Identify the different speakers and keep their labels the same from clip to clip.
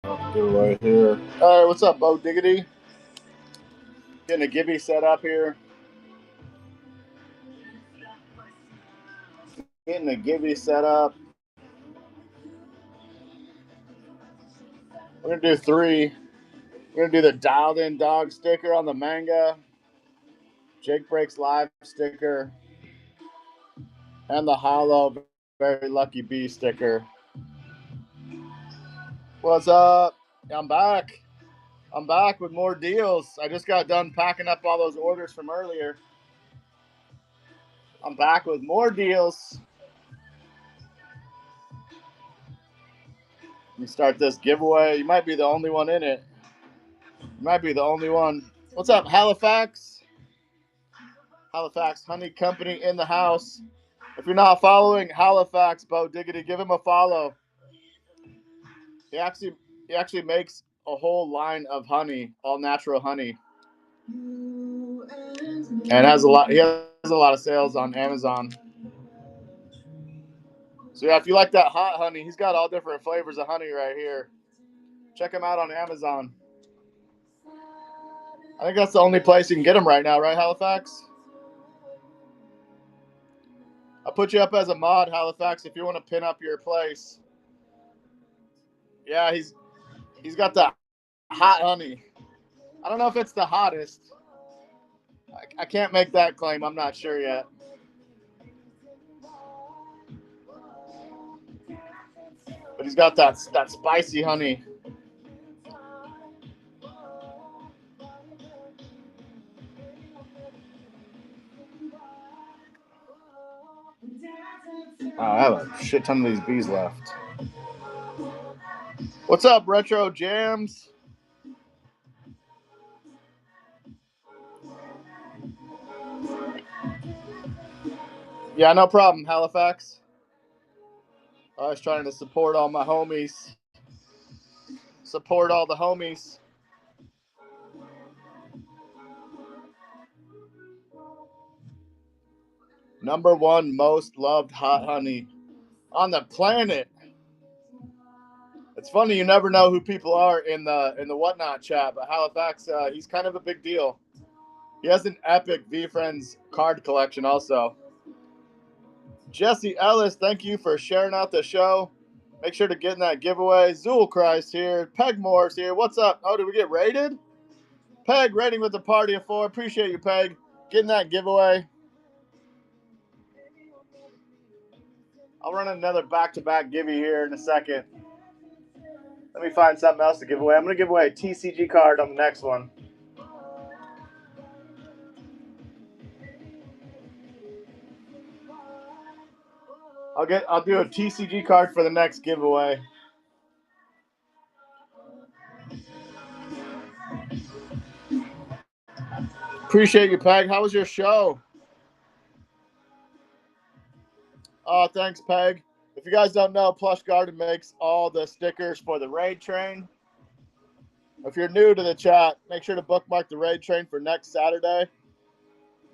Speaker 1: Giveaway here. All right, what's up, Bo Diggity? Getting a Gibby set up here. Getting a Gibby set up. We're going to do 3. We're going to do the Dialed In Dog sticker on the manga, Jake Breaks Live sticker, and the Hollow Very Lucky Bee sticker. What's up? I'm back. I'm back with more deals. I just got done packing up all those orders from earlier. I'm back with more deals. Let me start this giveaway. You might be the only one in it. You might be the only one. What's up, Halifax? Halifax Honey Company in the house. If you're not following Halifax, Bo Diggity, give him a follow. He actually makes a whole line of honey, all natural honey. And he has a lot of sales on Amazon. So yeah, if you like that hot honey, he's got all different flavors of honey right here. Check him out on Amazon. I think that's the only place you can get them right now, right, Halifax? I'll put you up as a mod, Halifax, if you want to pin up your place. Yeah, he's got the hot honey. I don't know if it's the hottest. I can't make that claim. I'm not sure yet. But he's got that spicy honey. Oh, I have a shit ton of these bees left. What's up, Retro Jams? Yeah, no problem, Halifax. I was trying to support all my homies. Support all the homies. #1 most loved hot honey on the planet. It's funny, you never know who people are in the whatnot chat, but Halifax, he's kind of a big deal. He has an epic VeeFriends card collection also. Jesse Ellis, thank you for sharing out the show. Make sure to get in that giveaway. Zool Christ here. Peg Moore's here. What's up? Oh, did we get rated? Peg, rating with the party of 4. Appreciate you, Peg. Getting that giveaway. I'll run another back-to-back givey here in a second. Let me find something else to give away. I'm going to give away a TCG card on the next one. I'll do a TCG card for the next giveaway. Appreciate you, Peg. How was your show? Oh, thanks, Peg. If you guys don't know, Plush Garden makes all the stickers for the raid train. If you're new to the chat, make sure to bookmark the raid train for next Saturday.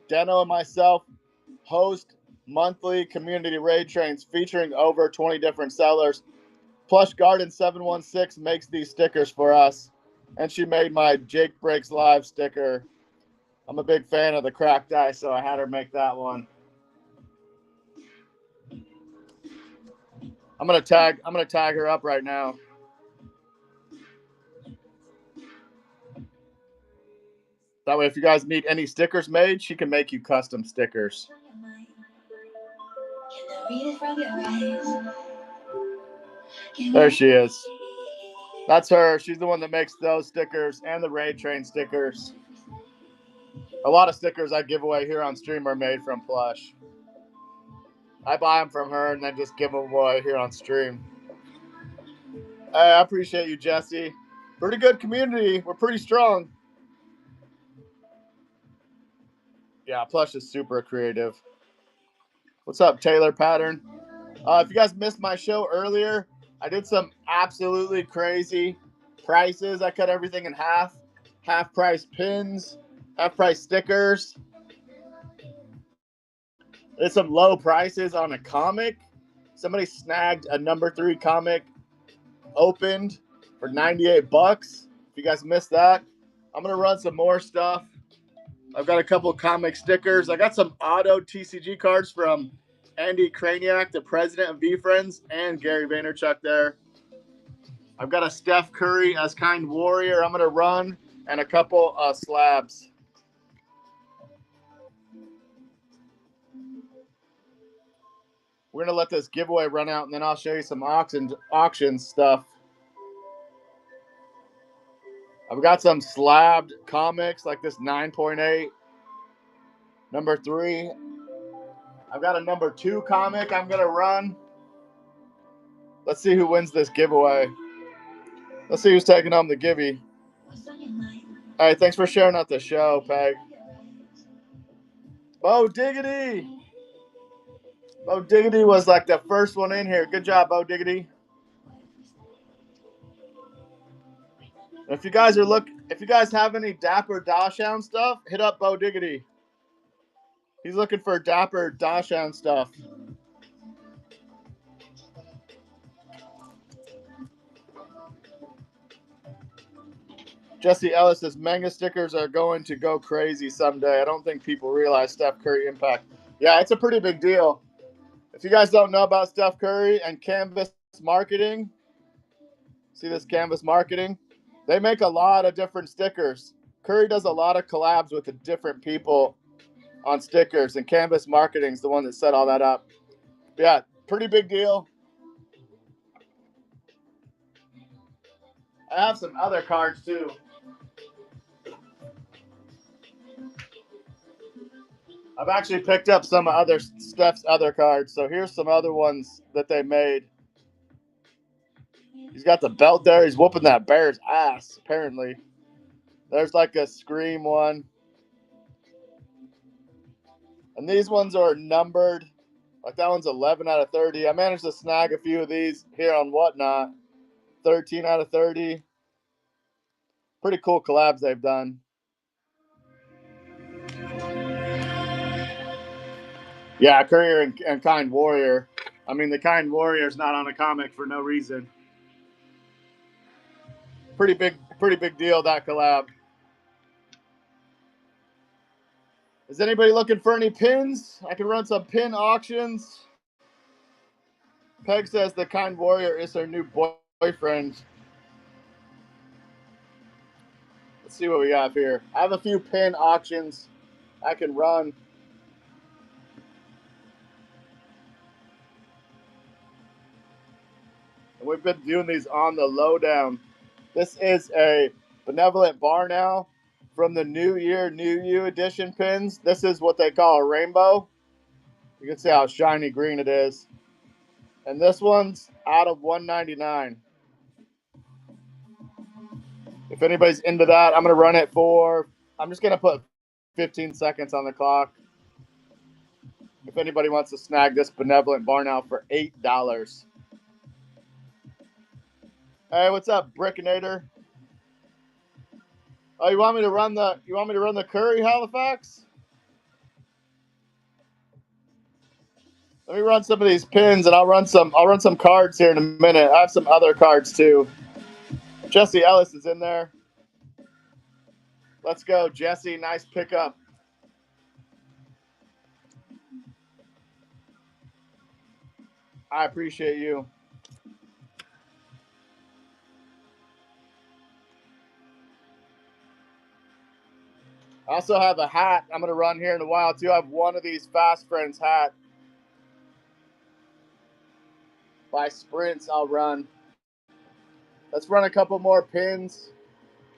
Speaker 1: Dano and myself host monthly community raid trains featuring over 20 different sellers. Plush Garden 716 makes these stickers for us, and she made my Jake Breaks Live sticker. I'm a big fan of the cracked ice, so I had her make that one. I'm gonna tag her up right now. That way, if you guys need any stickers made, she can make you custom stickers. There she is. That's her. She's the one that makes those stickers and the raid train stickers. A lot of stickers I give away here on stream are made from Plush. I buy them from her and then just give them away here on stream. Hey, I appreciate you, Jesse. Pretty good community. We're pretty strong. Yeah, Plush is super creative. What's up, Taylor Pattern? If you guys missed my show earlier, I did some absolutely crazy prices. I cut everything in half. Half price pins, half price stickers. There's some low prices on a comic. Somebody snagged a #3 comic, opened for 98 bucks. If you guys missed that, I'm going to run some more stuff. I've got a couple comic stickers. I got some auto TCG cards from Andy Kraniak, the president of VeeFriends, and Gary Vaynerchuk there. I've got a Steph Curry as Kind Warrior I'm going to run, and a couple slabs. We're going to let this giveaway run out, and then I'll show you some auction stuff. I've got some slabbed comics like this 9.8. Number 3. I've got a number 2 comic I'm going to run. Let's see who wins this giveaway. Let's see who's taking home the givey. All right, thanks for sharing out the show, Peg. Bo Diggity. Bo Diggity was like the first one in here. Good job, Bo Diggity. If you guys have any Dapper Dachshund stuff, hit up Bo Diggity. He's looking for Dapper Dachshund stuff. Jesse Ellis says manga stickers are going to go crazy someday. I don't think people realize Steph Curry impact. Yeah, it's a pretty big deal. If you guys don't know about Steph Curry and Canvas Marketing, see this Canvas Marketing? They make a lot of different stickers. Curry does a lot of collabs with the different people on stickers, and Canvas Marketing is the one that set all that up. Yeah, pretty big deal. I have some other cards too. I've actually picked up some of Steph's other cards. So here's some other ones that they made. He's got the belt there. He's whooping that bear's ass, apparently. There's like a Scream one. And these ones are numbered. Like that one's 11 out of 30. I managed to snag a few of these here on Whatnot. 13 out of 30. Pretty cool collabs they've done. Yeah, Courier and Kind Warrior. I mean, the Kind Warrior's not on a comic for no reason. Pretty big deal, that collab. Is anybody looking for any pins? I can run some pin auctions. Peg says the Kind Warrior is her new boyfriend. Let's see what we got here. I have a few pin auctions I can run. And we've been doing these on the lowdown. This is a Benevolent Bar now from the New Year, New You edition pins. This is what they call a rainbow. You can see how shiny green it is. And this one's out of $199. If anybody's into that, I'm going to run it for, I'm just going to put 15 seconds on the clock. If anybody wants to snag this Benevolent Bar now for $8. Hey, what's up, Brickinator? Oh, you want me to run the Curry Halifax? Let me run some of these pins, and I'll run some cards here in a minute. I have some other cards too. Jesse Ellis is in there. Let's go, Jesse. Nice pickup. I appreciate you. I also have a hat I'm going to run here in a while, too. I have one of these Fast Friends hat. By Sprints, I'll run. Let's run a couple more pins.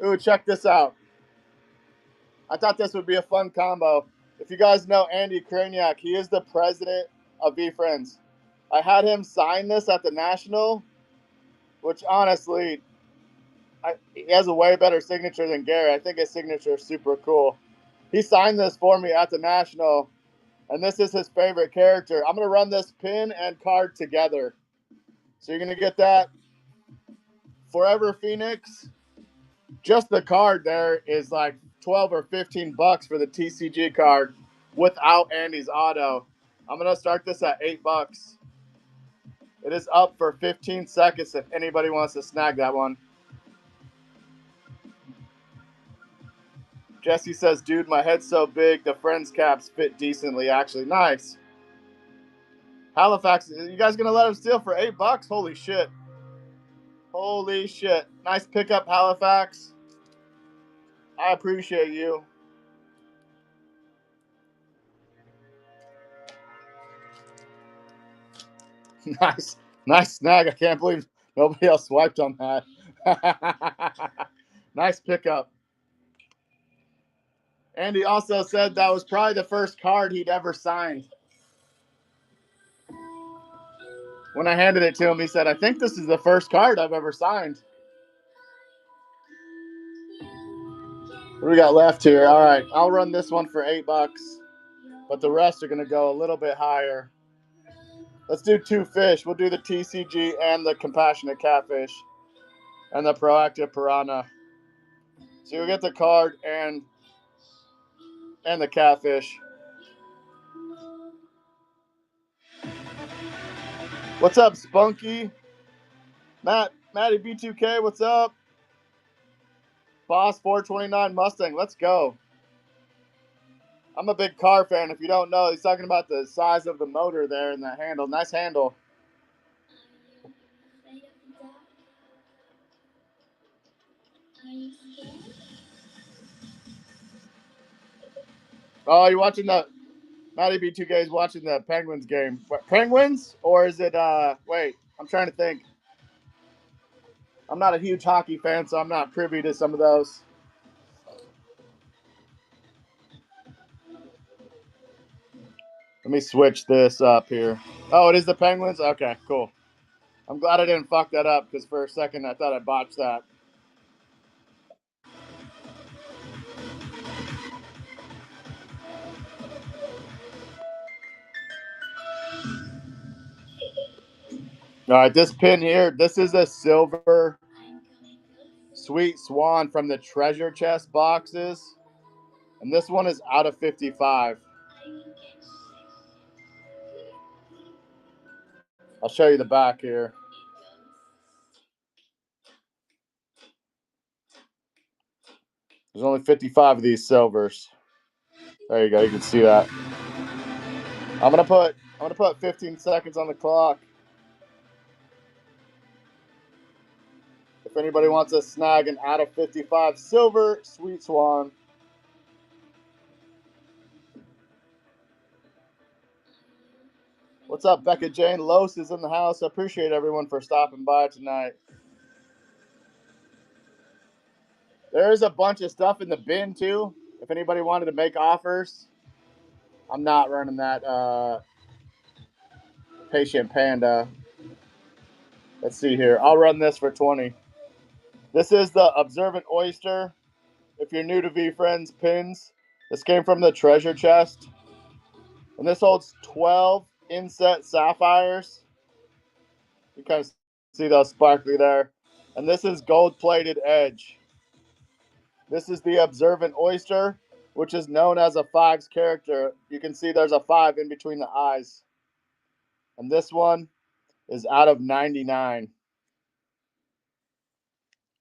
Speaker 1: Ooh, check this out. I thought this would be a fun combo. If you guys know Andy Kraniak, he is the president of VeeFriends. I had him sign this at the National, which honestly, he has a way better signature than Gary. I think his signature is super cool. He signed this for me at the National, and this is his favorite character. I'm going to run this pin and card together. So you're going to get that Forever Phoenix. Just the card there is like 12 or 15 bucks for the TCG card without Andy's auto. I'm going to start this at $8. It is up for 15 seconds if anybody wants to snag that one. Jesse says, dude, my head's so big, the Friends caps fit decently, actually. Nice. Halifax, you guys going to let him steal for $8? Holy shit. Holy shit. Nice pickup, Halifax. I appreciate you. Nice. Nice snag. I can't believe nobody else swiped on that. Nice pickup. Andy also said that was probably the first card he'd ever signed. When I handed it to him, he said, I think this is the first card I've ever signed. What do we got left here? All right, I'll run this one for $8, but the rest are going to go a little bit higher. Let's do 2 fish. We'll do the TCG and the Compassionate Catfish and the Proactive Piranha. So you'll get the card and the catfish. What's up, Spunky? Matty B2K, what's up? Boss 429 Mustang, let's go. I'm a big car fan. If you don't know, he's talking about the size of the motor there and the handle. Nice handle. Oh, you're watching the Matty B2K is watching the Penguins game. What, Penguins? Or is it wait, I'm trying to think. I'm not a huge hockey fan, so I'm not privy to some of those. Let me switch this up here. Oh, it is the Penguins? Okay, cool. I'm glad I didn't fuck that up because for a second I thought I botched that. All right, this pin here, this is a silver Sweet Swan from the treasure chest boxes. And this one is out of 55. I'll show you the back here. There's only 55 of these silvers. There you go. You can see that. I'm gonna put 15 seconds on the clock. If anybody wants to snag an out of 55 silver Sweet Swan. What's up, Becca Jane? Los is in the house. I appreciate everyone for stopping by tonight. There is a bunch of stuff in the bin too. If anybody wanted to make offers, I'm not running that Patient Panda. Let's see here. I'll run this for 20. This is the Observant Oyster. If you're new to VeeFriends pins, this came from the treasure chest. And this holds 12 inset sapphires. You kind of see those sparkly there. And this is gold-plated edge. This is the Observant Oyster, which is known as a 5's character. You can see there's a 5 in between the eyes. And this one is out of 99.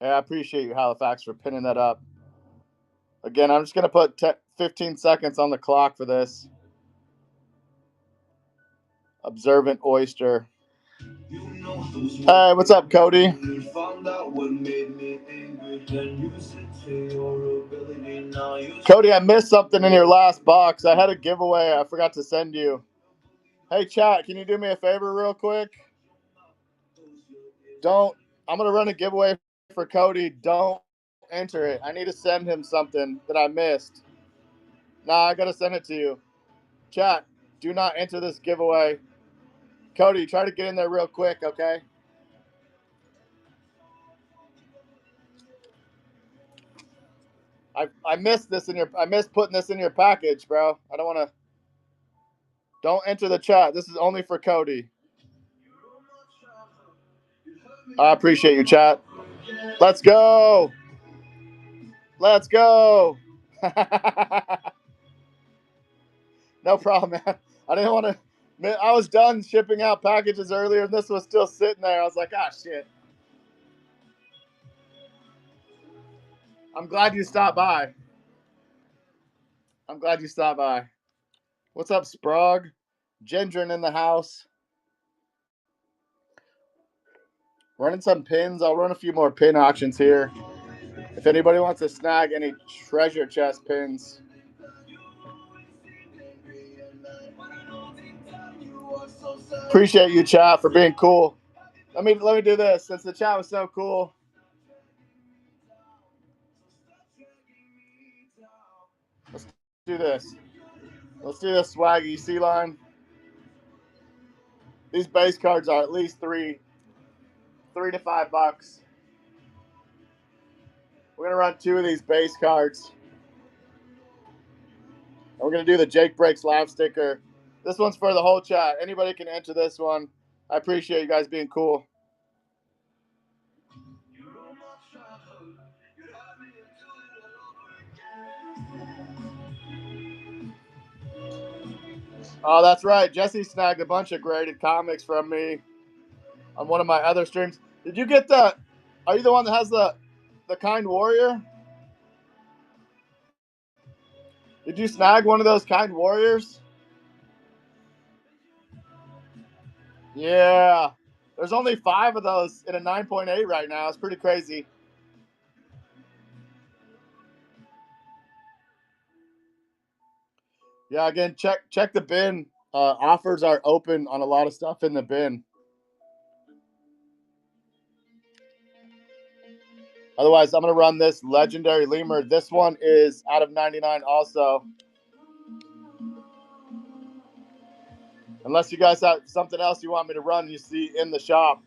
Speaker 1: Yeah, I appreciate you, Halifax, for pinning that up. Again, I'm just going to put 15 seconds on the clock for this. Observant Oyster. Hey, what's up, Cody? Cody, I missed something in your last box. I had a giveaway I forgot to send you. Hey, chat, can you do me a favor real quick? I'm going to run a giveaway for Cody. Don't enter it. I need to send him something that I missed. Nah, I got to send it to you. Chat, do not enter this giveaway. Cody, try to get in there real quick, okay? I missed this I missed putting this in your package, bro. I don't want to. Don't enter the chat. This is only for Cody. I appreciate you, chat. Let's go. Let's go. No problem, man. I didn't want to. I was done shipping out packages earlier, and this was still sitting there. I was like, ah, shit. I'm glad you stopped by. I'm glad you stopped by. What's up, Sprague? Gendron in the house. Running some pins. I'll run a few more pin auctions here. If anybody wants to snag any treasure chest pins. Appreciate you, chat, for being cool. Let me do this. Since the chat was so cool. Let's do this. Let's do this swaggy C-line. These base cards are at least $3 to $5. We're gonna run 2 of these base cards. And we're gonna do the Jake Breaks live sticker. This one's for the whole chat. Anybody can enter this one. I appreciate you guys being cool. Oh, that's right. Jesse snagged a bunch of graded comics from me on one of my other streams. Did you get the? Are you the one that has the Kind Warrior? Did you snag one of those Kind Warriors? Yeah. There's only 5 of those in a 9.8 right now. It's pretty crazy. Yeah, again, check the bin. Offers are open on a lot of stuff in the bin. Otherwise, I'm going to run this legendary lemur. This one is out of 99 also. Unless you guys have something else you want me to run you see in the shop.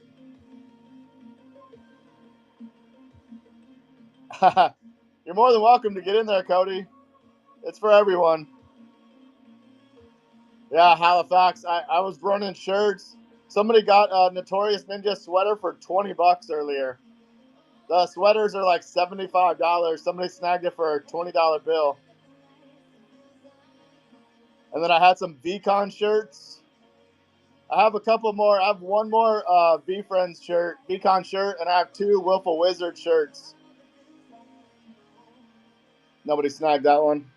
Speaker 1: You're more than welcome to get in there, Cody. It's for everyone. Yeah, Halifax. I was running shirts. Somebody got a Notorious Ninja sweater for $20 earlier. The sweaters are like $75. Somebody snagged it for a $20 bill. And then I had some VCon shirts. I have a couple more. I have one more VeeFriends shirt, VCon shirt, and I have 2 Willful Wizard shirts. Nobody snagged that one.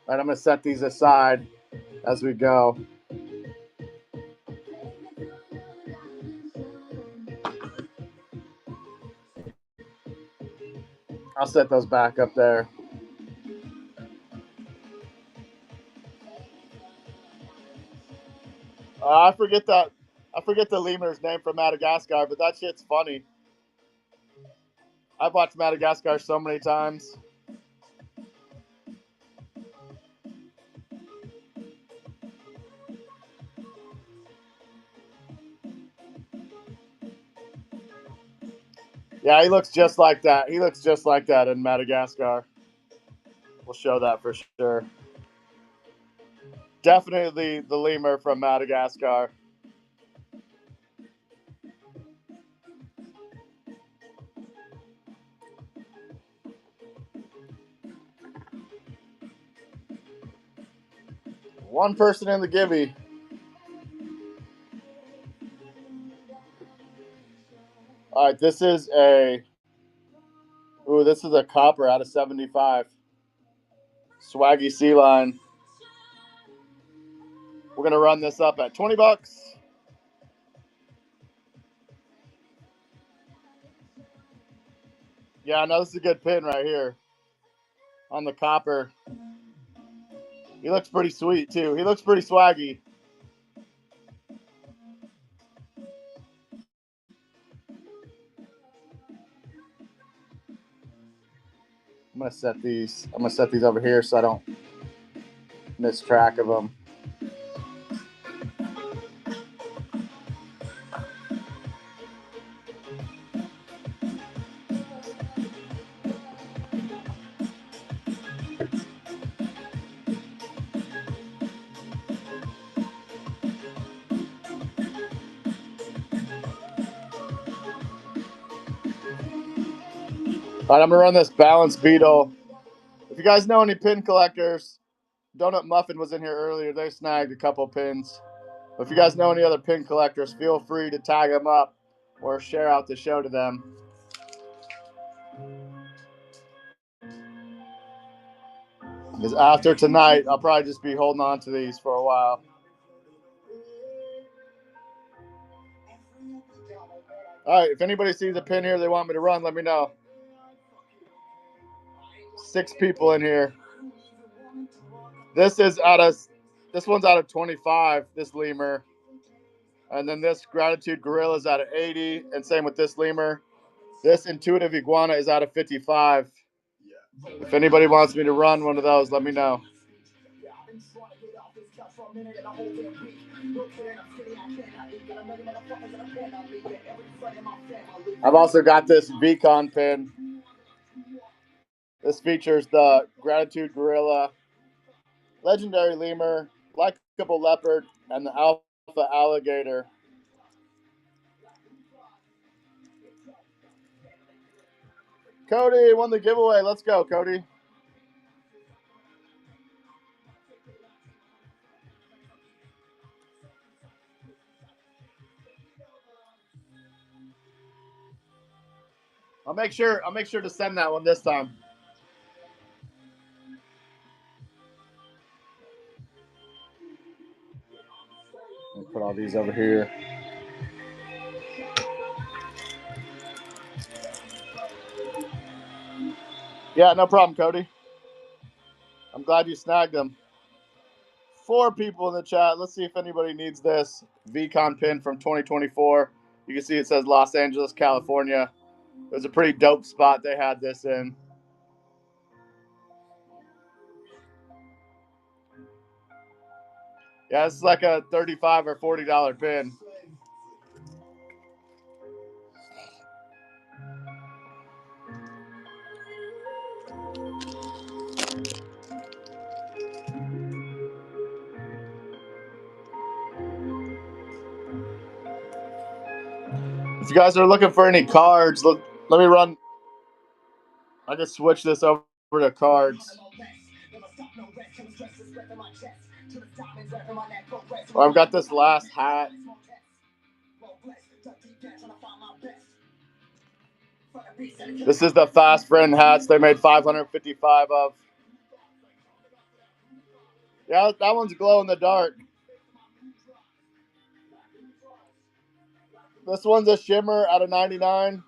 Speaker 1: All right, I'm going to set these aside as we go. I'll set those back up there. I forget the lemur's name from Madagascar, but that shit's funny. I've watched Madagascar so many times. Yeah, he looks just like that. He looks just like that in Madagascar. We'll show that for sure. Definitely the lemur from Madagascar. One person in the givey. All right, this is a copper out of 75. Swaggy Sea Line. We're going to run this up at $20. Yeah, no, this is a good pin right here on the copper. He looks pretty sweet, too. He looks pretty swaggy. I'm gonna set these over here so I don't miss track of them. All right, I'm gonna run this Balance Beetle. If you guys know any pin collectors, Donut Muffin was in here earlier. They snagged a couple pins. But if you guys know any other pin collectors, feel free to tag them up or share out the show to them. Because after tonight, I'll probably just be holding on to these for a while. All right, if anybody sees a pin here they want me to run, let me know. 6 people in here. This one's out of 25, this lemur. And then this Gratitude Gorilla is out of 80, and same with this lemur. This Intuitive Iguana is out of 55. If anybody wants me to run one of those, let me know. I've also got this Beacon pin. This features the Gratitude Gorilla, Legendary Lemur, Likeable Leopard, and the Alpha Alligator. Cody won the giveaway. Let's go, Cody. I'll make sure to send that one this time. I'll put all these over here. Yeah, no problem, Cody. I'm glad you snagged them. 4 people in the chat. Let's see if anybody needs this VCon pin from 2024. You can see it says Los Angeles, California. It was a pretty dope spot they had this in. Yeah, it's like a $35 or $40 pin. If you guys are looking for any cards, let me run. I just switch this over to cards. Well, I've got this last hat. This is the Fast Friend hats they made 555 of. Yeah, that one's glow in the dark. This one's a shimmer out of 99.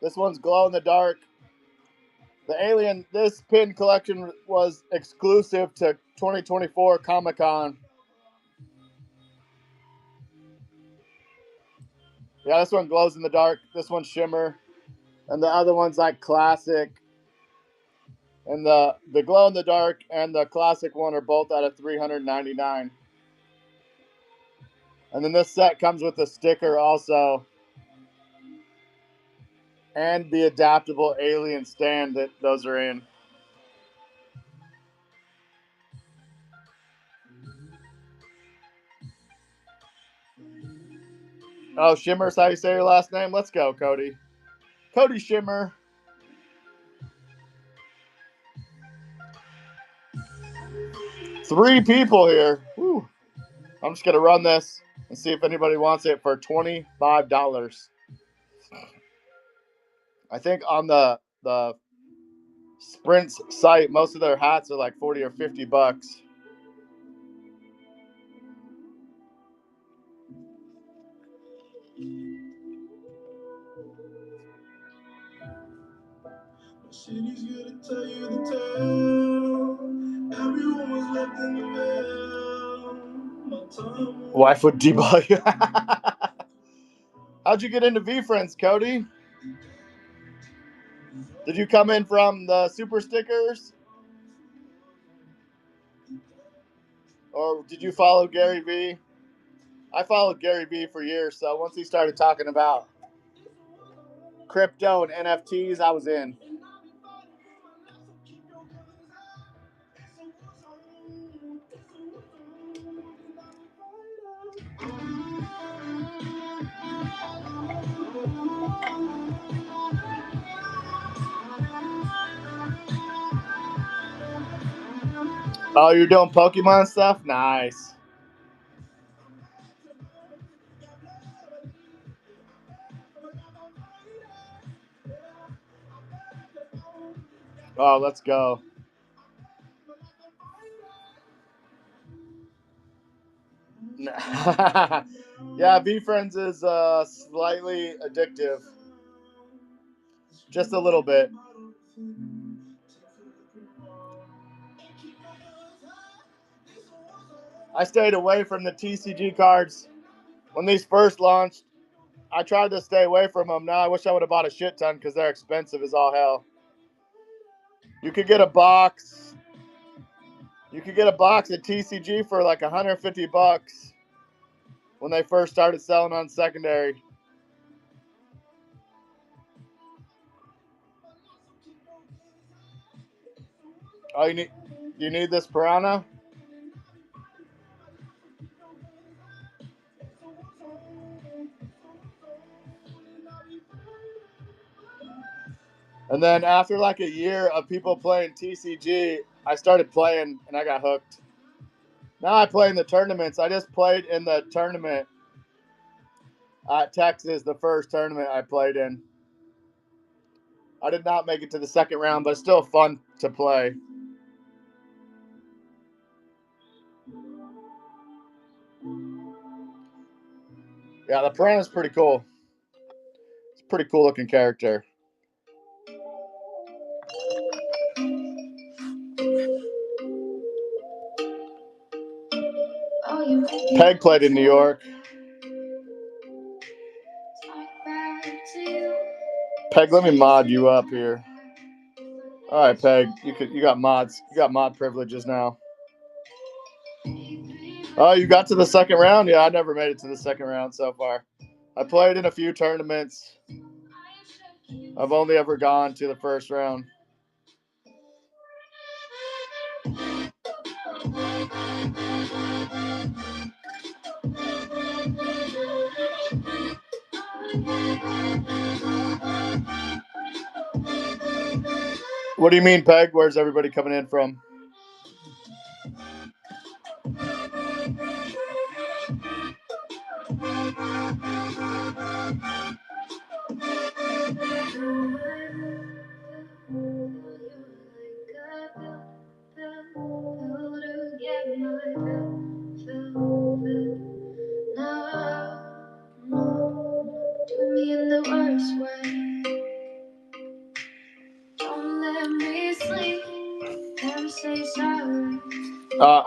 Speaker 1: This one's glow in the dark. The Alien, this pin collection was exclusive to 2024 Comic-Con. Yeah, this one glows in the dark. This one's shimmer. And the other one's like classic. And the glow in the dark and the classic one are both out of $399. And then this set comes with a sticker also. And the adaptable Alien stand that those are in. Oh, Shimmer's how you say your last name? Let's go, Cody. Cody Shimmer. Three people here. Whew. I'm just going to run this and see if anybody wants it for $25. I think on the Sprint's site, most of their hats are like 40 or 50 bucks. City's gonna tell you the tale. Everyone was left in the veil. My time. Wife would debug you. How'd you get into VeeFriends, Cody? Did you come in from the super stickers? Or did you follow Gary Vee? I followed Gary Vee for years, so once he started talking about crypto and NFTs, I was in. Oh, you're doing Pokemon stuff? Nice. Oh, let's go. Yeah, VeeFriends is slightly addictive. Just a little bit. I stayed away from the TCG cards when these first launched. I tried to stay away from them. Now I wish I would have bought a shit ton because they're expensive as all hell. You could get a box. You could get a box of TCG for like $150 when they first started selling on secondary. Oh, you need this piranha? And then after like a year of people playing TCG, I started playing and I got hooked. Now I play in the tournaments. I just played in the tournament at Texas, the first tournament I played in. I did not make it to the second round, but it's still fun to play. Yeah, the piranha's pretty cool. It's a pretty cool looking character. Peg played in New York. Peg, let me mod you up here. All right, Peg, you got mods. You got mod privileges now. Oh, you got to the second round? Yeah, I never made it to the second round so far. I played in a few tournaments. I've only ever gone to the first round. What do you mean, Peg? Where's everybody coming in from?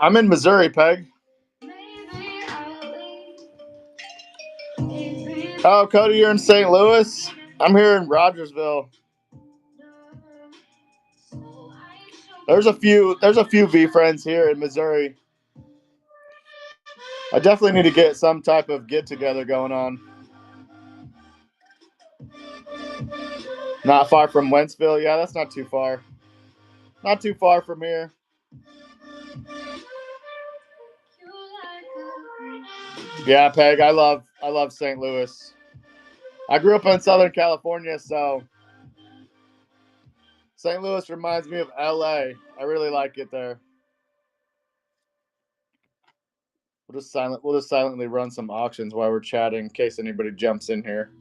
Speaker 1: I'm in Missouri, Peg. Oh, Cody, you're in St. Louis? I'm here in Rogersville. There's a few VeeFriends here in Missouri. I definitely need to get some type of get together going on. Not far from Wentzville. Yeah, that's not too far. Not too far from here. Yeah, Peg, I love St. Louis. I grew up in Southern California, so St. Louis reminds me of LA. I really like it there. We'll just silently run some auctions while we're chatting in case anybody jumps in here.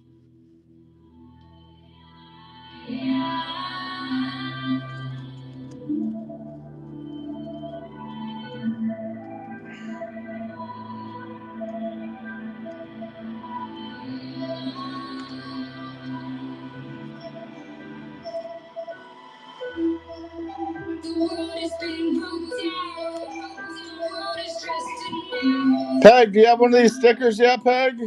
Speaker 1: Peg, do you have one of these stickers yet, Peg?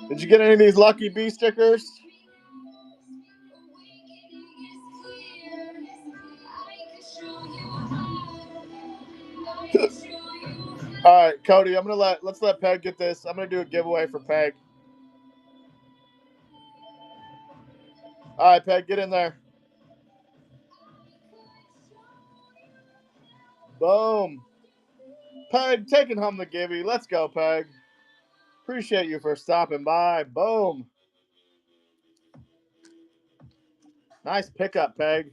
Speaker 1: Did you get any of these Lucky Bee stickers? All right, Cody, let's let Peg get this. I'm gonna do a giveaway for Peg. All right, Peg, get in there. Boom. Peg, taking home the givey. Let's go, Peg. Appreciate you for stopping by. Boom. Nice pickup, Peg.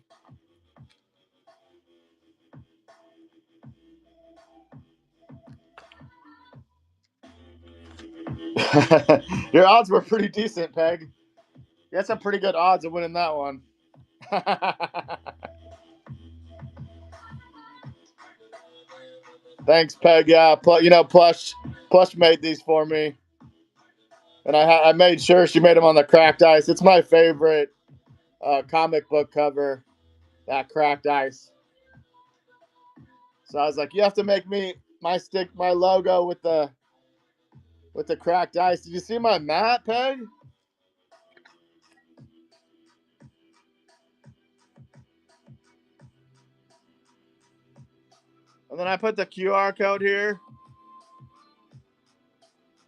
Speaker 1: Your odds were pretty decent, Peg. You had some pretty good odds of winning that one. Thanks, Peg. Yeah, Plush made these for me, and I made sure she made them on the cracked ice. It's my favorite comic book cover, that cracked ice. So I was like, you have to make me my logo with the cracked ice. Did you see my mat, Peg? And then I put the QR code here.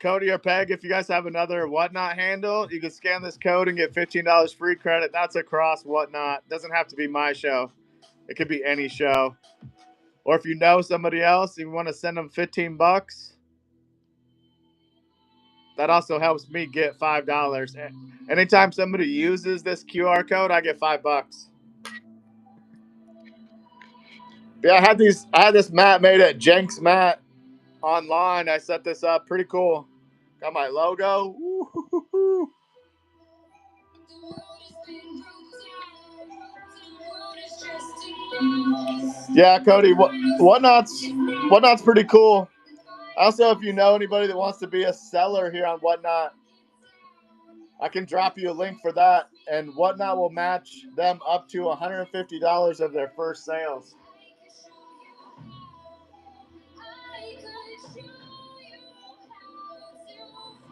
Speaker 1: Cody or Peg, if you guys have another Whatnot handle, you can scan this code and get $15 free credit. That's across Whatnot. Doesn't have to be my show. It could be any show. Or if you know somebody else, you want to send them $15, that also helps me get $5. Anytime somebody uses this QR code, I get $5. Yeah, I had this mat made at Jenks Mat online. I set this up. Pretty cool. Got my logo. Woo-hoo-hoo-hoo. Yeah, Cody, Whatnot's pretty cool. Also, if you know anybody that wants to be a seller here on Whatnot, I can drop you a link for that, and Whatnot will match them up to $150 of their first sales.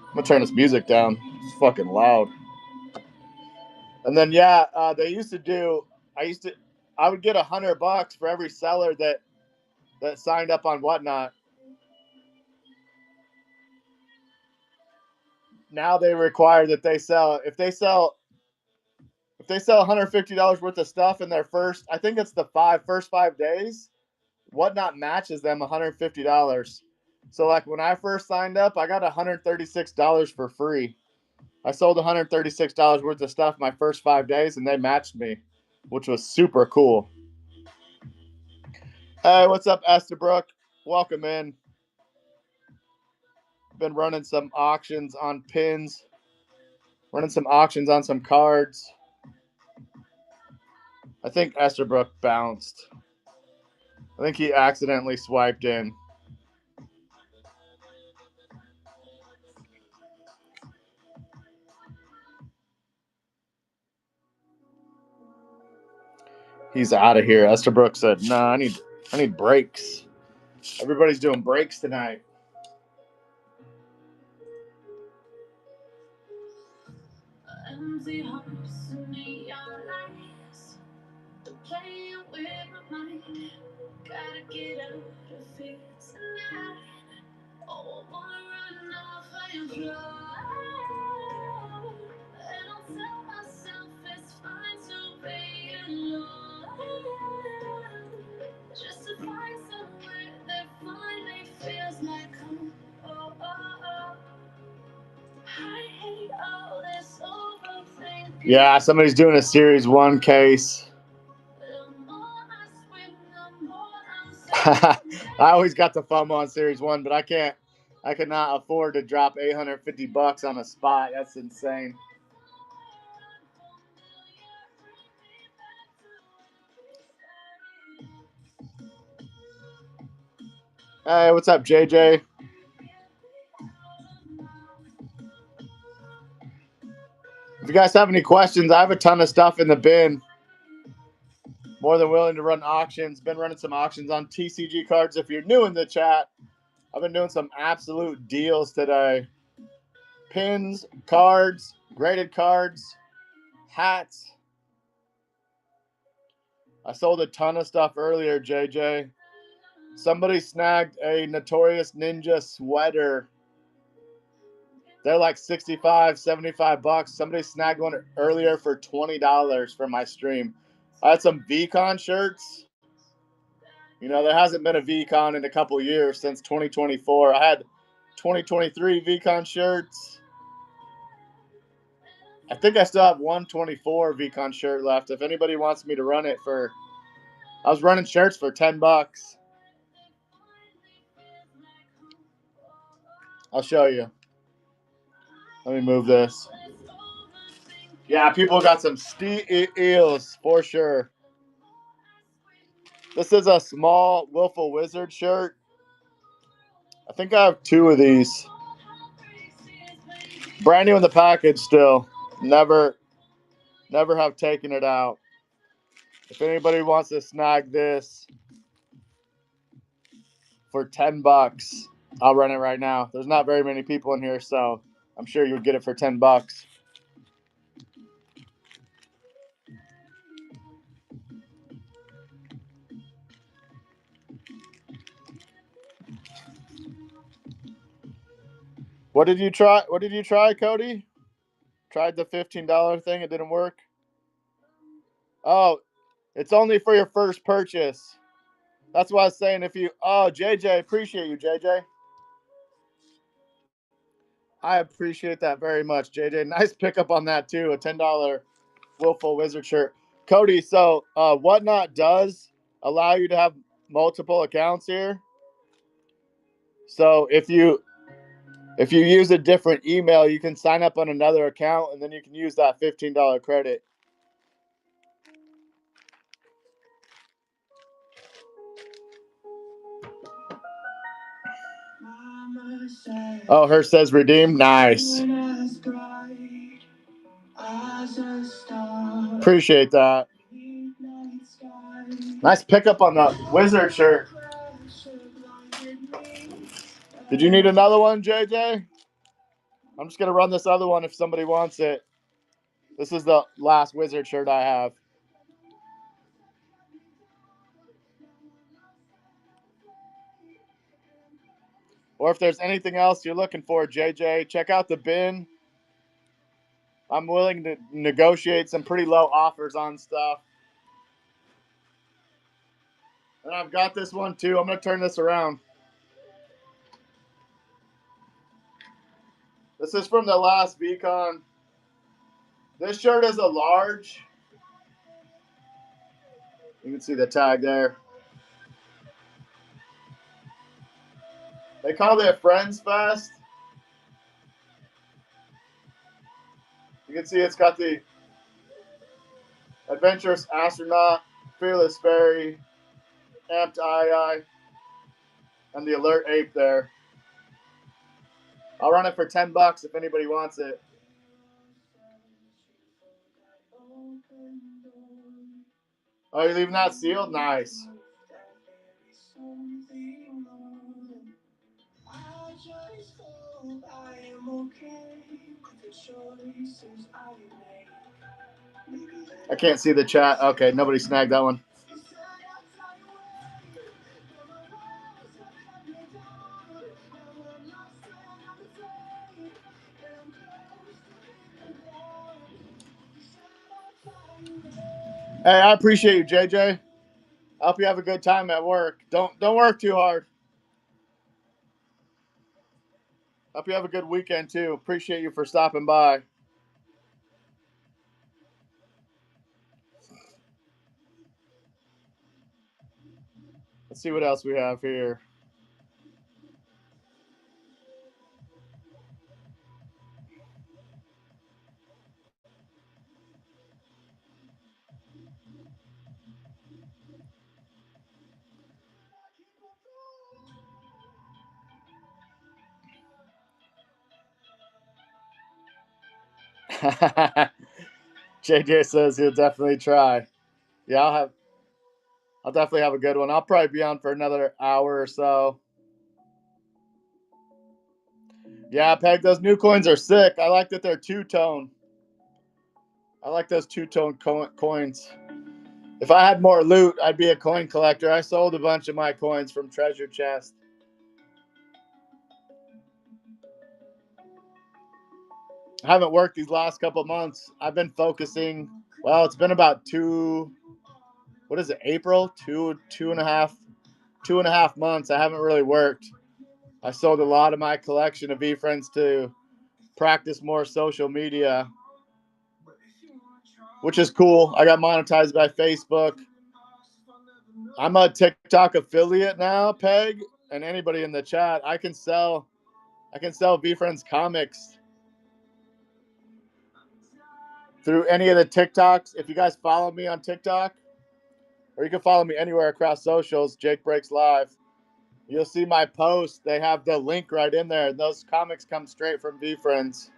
Speaker 1: I'm gonna turn this music down. It's fucking loud. And then they used to do. I would get $100 for every seller that signed up on Whatnot. Now they require that they sell. If they sell $150 worth of stuff in their first, I think it's the first 5 days, Whatnot matches them $150. So like when I first signed up, I got $136 for free. I sold $136 worth of stuff my first 5 days, and they matched me, which was super cool. Hey, what's up, Estabrook? Welcome in. Been running some auctions on pins, running some auctions on some cards. I think Estabrook bounced. I think he accidentally swiped in. He's out of here. Estabrook said, "Nah, I need breaks. Everybody's doing breaks tonight." Empty hearts and neon lights, playing with my mind. Gotta get out of here tonight. Oh, I wanna run off and fly. And I'll tell myself it's fine to be alone. Just to find somewhere that finally feels like home. Oh, oh, oh. I hate all this overthinking. Yeah, somebody's doing a Series 1 case. I always got the FOMO on Series 1, but I cannot afford to drop $850 on a spot. That's insane. Hey, what's up, JJ? If you guys have any questions, I have a ton of stuff in the bin. More than willing to run auctions. Been running some auctions on TCG cards. If you're new in the chat, I've been doing some absolute deals today. Pins, cards, graded cards, hats. I sold a ton of stuff earlier, JJ. Somebody snagged a Notorious Ninja sweater. They're like $65, $75. Somebody snagged one earlier for $20 for my stream. I had some VCon shirts. You know, there hasn't been a VCon in a couple years since 2024. I had 2023 VCon shirts. I think I still have 124 VCon shirt left. If anybody wants me to run it I was running shirts for $10. I'll show you. Let me move this. Yeah, people got some steals for sure. This is a small Willful Wizard shirt. I think I have 2 of these. Brand new in the package still. Never have taken it out. If anybody wants to snag this for $10, I'll run it right now. There's not very many people in here, so I'm sure you would get it for $10. What did you try? What did you try, Cody? Tried the $15 thing. It didn't work. Oh, it's only for your first purchase. That's why I was saying if you. Oh, JJ, appreciate you, JJ. I appreciate that very much, JJ. Nice pickup on that too. A $10 Willful Wizard shirt. Cody, so Whatnot does allow you to have multiple accounts here. So if you use a different email, you can sign up on another account and then you can use that $15 credit. Oh, her says redeem. Nice. Appreciate that. Nice pickup on the Wizard shirt. Did you need another one, JJ? I'm just going to run this other one if somebody wants it. This is the last Wizard shirt I have. Or if there's anything else you're looking for, JJ, check out the bin. I'm willing to negotiate some pretty low offers on stuff. And I've got this one too. I'm going to turn this around. This is from the last VCon. This shirt is a large. You can see the tag there. They called it Friends Fest. You can see it's got the Adventurous Astronaut, Fearless Fairy, Amped Eye, and the Alert Ape there. I'll run it for $10 if anybody wants it. Oh, you're leaving that sealed? Nice. I can't see the chat. Okay, nobody snagged that one. Hey, I appreciate you, JJ. I hope you have a good time at work. Don't work too hard. Hope you have a good weekend too. Appreciate you for stopping by. Let's see what else we have here. JJ says he'll definitely try. Yeah, I'll definitely have a good one. I'll probably be on for another hour or so. Yeah, Peg, those new coins are sick. I like that they're two-tone. I like those two-tone coins. If I had more loot, I'd be a coin collector. I sold a bunch of my coins from Treasure Chest. I haven't worked these last couple months. I've been focusing. Well, it's been about April? Two and a half months. I haven't really worked. I sold a lot of my collection of VeeFriends to practice more social media, which is cool. I got monetized by Facebook. I'm a TikTok affiliate now, Peg, and anybody in the chat. I can sell VeeFriends comics through any of the TikToks. If you guys follow me on TikTok, or you can follow me anywhere across socials, Jake Breaks Live, you'll see my post. They have the link right in there. Those comics come straight from VeeFriends.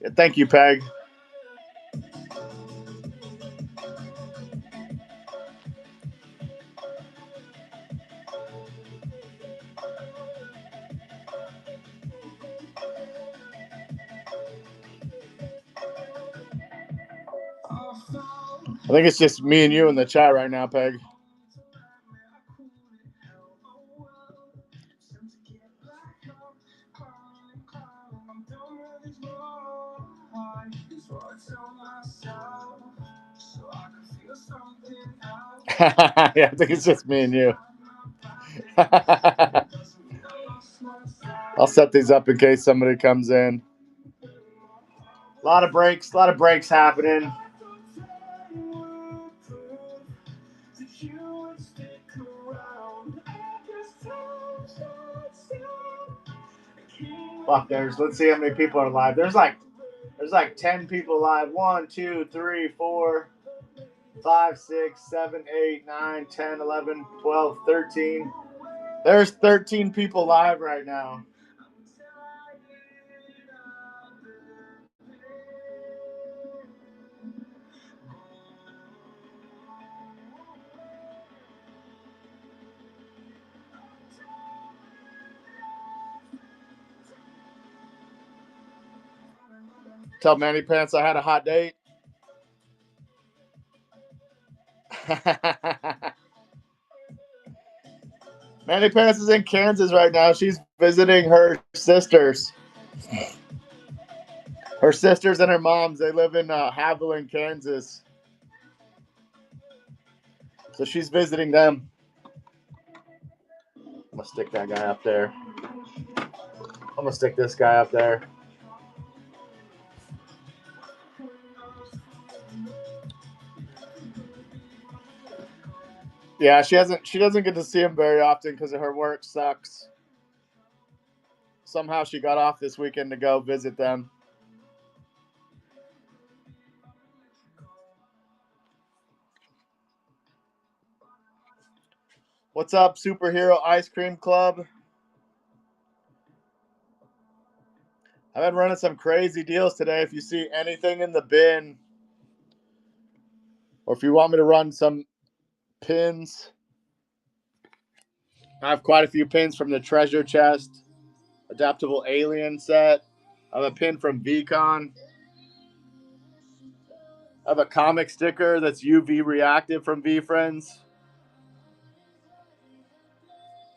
Speaker 1: Yeah, thank you, Peg. I think it's just me and you in the chat right now, Peg. Yeah, I think it's just me and you. I'll set these up in case somebody comes in. A lot of breaks happening. Fuck, let's see how many people are live. There's like 10 people live. 1, 2, 3, 4, 5, 6, 7, 8, 9, 10, 11, 12, 13. There's 13 people live right now. Tell Manny Pants I had a hot date. Manny Pants is in Kansas right now. She's visiting her sisters. Her sisters and her moms. They live in Haviland, Kansas. So she's visiting them. I'm going to stick that guy up there. I'm going to stick this guy up there. Yeah, she doesn't get to see him very often because her work sucks. Somehow she got off this weekend to go visit them. What's up, Superhero Ice Cream Club? I've been running some crazy deals today. If you see anything in the bin, or if you want me to run some pins, I have quite a few pins from the treasure chest, adaptable alien set. I have a pin from VCon. I have a comic sticker that's UV reactive from VeeFriends.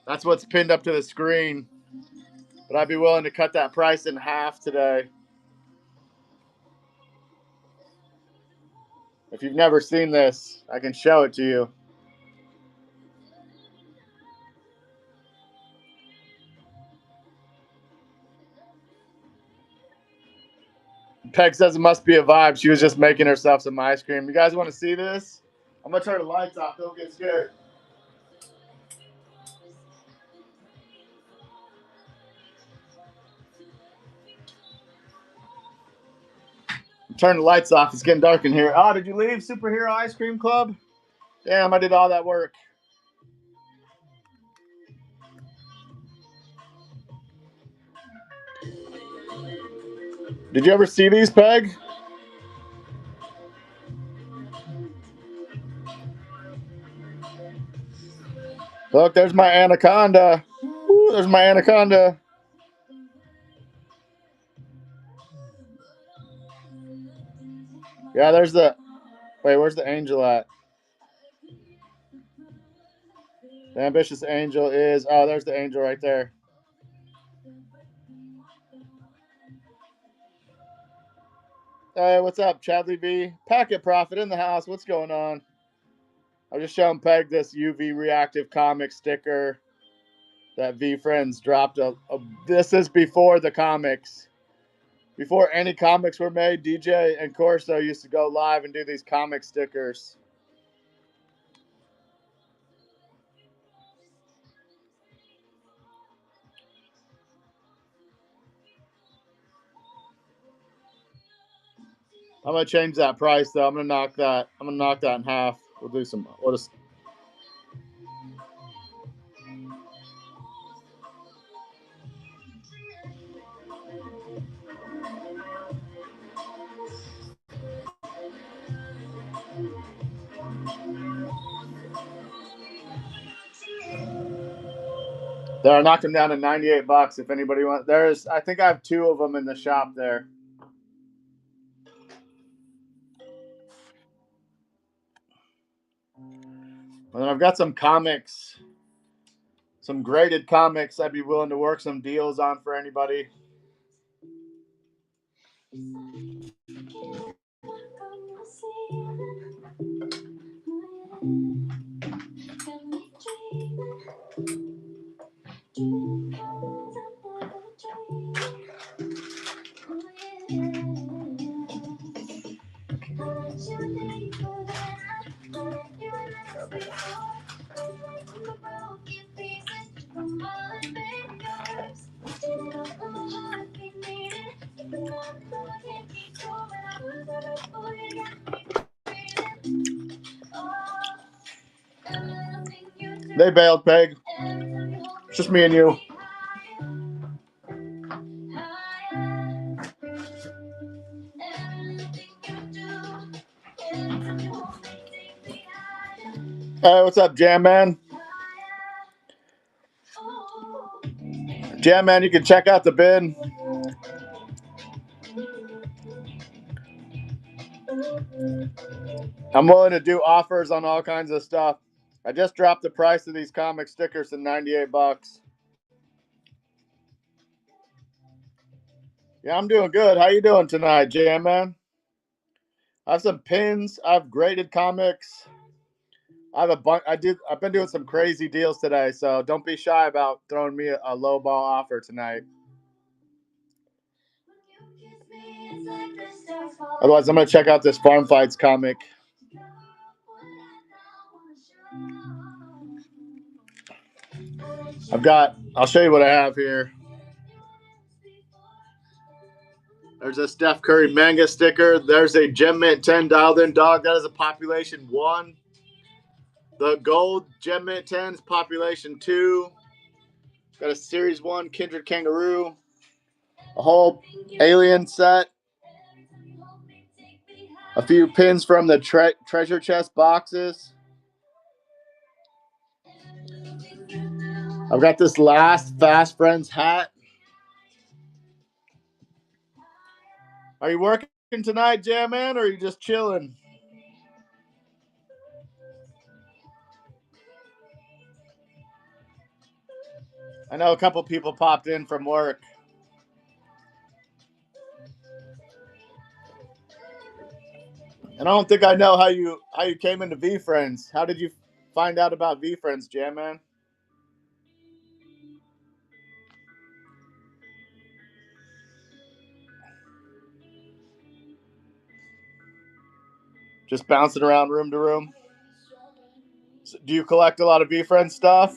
Speaker 1: That's what's pinned up to the screen. But I'd be willing to cut that price in half today. If you've never seen this, I can show it to you. Peg says it must be a vibe. She was just making herself some ice cream. You guys want to see this? I'm going to turn the lights off. Don't get scared. Turn the lights off. It's getting dark in here. Oh, did you leave Superhero Ice Cream Club? Damn, I did all that work. Did you ever see these, Peg? Look, there's my anaconda. Ooh, there's my anaconda. Yeah, there's the... Wait, where's the angel at? The ambitious angel is... Oh, there's the angel right there. Hey, what's up, Chadley V? Packet Profit in the house. What's going on? I'm just showing Peg this UV reactive comic sticker that VeeFriends dropped. This is before the comics. Before any comics were made, DJ and Corso used to go live and do these comic stickers. I'm gonna change that price though. I'm gonna knock that in half. We'll do some. We'll just. There, I knocked them down to $98 if anybody wants. I think I have 2 of them in the shop there. And then I've got some comics, some graded comics I'd be willing to work some deals on for anybody. They bailed, Peg. It's just me and you. Hey, what's up, Jam Man? Jam Man, you can check out the bin. I'm willing to do offers on all kinds of stuff. I just dropped the price of these comic stickers to $98. Yeah, I'm doing good. How you doing tonight, Jam Man? I have some pins. I have graded comics. I have a bunch. I've been doing some crazy deals today, so don't be shy about throwing me a low ball offer tonight. Otherwise, I'm gonna check out this Farm Fights comic. I'll show you what I have here. There's a Steph Curry manga sticker. There's a Gem Mint 10 dialed in dog. That is a population 1. The gold Gem Mint 10 is population 2. Got a series 1 Kindred Kangaroo. A whole alien set. A few pins from the treasure chest boxes. I've got this last Fast Friends hat. Are you working tonight, Jam Man, or are you just chilling? I know a couple people popped in from work. And I don't think I know how you came into VeeFriends. How did you find out about VeeFriends, Jam Man? Just bouncing around room to room. So do you collect a lot of VeeFriends stuff?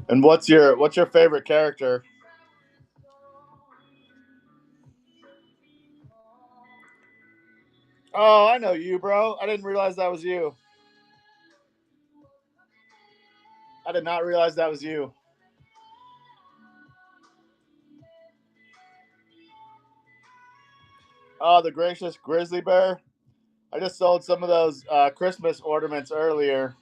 Speaker 1: And what's your favorite character? Oh, I know you, bro. I didn't realize that was you. I did not realize that was you. Oh, the gracious grizzly bear. I just sold some of those Christmas ornaments earlier.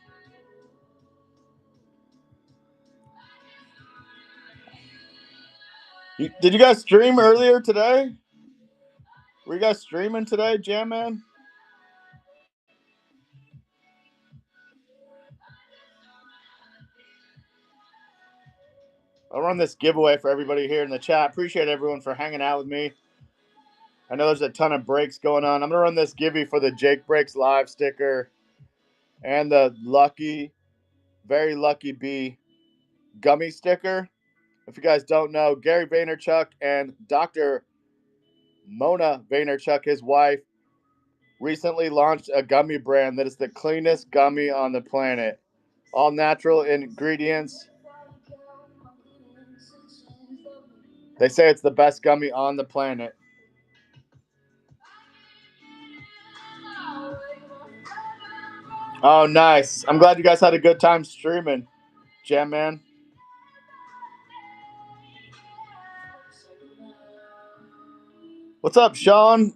Speaker 1: Did you guys stream earlier today? Were you guys streaming today, Jam Man? I'll run this giveaway for everybody here in the chat. Appreciate everyone for hanging out with me. I know there's a ton of breaks going on. I'm going to run this giveaway for the Jake Breaks Live sticker and the very lucky bee gummy sticker. If you guys don't know, Gary Vaynerchuk and Dr. Mona Vaynerchuk, his wife, recently launched a gummy brand that is the cleanest gummy on the planet. All natural ingredients. They say it's the best gummy on the planet. Oh, nice. I'm glad you guys had a good time streaming, Jam Man. What's up, Sean?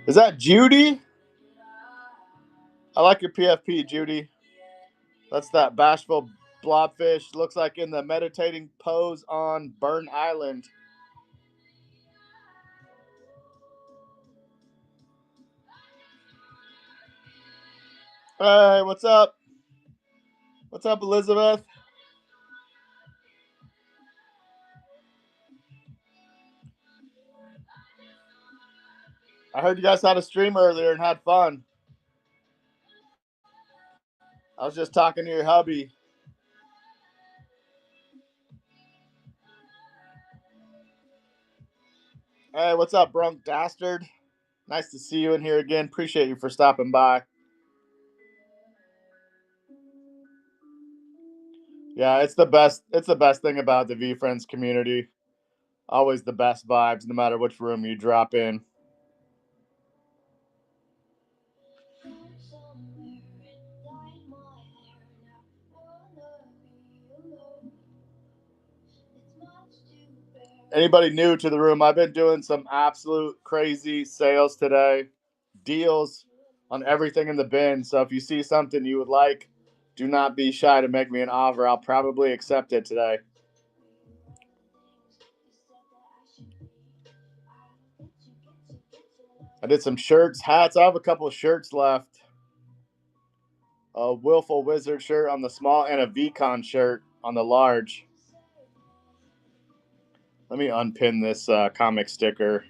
Speaker 1: Is that Judy? I like your PFP, Judy. That's that bashful blobfish. Looks like in the meditating pose on Burn Island. Hey, what's up? What's up, Elizabeth? I heard you guys had a stream earlier and had fun. I was just talking to your hubby. Hey, what's up, Brunk Dastard? Nice to see you in here again. Appreciate you for stopping by. Yeah, it's the best. It's the best thing about the VeeFriends community. Always the best vibes, no matter which room you drop in. Anybody new to the room? I've been doing some absolute crazy sales today. Deals on everything in the bin. So if you see something you would like, do not be shy to make me an offer. I'll probably accept it today. I did some shirts, hats. I have a couple of shirts left. A Willful Wizard shirt on the small and a VCon shirt on the large. Let me unpin this comic sticker.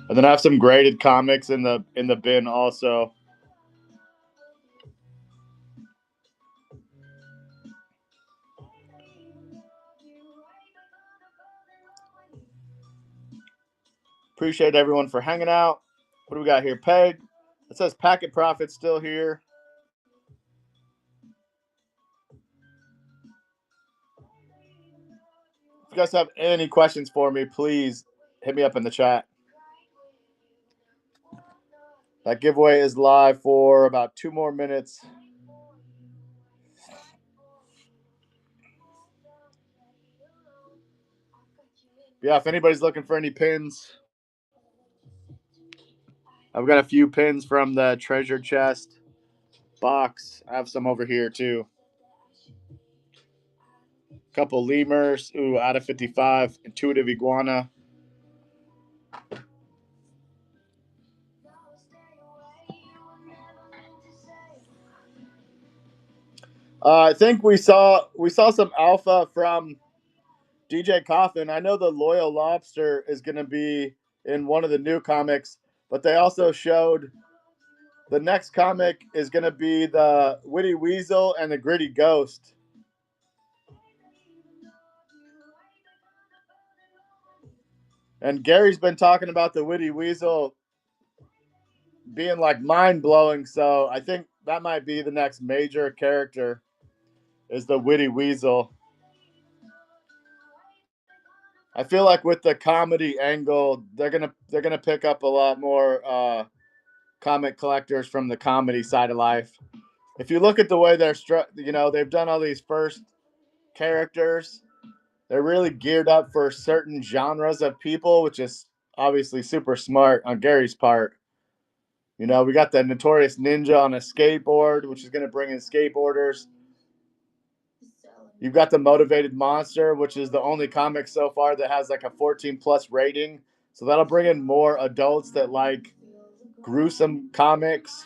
Speaker 1: And then I have some graded comics in the bin also. Appreciate everyone for hanging out. What do we got here? Peg. It says Packet Profit still here. If you guys have any questions for me, please hit me up in the chat. That giveaway is live for about 2 more minutes. Yeah, if anybody's looking for any pins, I've got a few pins from the treasure chest box. I have some over here too. Couple lemurs. Ooh, out of 55. Intuitive iguana. I think we saw some alpha from DJ Coffin. I know the Loyal Lobster is going to be in one of the new comics, but they also showed the next comic is going to be the Witty Weasel and the Gritty Ghost. And Gary's been talking about the Witty Weasel being like mind blowing, so I think that might be the next major character is the Witty Weasel. I feel like with the comedy angle, they're gonna pick up a lot more comic collectors from the comedy side of life. If you look at the way they've done all these first characters, they're really geared up for certain genres of people, which is obviously super smart on Gary's part. We got the Notorious Ninja on a skateboard, which is going to bring in skateboarders. You've got the Motivated Monster, which is the only comic so far that has like a 14 plus rating. So that'll bring in more adults that like gruesome comics.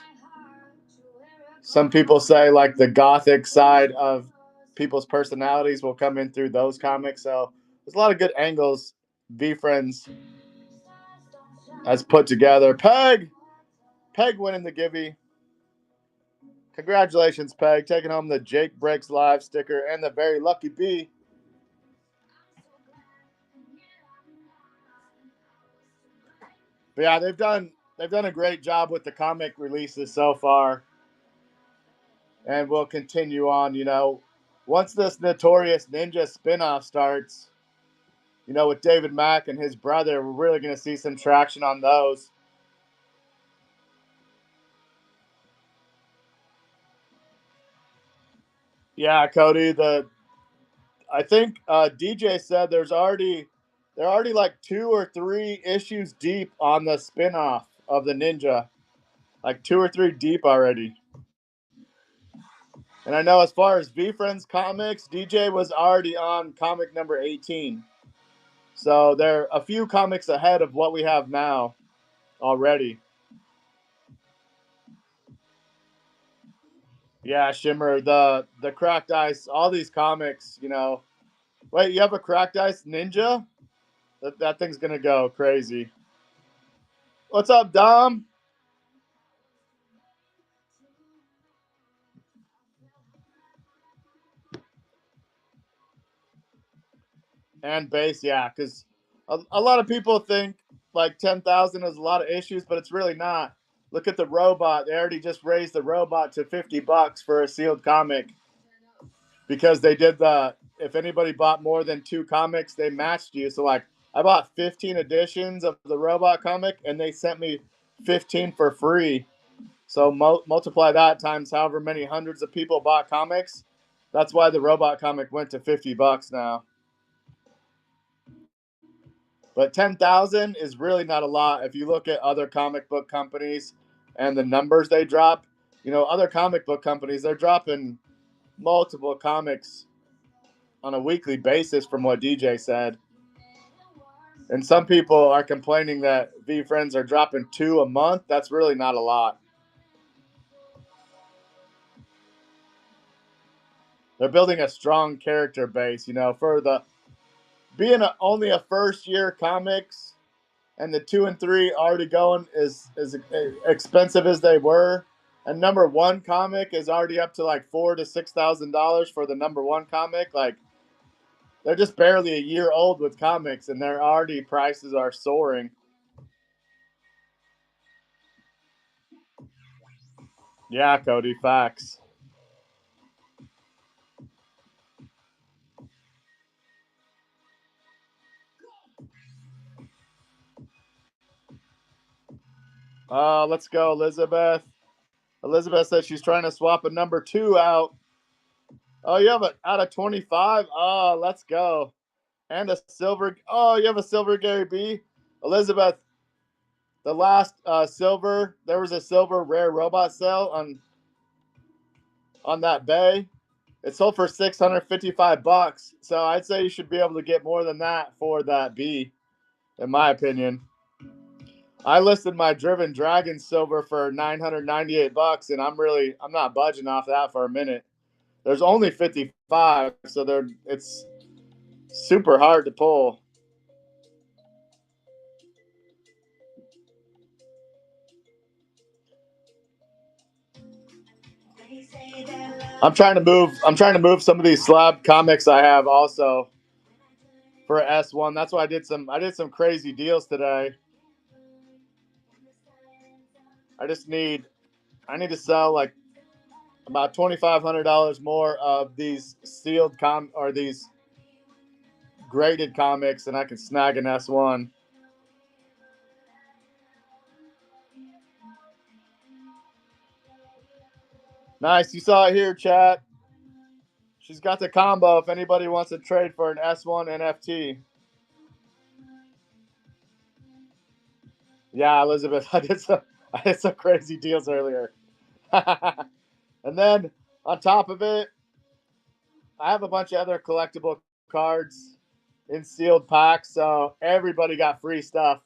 Speaker 1: Some people say like the gothic side of people's personalities will come in through those comics. So there's a lot of good angles VeeFriends has put together. Peg winning the Gibby. Congratulations, Peg, taking home the Jake Breaks Live sticker and the Very Lucky Bee. But yeah, they've done a great job with the comic releases so far, and will continue on. You know, once this Notorious Ninja spinoff starts, you know, with David Mack and his brother, we're really going to see some traction on those. Yeah, Cody. I think DJ said they're already like 2 or 3 issues deep on the spinoff of the Ninja, like 2 or 3 deep already. And I know as far as VeeFriends comics, DJ was already on comic number 18. So they're a few comics ahead of what we have now already. Yeah, Shimmer, the Cracked Ice, all these comics, you know. Wait, you have a Cracked Ice Ninja? That thing's gonna go crazy. What's up, Dom? And base, yeah, because a lot of people think like 10,000 is a lot of issues, but it's really not. Look at the robot. They already just raised the robot to $50 for a sealed comic because they did if anybody bought more than 2 comics, they matched you. So like I bought 15 editions of the robot comic and they sent me 15 for free. So multiply that times however many hundreds of people bought comics. That's why the robot comic went to $50 now. But 10,000 is really not a lot if you look at other comic book companies and the numbers they drop. You know, other comic book companies, they're dropping multiple comics on a weekly basis from what DJ said. And some people are complaining that VeeFriends are dropping 2 a month. That's really not a lot. They're building a strong character base, you know, for the being only a first year comics and the 2 and 3 already going is expensive as they were. And number 1 comic is already up to like $4,000 to $6,000 for the number 1 comic. Like they're just barely a year old with comics, and their already prices are soaring. Yeah, Cody, facts. Let's go, Elizabeth. Elizabeth says she's trying to swap a number 2 out. Oh, you have it out of 25. Oh, let's go. And a silver. Oh, you have a silver Gary B. Elizabeth, the last silver, there was a silver rare robot sale on that bay. It sold for $655. So I'd say you should be able to get more than that for that B, in my opinion. I listed my Driven Dragon silver for $998, and I'm not budging off that for a minute. There's only 55, so it's super hard to pull. I'm trying to move some of these slab comics I have also for S1. That's why I did some crazy deals today. I just need I need to sell like about $2,500 more of these sealed or these graded comics, and I can snag an S1. Nice, you saw it here, chat. She's got the combo if anybody wants to trade for an S1 NFT. Yeah, Elizabeth, I did some crazy deals earlier. And then on top of it, I have a bunch of other collectible cards in sealed packs, so everybody got free stuff.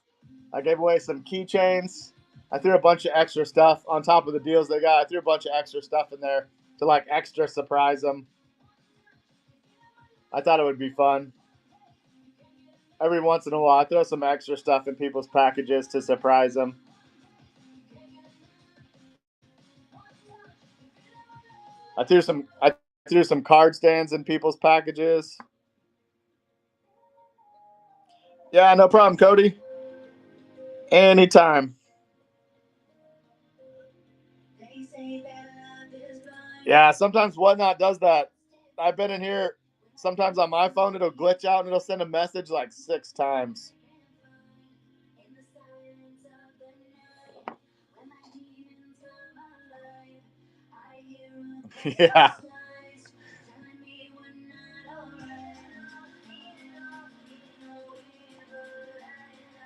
Speaker 1: I gave away some keychains. I threw a bunch of extra stuff on top of the deals they got. I threw a bunch of extra stuff in there to like extra surprise them. I thought it would be fun. Every once in a while, I throw some extra stuff in people's packages to surprise them. I threw some card stands in people's packages. Yeah, no problem, Cody. Anytime. Yeah, sometimes Whatnot does that. I've been in here. Sometimes on my phone, it'll glitch out and it'll send a message like 6 times. Yeah.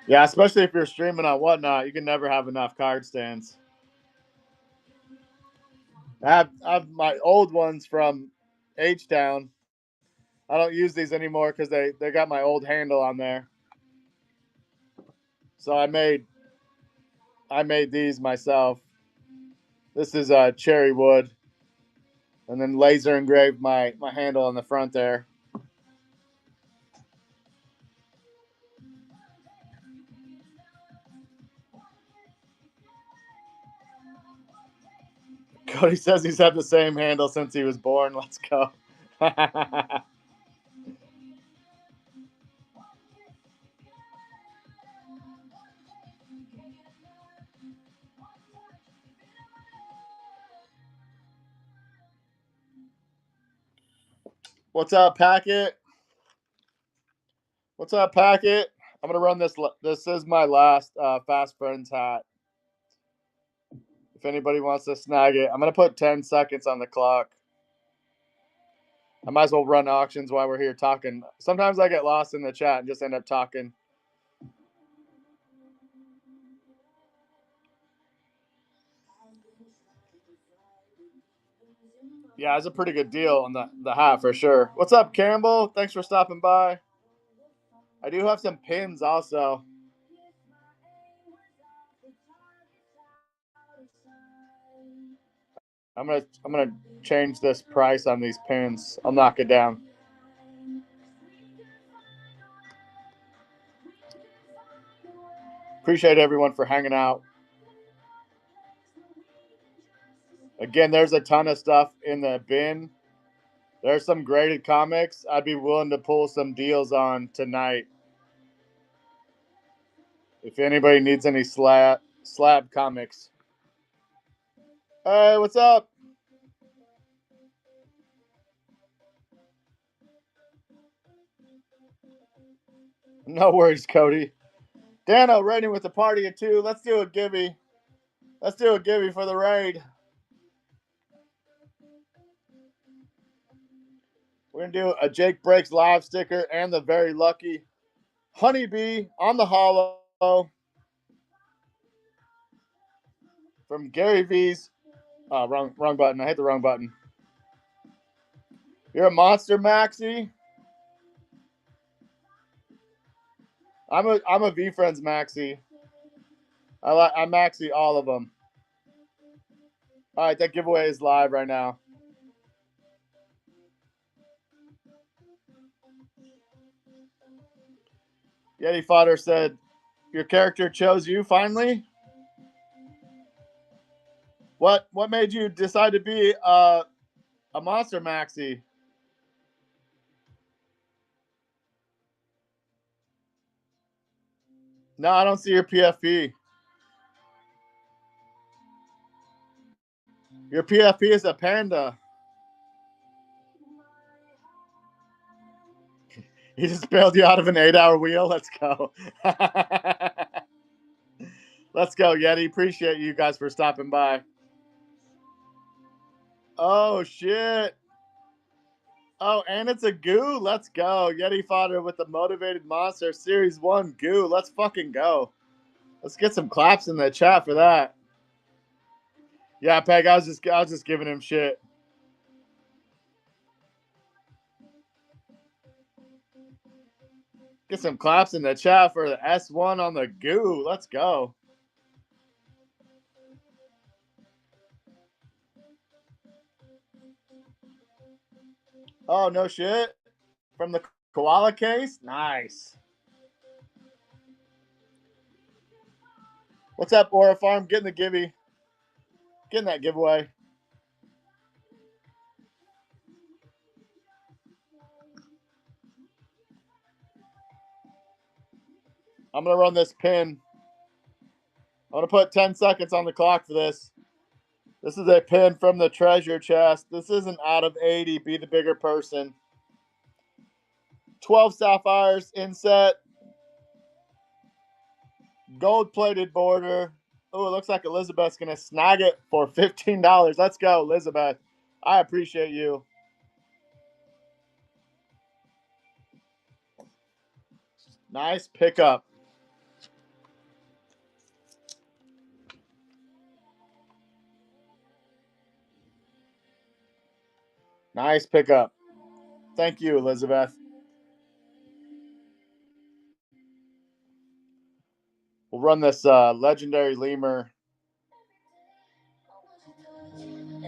Speaker 1: Yeah, especially if you're streaming on Whatnot, you can never have enough card stands. I have my old ones from H-Town. I don't use these anymore because they got my old handle on there. So I made these myself. This is cherry wood, and then laser engraved my handle on the front there. Cody says he's had the same handle since he was born. Let's go. What's up, Packet? What's up, Packet? I'm gonna run this. This is my last Fast Friends hat. If anybody wants to snag it, I'm gonna put 10 seconds on the clock. I might as well run auctions while we're here talking. Sometimes I get lost in the chat and just end up talking. Yeah, it's a pretty good deal on the hat for sure. What's up, Campbell? Thanks for stopping by. I do have some pins also. I'm gonna change this price on these pins. I'll knock it down. Appreciate everyone for hanging out. Again, there's a ton of stuff in the bin. There's some graded comics I'd be willing to pull some deals on tonight. If anybody needs any slab comics. Hey, what's up? No worries, Cody. Dano raiding with the party of 2. Let's do a givey. Let's do a givey for the raid. We're going to do a Jake Breaks live sticker and the very lucky honeybee on the hollow from Gary V's. Oh, wrong button. I hit the wrong button. You're a monster, Maxie. I'm a VeeFriends Maxie. I Maxie all of them. All right, that giveaway is live right now. Yeti Fodder said, "Your character chose you finally. What made you decide to be a monster, Maxie?" No, I don't see your PFP. Your PFP is a panda. He just bailed you out of an 8-hour wheel. Let's go. Let's go, Yeti. Appreciate you guys for stopping by. Oh, shit. Oh, and it's a goo. Let's go. Yeti Fodder with the Motivated Monster Series 1 goo. Let's fucking go. Let's get some claps in the chat for that. Yeah, Peg, I was just giving him shit. Get some claps in the chat for the S1 on the goo. Let's go. Oh, no shit. From the koala case? Nice. What's up, Aura Farm? Getting the givey. Getting that giveaway. I'm going to run this pin. I'm going to put 10 seconds on the clock for this. This is a pin from the treasure chest. This isn't out of 80. Be the bigger person. 12 sapphires inset. Gold-plated border. Oh, it looks like Elizabeth's going to snag it for $15. Let's go, Elizabeth. I appreciate you. Nice pickup. Nice pickup. Thank you, Elizabeth. We'll run this legendary lemur.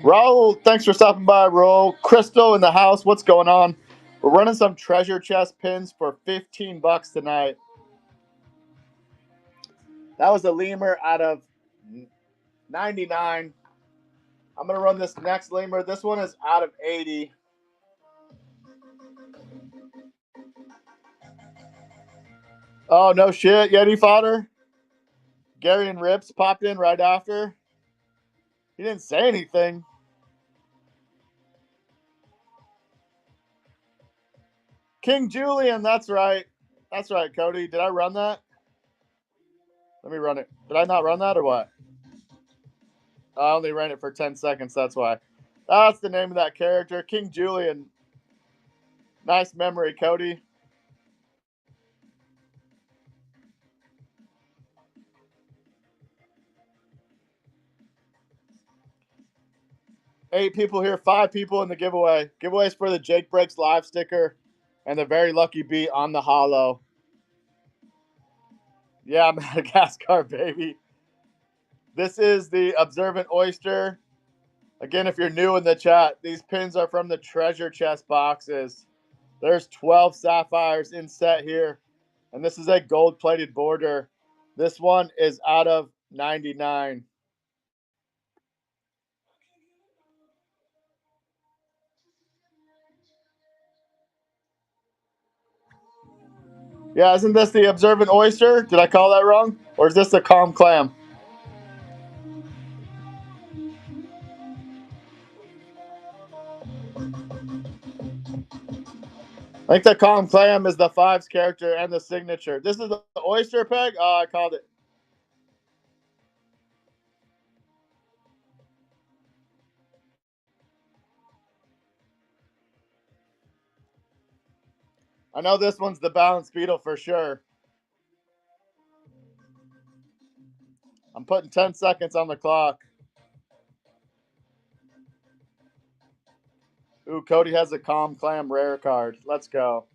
Speaker 1: Raul, thanks for stopping by, Raul. Crystal in the house. What's going on? We're running some treasure chest pins for $15 tonight. That was a lemur out of 99. I'm going to run this next lemur. This one is out of 80. Oh, no shit. Yeti fodder. Gary and Rips popped in right after. He didn't say anything. King Julian, that's right. That's right, Cody. Did I run that? Let me run it. Did I not run that or what? I only ran it for 10 seconds, that's why. That's the name of that character. King Julian. Nice memory, Cody. Eight people here, 5 people in the giveaway. Giveaways for the Jake Breaks live sticker and the very lucky bee on the hollow. Yeah, Madagascar, baby. This is the Observant Oyster. Again, if you're new in the chat, these pins are from the treasure chest boxes. There's 12 sapphires in set here, and this is a gold-plated border. This one is out of 99. Yeah, isn't this the Observant Oyster? Did I call that wrong? Or is this the Calm Clam? I think the Calm Clam is the Fives character and the signature. This is the Oyster Peg? Oh, I called it. I know this one's the Balance Beetle for sure. I'm putting 10 seconds on the clock. Ooh, Cody has a Calm Clam rare card. Let's go.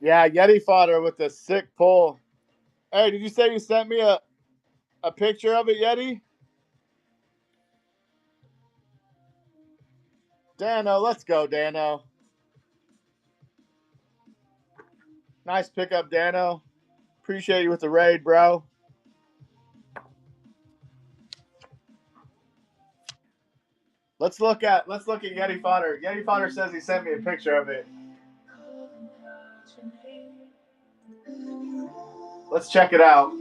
Speaker 1: Yeah, Yeti fodder with the sick pull. Hey, did you say you sent me a picture of it, Yeti? Dano, let's go, Dano. Nice pickup, Dano. Appreciate you with the raid, bro. Let's look at Yeti fodder. Yeti fodder says he sent me a picture of it. Let's check it out.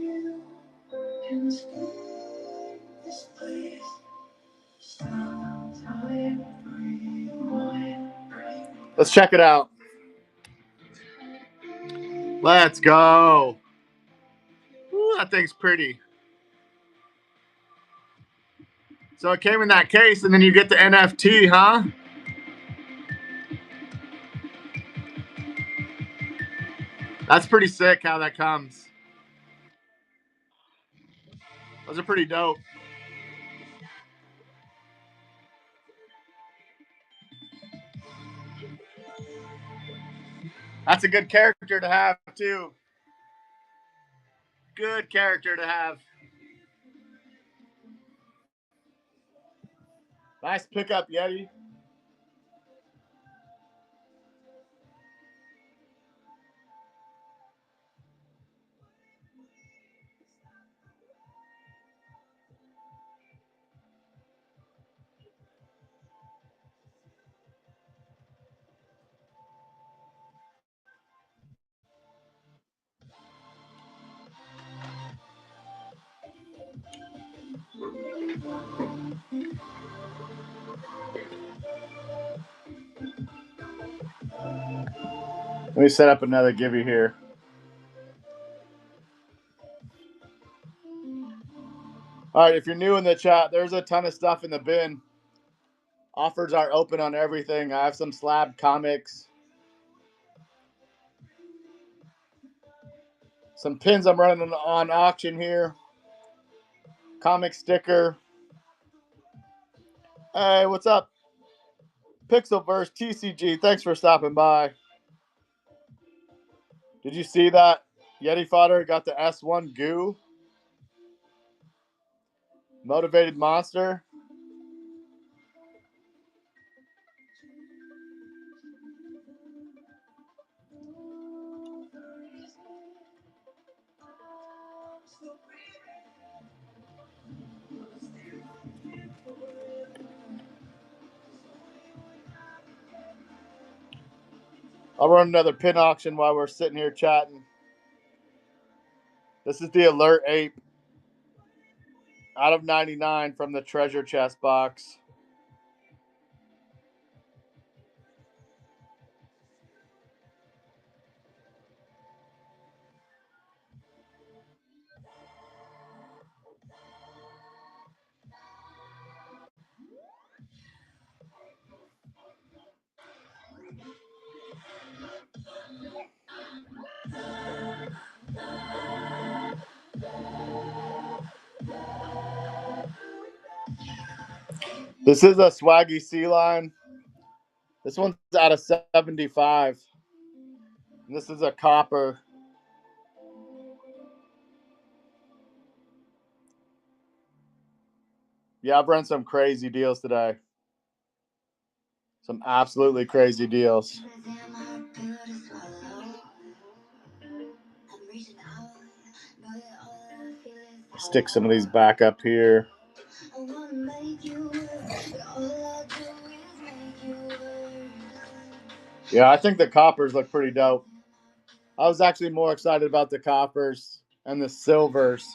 Speaker 1: Let's check it out. Let's go. Ooh, that thing's pretty. So it came in that case, and then you get the NFT, huh? That's pretty sick how that comes. Those are pretty dope. That's a good character to have, too. Good character to have. Nice pickup, Yeti. Let me set up another givey here. All right, if you're new in the chat, there's a ton of stuff in the bin. Offers are open on everything. I have some slab comics. Some pins I'm running on auction here. Comic sticker. Hey, what's up? Pixelverse TCG, thanks for stopping by. Did you see that? Yeti Fodder got the S1 goo. Motivated Monster. I'll run another pin auction while we're sitting here chatting. This is the Alert Ape out of 99 from the treasure chest box. This is a Swaggy Sea Line. This one's out of 75. And this is a copper. Yeah, I've run some crazy deals today. Some absolutely crazy deals. Stick some of these back up here. Yeah, I think the coppers look pretty dope. I was actually more excited about the coppers and the silvers.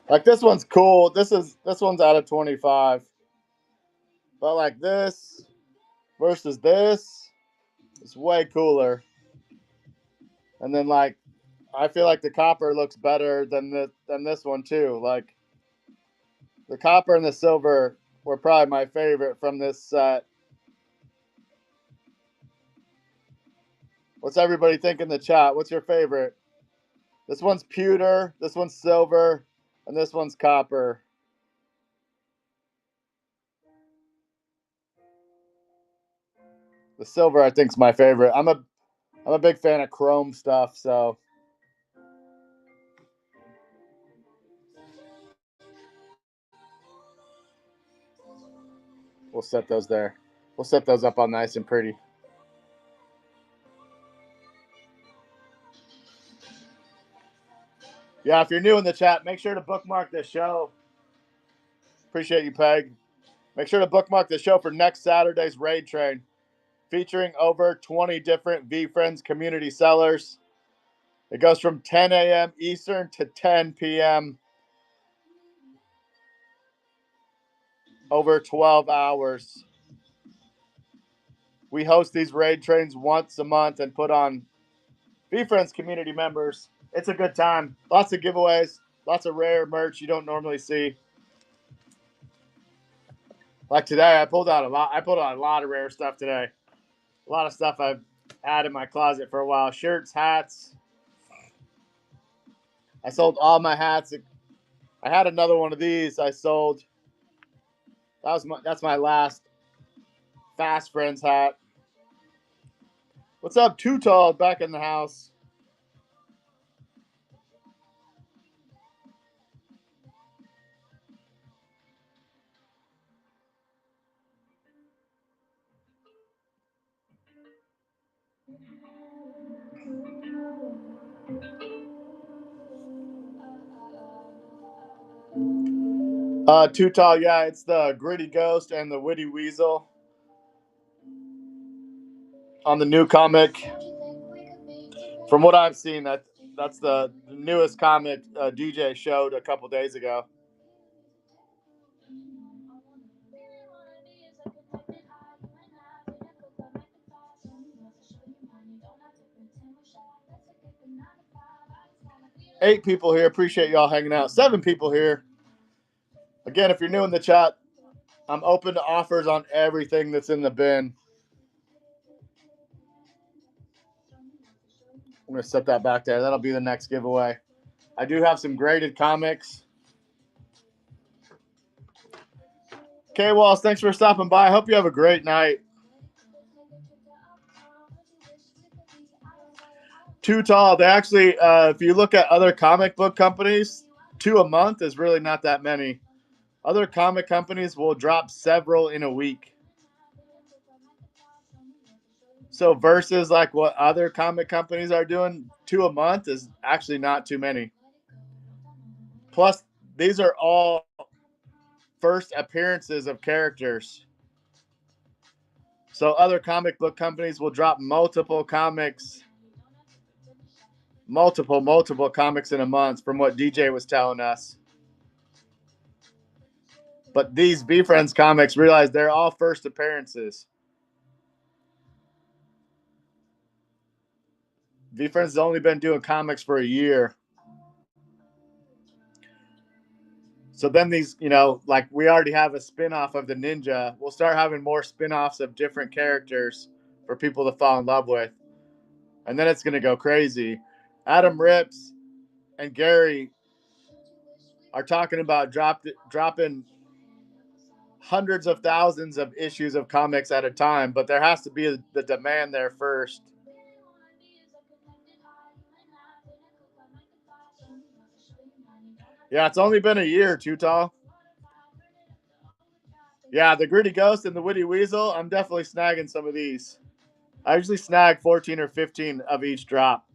Speaker 1: Like this one's cool. This one's out of 25. But like this versus this, it's way cooler. And then like I feel like the copper looks better than this one too. Like the copper and the silver were probably my favorite from this set. What's everybody think in the chat? What's your favorite? This one's pewter, this one's silver, and this one's copper. The silver I think is my favorite. I'm a big fan of chrome stuff, so we'll set those there. We'll set those up all nice and pretty. Yeah, if you're new in the chat, make sure to bookmark this show. Appreciate you, Peg. Make sure to bookmark the show for next Saturday's Raid Train, featuring over 20 different VeeFriends community sellers. It goes from 10 a.m. Eastern to 10 p.m. over 12 hours. We host these raid trains once a month and put on VeeFriends community members. It's a good time. Lots of giveaways, lots of rare merch you don't normally see. Like today, I pulled out a lot of rare stuff today. A lot of stuff I've had in my closet for a while. Shirts, hats. I sold all my hats. I had another one of these I sold. That's my last Fast Friends hat. What's up, Too Tall? Back in the house. Too Tall, yeah, it's the Gritty Ghost and the Witty Weasel on the new comic. From what I've seen, That's the newest comic DJ showed a couple days ago. Eight people here. Appreciate y'all hanging out. 7 people here. Again, if you're new in the chat, I'm open to offers on everything that's in the bin. I'm going to set that back there. That'll be the next giveaway. I do have some graded comics. Okay, Walls, thanks for stopping by. I hope you have a great night. Too tall. They actually, if you look at other comic book companies, 2 a month is really not that many. Other comic companies will drop several in a week. So versus like what other comic companies are doing, 2 a month is actually not too many. Plus, these are all first appearances of characters. So other comic book companies will drop multiple comics in a month from what DJ was telling us. But these VeeFriends comics, realize they're all first appearances. VeeFriends has only been doing comics for a year. So then these, like we already have a spin-off of the Ninja. We'll start having more spin-offs of different characters for people to fall in love with. And then it's going to go crazy. Adam Rips and Gary are talking about dropping hundreds of thousands of issues of comics at a time, but there has to be the demand there first. Yeah, it's only been a year, Too Tall. Yeah, the Gritty Ghost and the Witty Weasel, I'm definitely snagging some of these. I usually snag 14 or 15 of each drop.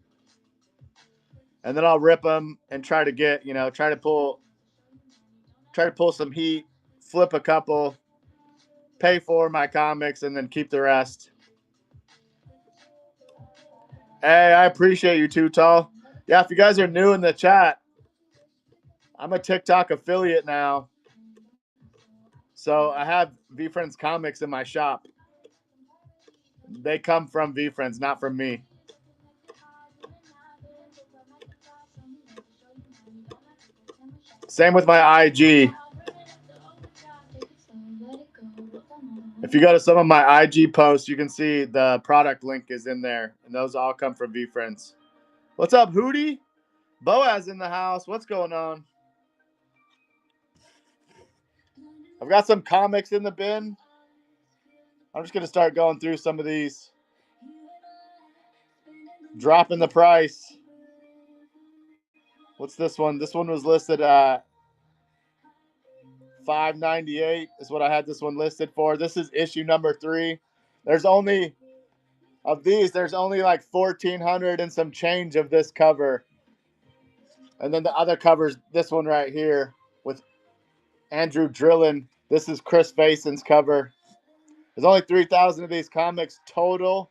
Speaker 1: And then I'll rip them and try to get, try to pull some heat, flip a couple, pay for my comics, and then keep the rest. Hey, I appreciate you too, Tall. Yeah, if you guys are new in the chat, I'm a TikTok affiliate now. So I have VeeFriends comics in my shop. They come from VeeFriends, not from me. Same with my IG. If you go to some of my IG posts, you can see the product link is in there. And those all come from VeeFriends. What's up, Hootie? Boaz in the house. What's going on? I've got some comics in the bin. I'm just going to start going through some of these. Dropping the price. What's this one? This one was listed at $5.98 is what I had this one listed for. This is issue number 3. There's only like 1,400 and some change of this cover. And then the other covers, this one right here with Andrew Drillin. This is Chris Fason's cover. There's only 3,000 of these comics total.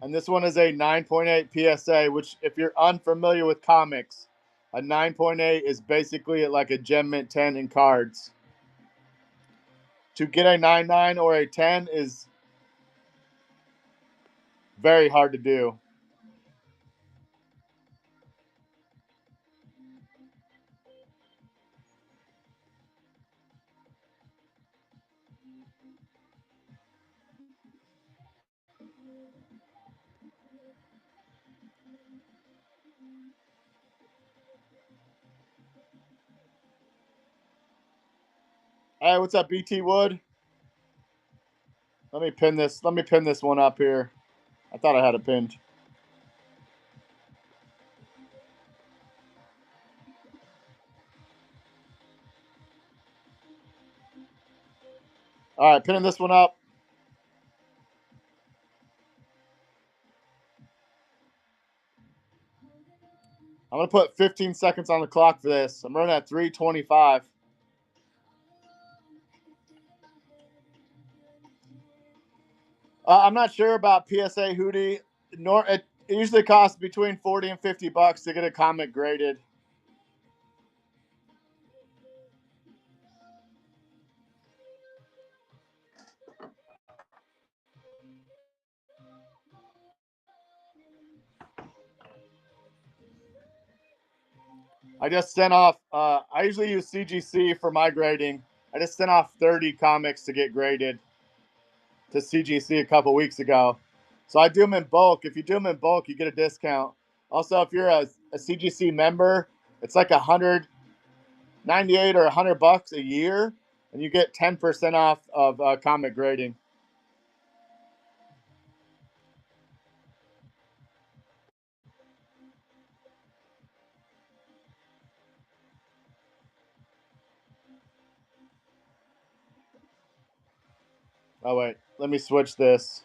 Speaker 1: And this one is a 9.8 PSA, which if you're unfamiliar with comics, a 9.8 is basically like a Gem Mint 10 in cards. To get a 9.9 or a 10 is very hard to do. Hey, what's up, BT Wood? Let me pin this one up here. I thought I had it pinned. All right, pinning this one up. I'm going to put 15 seconds on the clock for this. I'm running at 3:25. I'm not sure about PSA Hootie. it usually costs between 40 and $50 to get a comic graded. I just sent off. I usually use CGC for my grading. I just sent off 30 comics to get graded to CGC a couple weeks ago. So I do them in bulk. If you do them in bulk, you get a discount. Also, if you're a CGC member, it's like $198 or $100 a year, and you get 10% off of comic grading. Oh wait, let me switch this.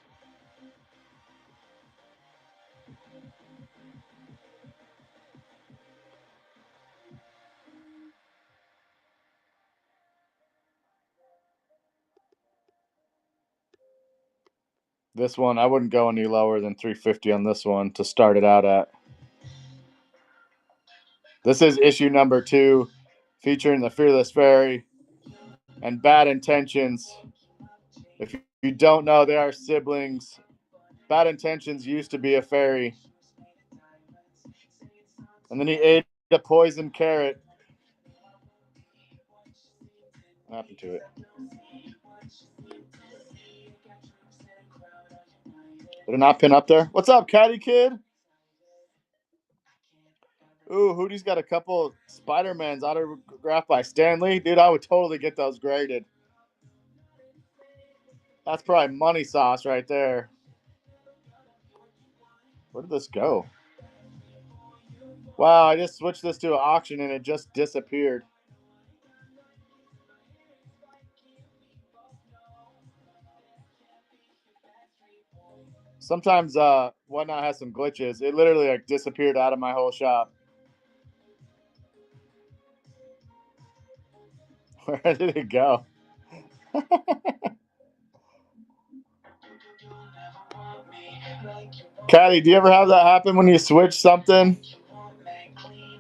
Speaker 1: This one, I wouldn't go any lower than 350 on this one to start it out at. This is issue number 2, featuring the Fearless Fairy and Bad Intentions. If you don't know, they are siblings. Bad Intentions used to be a fairy, and then he ate a poison carrot. What happened to it? Did it not pin up there? What's up, Catty Kid? Ooh, Hootie's got a couple Spider-Mans autographed by Stan Lee. Dude, I would totally get those graded. That's probably money sauce right there. Where did this go? Wow, I just switched this to an auction and it just disappeared. Sometimes Whatnot has some glitches. It literally like disappeared out of my whole shop. Where did it go? Caddy, do you ever have that happen when you switch something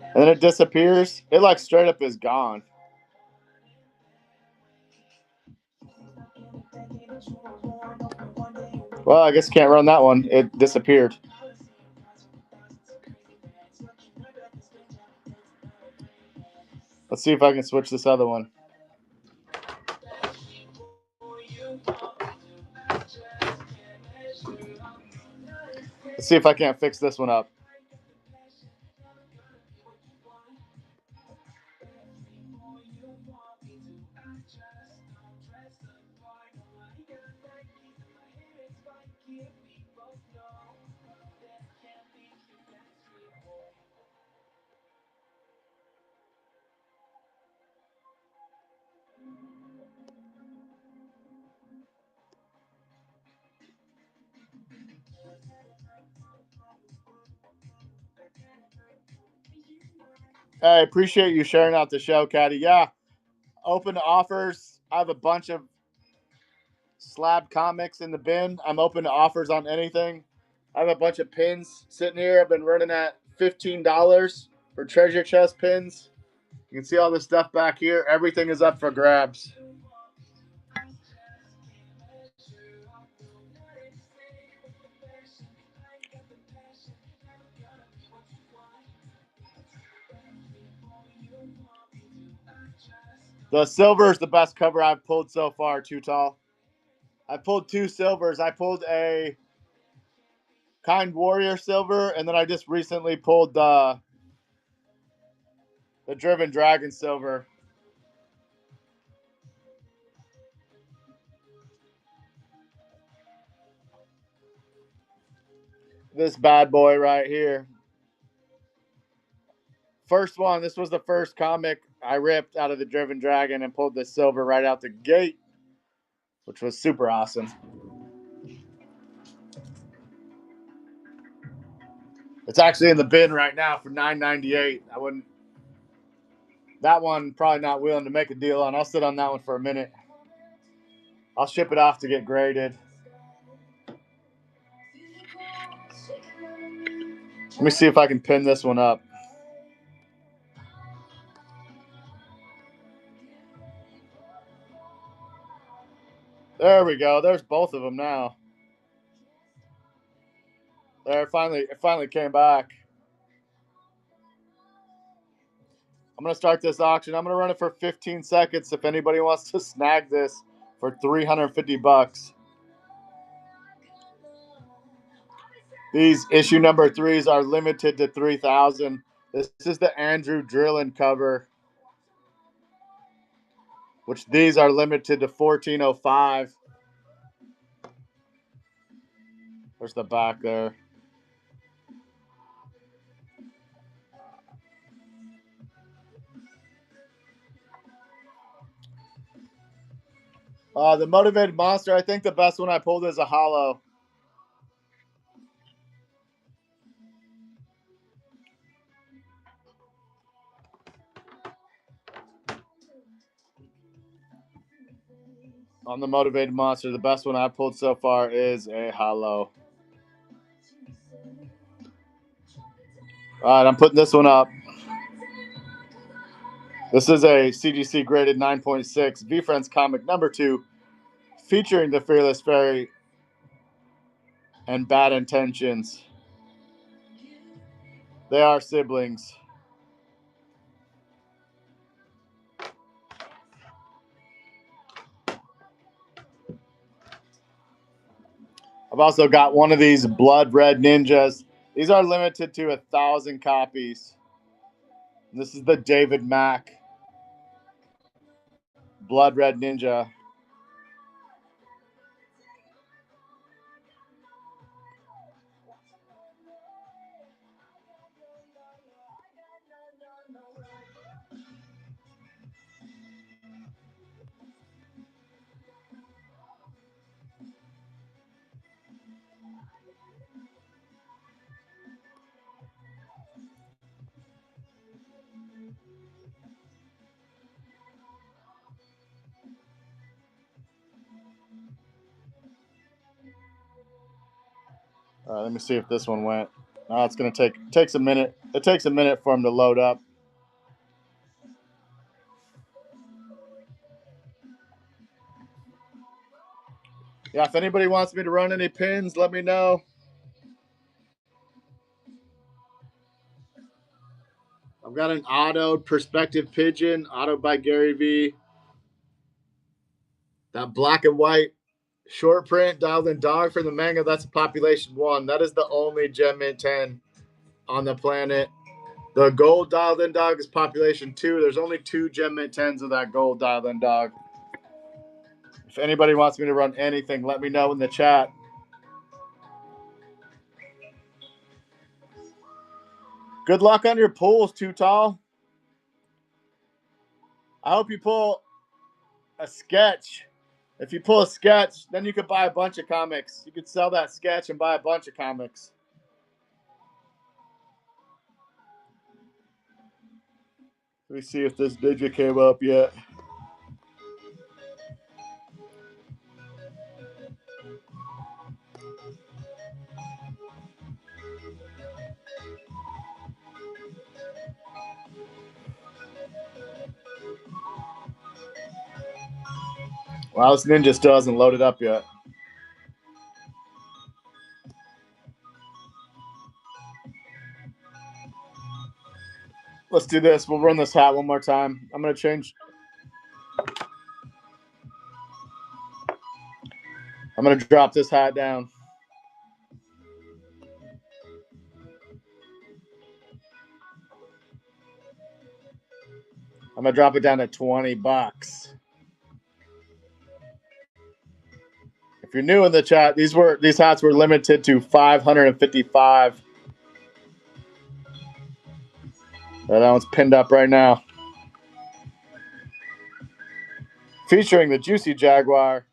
Speaker 1: and then it disappears? It like straight up is gone. Well, I guess can't run that one. It disappeared. Let's see if I can switch this other one. Let's see if I can't fix this one up. I appreciate you sharing out the show, Caddy. Yeah, open to offers. I have a bunch of slab comics in the bin. I'm open to offers on anything. I have a bunch of pins sitting here. I've been running at $15 for treasure chest pins. You can see all this stuff back here. Everything is up for grabs. The silver is the best cover I've pulled so far, Too Tall. I pulled 2 silvers. I pulled a Kind Warrior silver, and then I just recently pulled the Driven Dragon silver. This bad boy right here. First one. This was the first comic I ripped out of the Driven Dragon and pulled this silver right out the gate, which was super awesome. It's actually in the bin right now for $9.98. I wouldn't. That one probably not willing to make a deal on. I'll sit on that one for a minute. I'll ship it off to get graded. Let me see if I can pin this one up. There we go. There's both of them now. There, it finally came back. I'm going to start this auction. I'm going to run it for 15 seconds if anybody wants to snag this for $350. These issue number 3s are limited to 3,000. This is the Andrew Drillin cover, which these are limited to 1405. There's the back there. The Motivated Monster, I think the best one I pulled is a hollow. On the Motivated Monster, the best one I pulled so far is a hollow. All right, I'm putting this one up. This is a CGC graded 9.6 VeeFriends comic number 2, featuring the Fearless Fairy and Bad Intentions. They are siblings. I've also got one of these Blood Red Ninjas. These are limited to 1,000 copies. This is the David Mack Blood Red Ninja. All right, let me see if this one went. It's gonna takes a minute. It takes a minute for them to load up. Yeah, if anybody wants me to run any pins, let me know. I've got an autoed Perspective Pigeon, autoed by Gary V. That black and white short print dialed in dog from the manga, that's population 1. That is the only Gem Mint 10 on the planet. The gold dialed in dog is population 2. There's only 2 Gem Mint 10s of that gold dialed in dog. If anybody wants me to run anything, let me know in the chat. Good luck on your pulls, Too Tall. I hope you pull a sketch. If you pull a sketch, then you could buy a bunch of comics. You could sell that sketch and buy a bunch of comics. Let me see if this digit came up yet. Wow, this ninja still hasn't loaded up yet. Let's do this. We'll run this hat one more time. I'm going to change. I'm going to drop this hat down. I'm going to drop it down to $20. If you're new in the chat, these hats were limited to 555. That one's pinned up right now. Featuring the Juicy Jaguar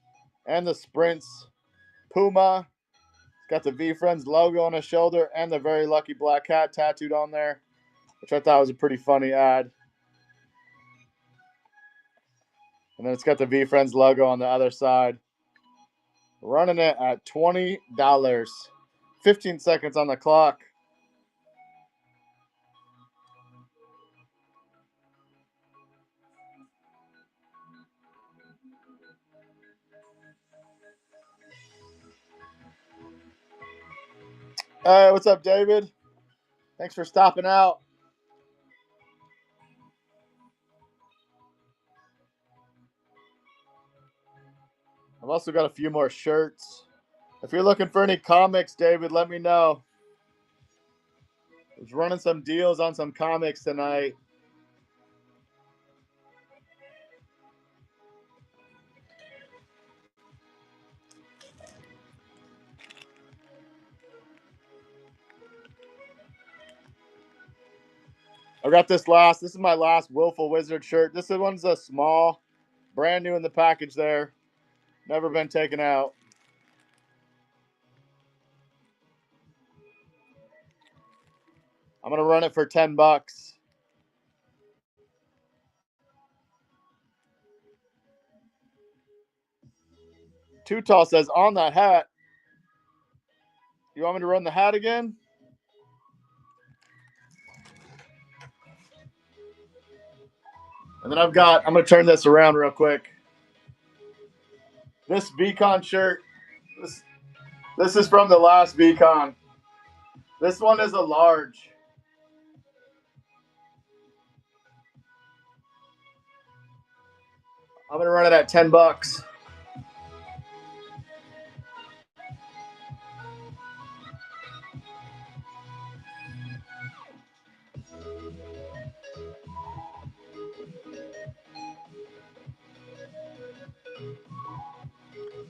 Speaker 1: and the Sprints Puma. It's got the VeeFriends logo on his shoulder and the Very Lucky Black Cat tattooed on there, which I thought was a pretty funny ad. And then it's got the VeeFriends logo on the other side. Running it at $20. 15 seconds on the clock. Hey, what's up, David? Thanks for stopping out. I've also got a few more shirts. If you're looking for any comics, David, let me know. I was running some deals on some comics tonight. I got this is my last Willful Wizard shirt. This one's a small, brand new in the package there. Never been taken out. I'm going to run it for 10 bucks. Too Tall says, on that hat. You want me to run the hat again? And then I'm going to turn this around real quick. This VCon shirt, this is from the last VCon. This one is a large. I'm going to run it at 10 bucks.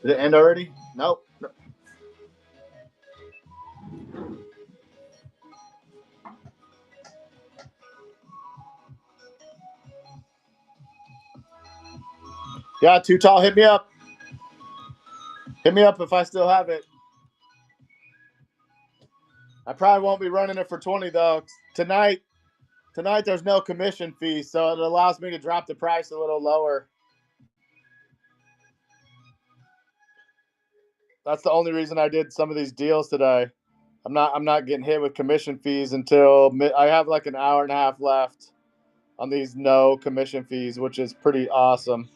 Speaker 1: Did it end already? Nope. Yeah, Too Tall, hit me up. Hit me up if I still have it. I probably won't be running it for 20 though. Tonight there's no commission fee, so it allows me to drop the price a little lower. That's the only reason I did some of these deals today. I'm not getting hit with commission fees until I have like an hour and a half left on these no commission fees, which is pretty awesome.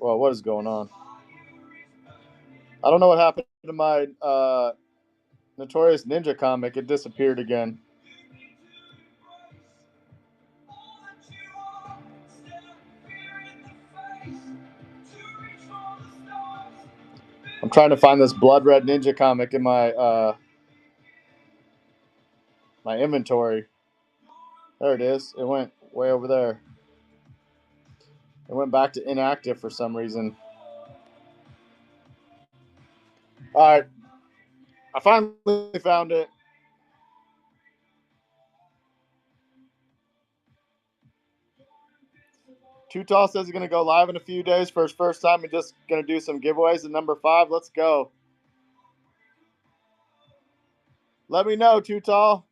Speaker 1: Well, what is going on? I don't know what happened to my Notorious Ninja comic. It disappeared again. I'm trying to find this Blood Red Ninja comic in my my inventory. There it is. It went way over there. It went back to inactive for some reason. All right. I finally found it. Too Tall says he's going to go live in a few days for his first time and just going to do some giveaways at number 5. Let's go. Let me know, Too Tall.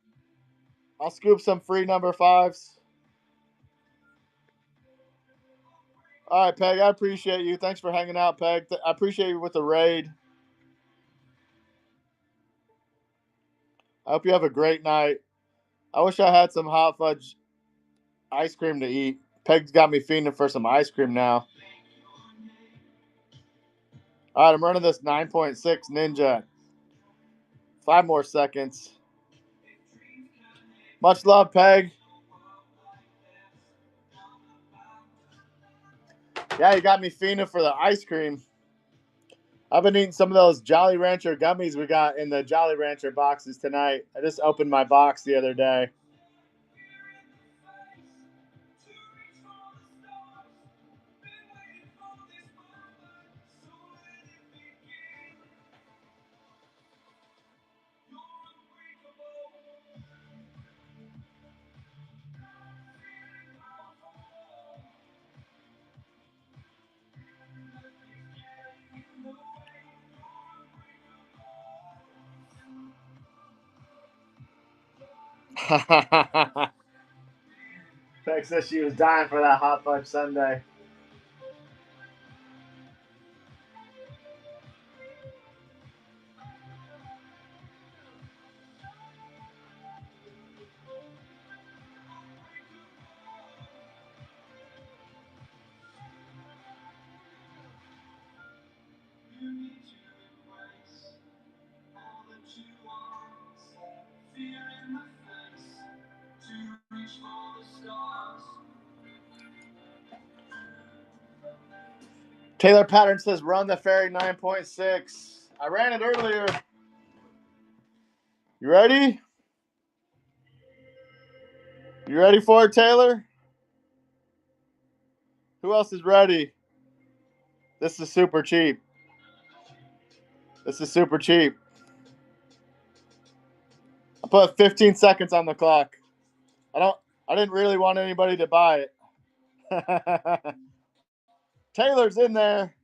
Speaker 1: I'll scoop some free number 5s. All right, Peg. I appreciate you. Thanks for hanging out, Peg. I appreciate you with the raid. I hope you have a great night. I wish I had some hot fudge ice cream to eat. Peg's got me fiending for some ice cream now. All right, I'm running this 9.6 Ninja. 5 more seconds. Much love, Peg. Yeah, you got me fiending for the ice cream. I've been eating some of those Jolly Rancher gummies we got in the Jolly Rancher boxes tonight. I just opened my box the other day. Peg says she was dying for that hot fudge sundae. Taylor Pattern says, run the ferry 9.6. I ran it earlier. You ready? You ready for it, Taylor? Who else is ready? This is super cheap. This is super cheap. I put 15 seconds on the clock. I didn't really want anybody to buy it. Taylor's in there.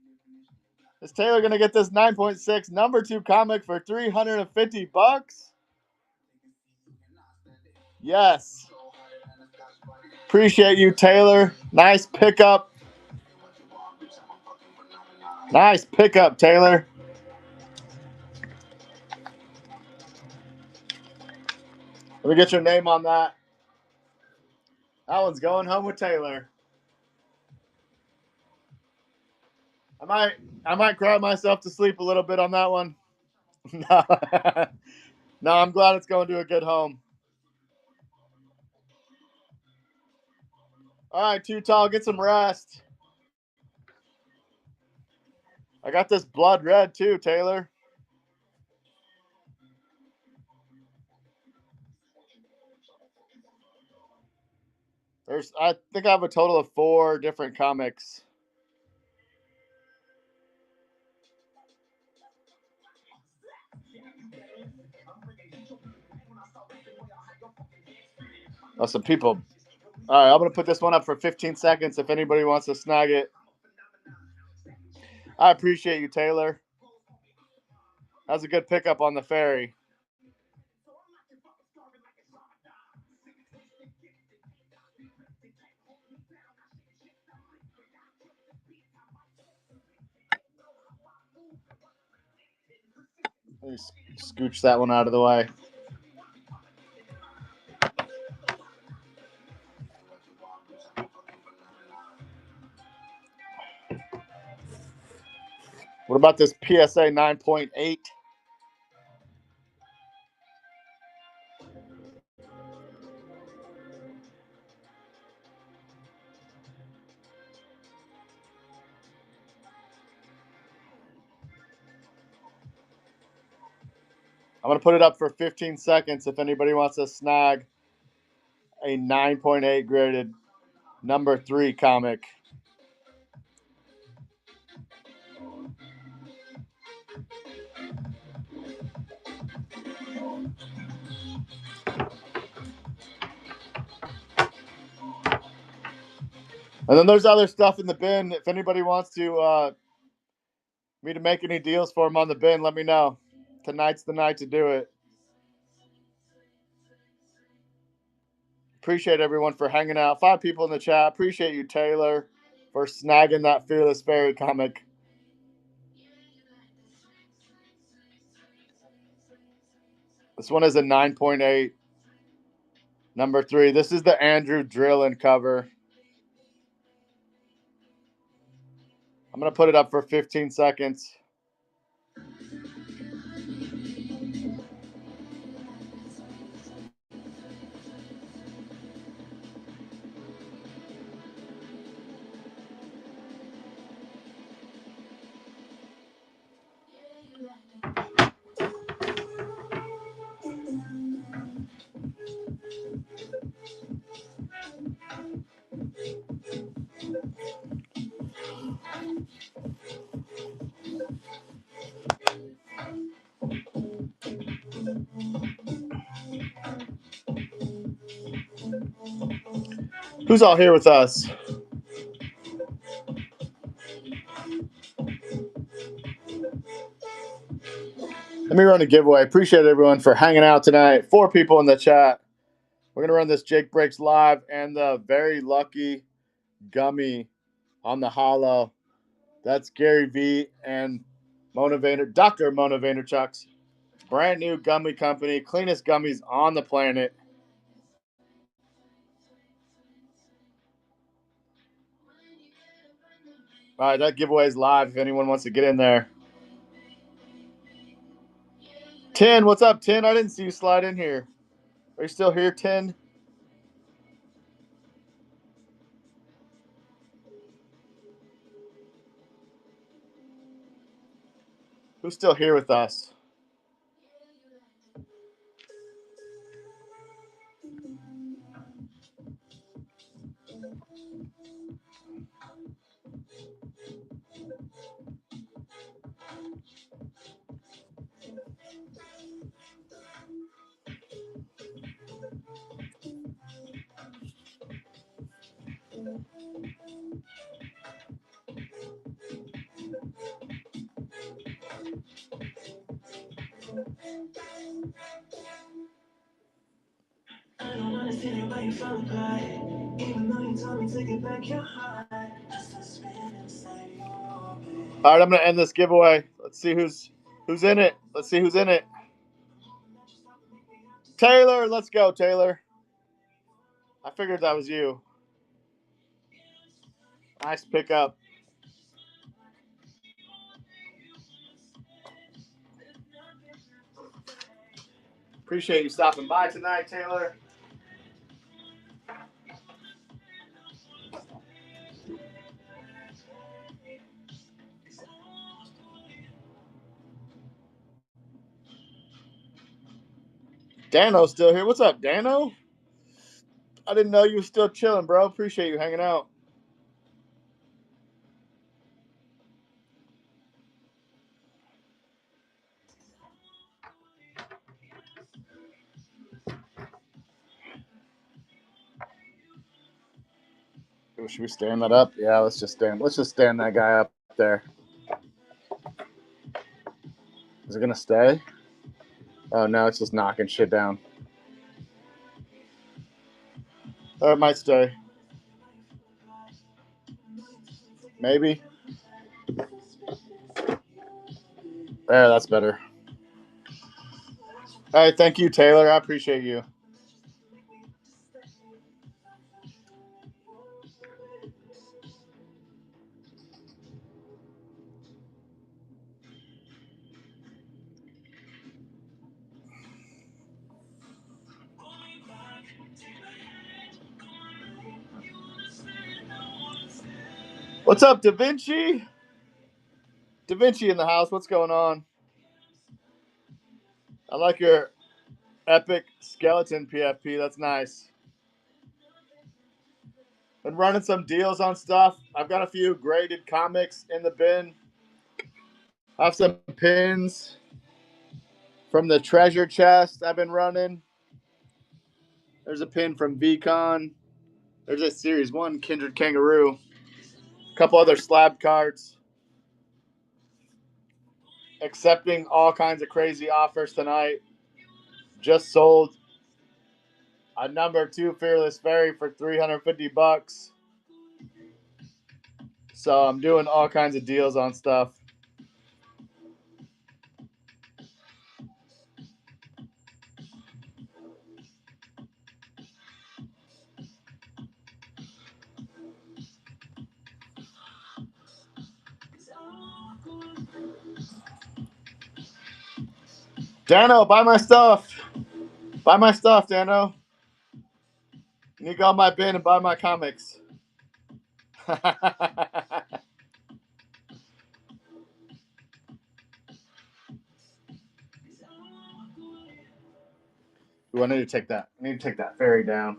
Speaker 1: Is Taylor going to get this 9.6 number 2 comic for $350? Yes. Appreciate you, Taylor. Nice pickup. Nice pickup, Taylor. Let me get your name on that. That one's going home with Taylor. I might cry myself to sleep a little bit on that one. No, no, I'm glad it's going to a good home. All right, Too Tall, get some rest. I got this blood red too, Taylor. I think I have a total of 4 different comics. Oh, some people. All right, I'm going to put this one up for 15 seconds if anybody wants to snag it. I appreciate you, Taylor. That was a good pickup on the ferry. Let me scooch that one out of the way. What about this PSA 9.8? I'm going to put it up for 15 seconds if anybody wants to snag a 9.8 graded number 3 comic. And then there's other stuff in the bin. If anybody wants to me to make any deals for them on the bin, let me know. Tonight's the night to do it. Appreciate everyone for hanging out. 5 people in the chat. Appreciate you, Taylor, for snagging that Fearless Fairy comic. This one is a 9.8. Number 3. This is the Andrew Drillin cover. I'm going to put it up for 15 seconds. Who's all here with us? Let me run a giveaway. Appreciate everyone for hanging out tonight. 4 people in the chat. We're going to run this Jake Breaks live and the very lucky gummy on the hollow. That's Gary V and Dr. Mona Vaynerchuk's brand new gummy company. Cleanest gummies on the planet. All right, that giveaway is live if anyone wants to get in there. Tin, what's up, Tin? I didn't see you slide in here. Are you still here, Tin? Who's still here with us? I don't wanna see anybody fall apart, even though you told me to get back your heart. All right, I'm gonna end this giveaway. Let's see who's in it. Let's see who's in it. Taylor, let's go, Taylor. I figured that was you. Nice pickup. Appreciate you stopping by tonight, Taylor. Dano's still here. What's up, Dano? I didn't know you were still chilling, bro. Appreciate you hanging out. Should we stand that up? Yeah, let's just stand that guy up there. Is it gonna stay? Oh no, it's just knocking shit down. Oh, it might stay. Maybe. There, that's better. All right, thank you, Taylor. I appreciate you. What's up, Da Vinci? Da Vinci in the house. What's going on? I like your epic skeleton PFP. That's nice. Been running some deals on stuff. I've got a few graded comics in the bin. I have some pins from the treasure chest I've been running. There's a pin from VCon. There's a Series 1 Kindred Kangaroo. A couple other slab cards. Accepting all kinds of crazy offers tonight. Just sold a number 2 Fearless Fairy for $350. So I'm doing all kinds of deals on stuff. Dano, buy my stuff. Buy my stuff, Dano. You go on my bin and buy my comics. Ooh, I need to take that. I need to take that ferry down.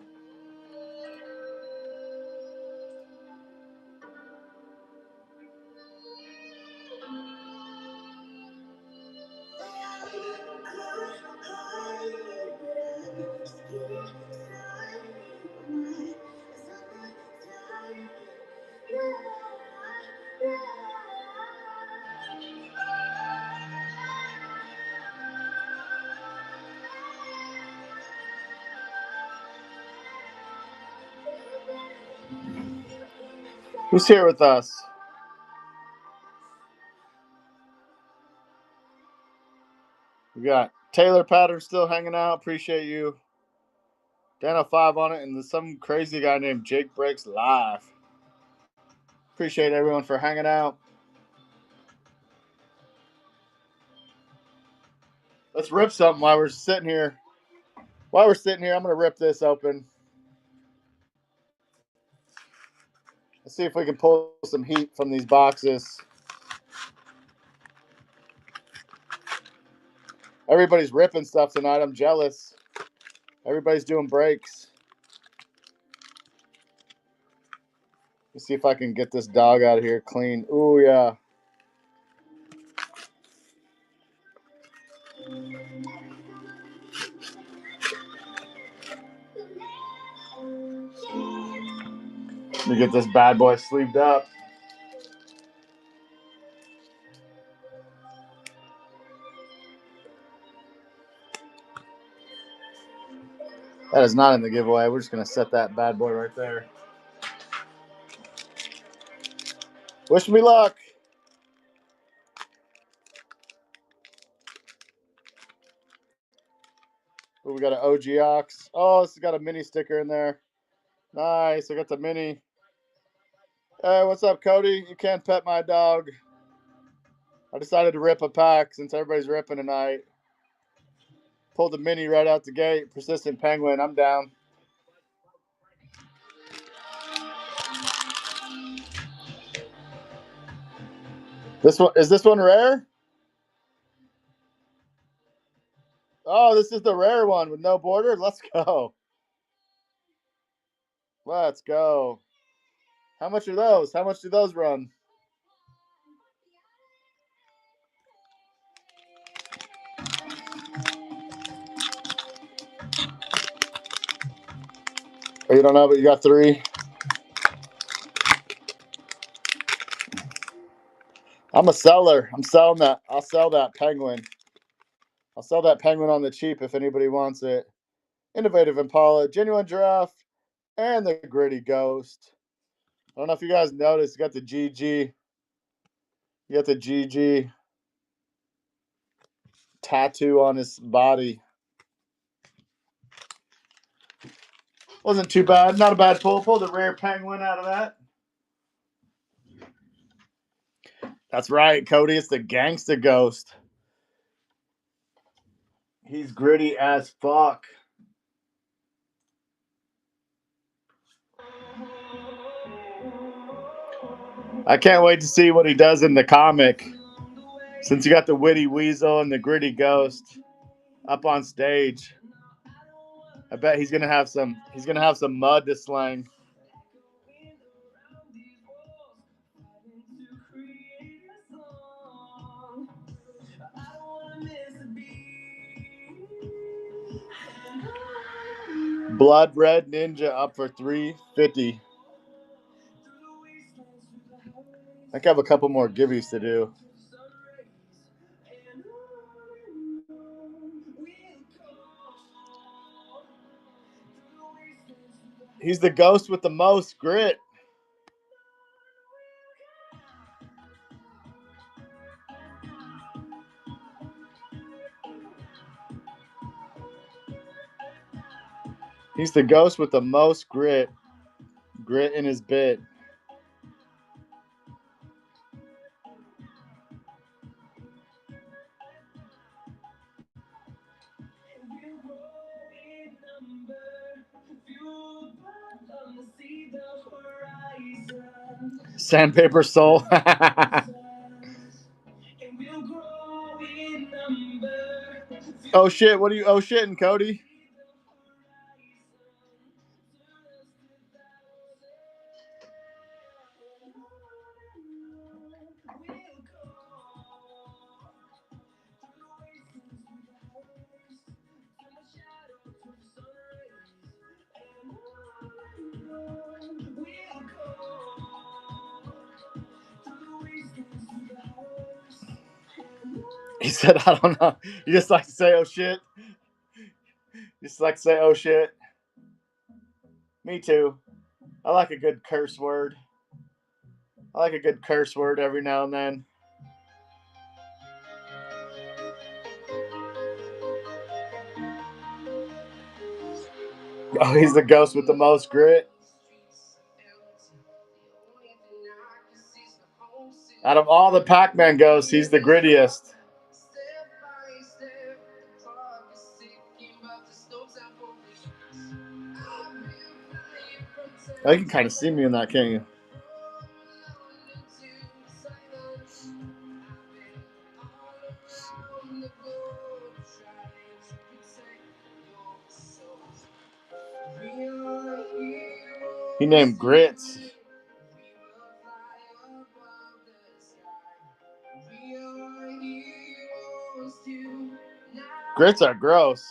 Speaker 1: Who's here with us? We got Taylor Pattern still hanging out. Appreciate you. Dano 5 on it, and there's some crazy guy named Jake Breaks Live. Appreciate everyone for hanging out. Let's rip something while we're sitting here. While we're sitting here, I'm going to rip this open. Let's see if we can pull some heat from these boxes. Everybody's ripping stuff tonight. I'm jealous. Everybody's doing breaks. Let's see if I can get this dog out of here clean. Ooh, yeah. Let me get this bad boy sleeved up. That is not in the giveaway. We're just going to set that bad boy right there. Wish me luck. Ooh, we got an OG Ox. Oh, this has got a mini sticker in there. Nice. I got the mini. Hey, what's up, Cody? You can't pet my dog. I decided to rip a pack since everybody's ripping tonight. Pulled the mini right out the gate. Persistent penguin. I'm down. This one rare? Oh, this is the rare one with no border. Let's go. Let's go. How much are those? How much do those run? Oh, you don't know, but you got 3. I'm a seller. I'm selling that. I'll sell that penguin. I'll sell that penguin on the cheap if anybody wants it. Innovative Impala, genuine giraffe, and the gritty ghost. I don't know if you guys noticed, you got the GG. You got the GG tattoo on his body. Wasn't too bad. Not a bad pull. Pulled a rare penguin out of that. That's right, Cody. It's the gangsta ghost. He's gritty as fuck. I can't wait to see what he does in the comic. Since you got the witty weasel and the gritty ghost up on stage, I bet he's gonna have some mud to slang. Blood Red Ninja up for $350. I think I have a couple more gibbies to do. He's the ghost with the most grit. He's the ghost with the most grit. Grit in his bit. Sandpaper Soul. Oh shit, what are you shitting, Cody? He said, I don't know. You just like to say, oh shit. You just like to say, oh shit. Me too. I like a good curse word. I like a good curse word every now and then. Oh, he's the ghost with the most grit. Out of all the Pac-Man ghosts, he's the grittiest. Oh, you can kind of see me in that, can't you? He named Grits. Grits are gross.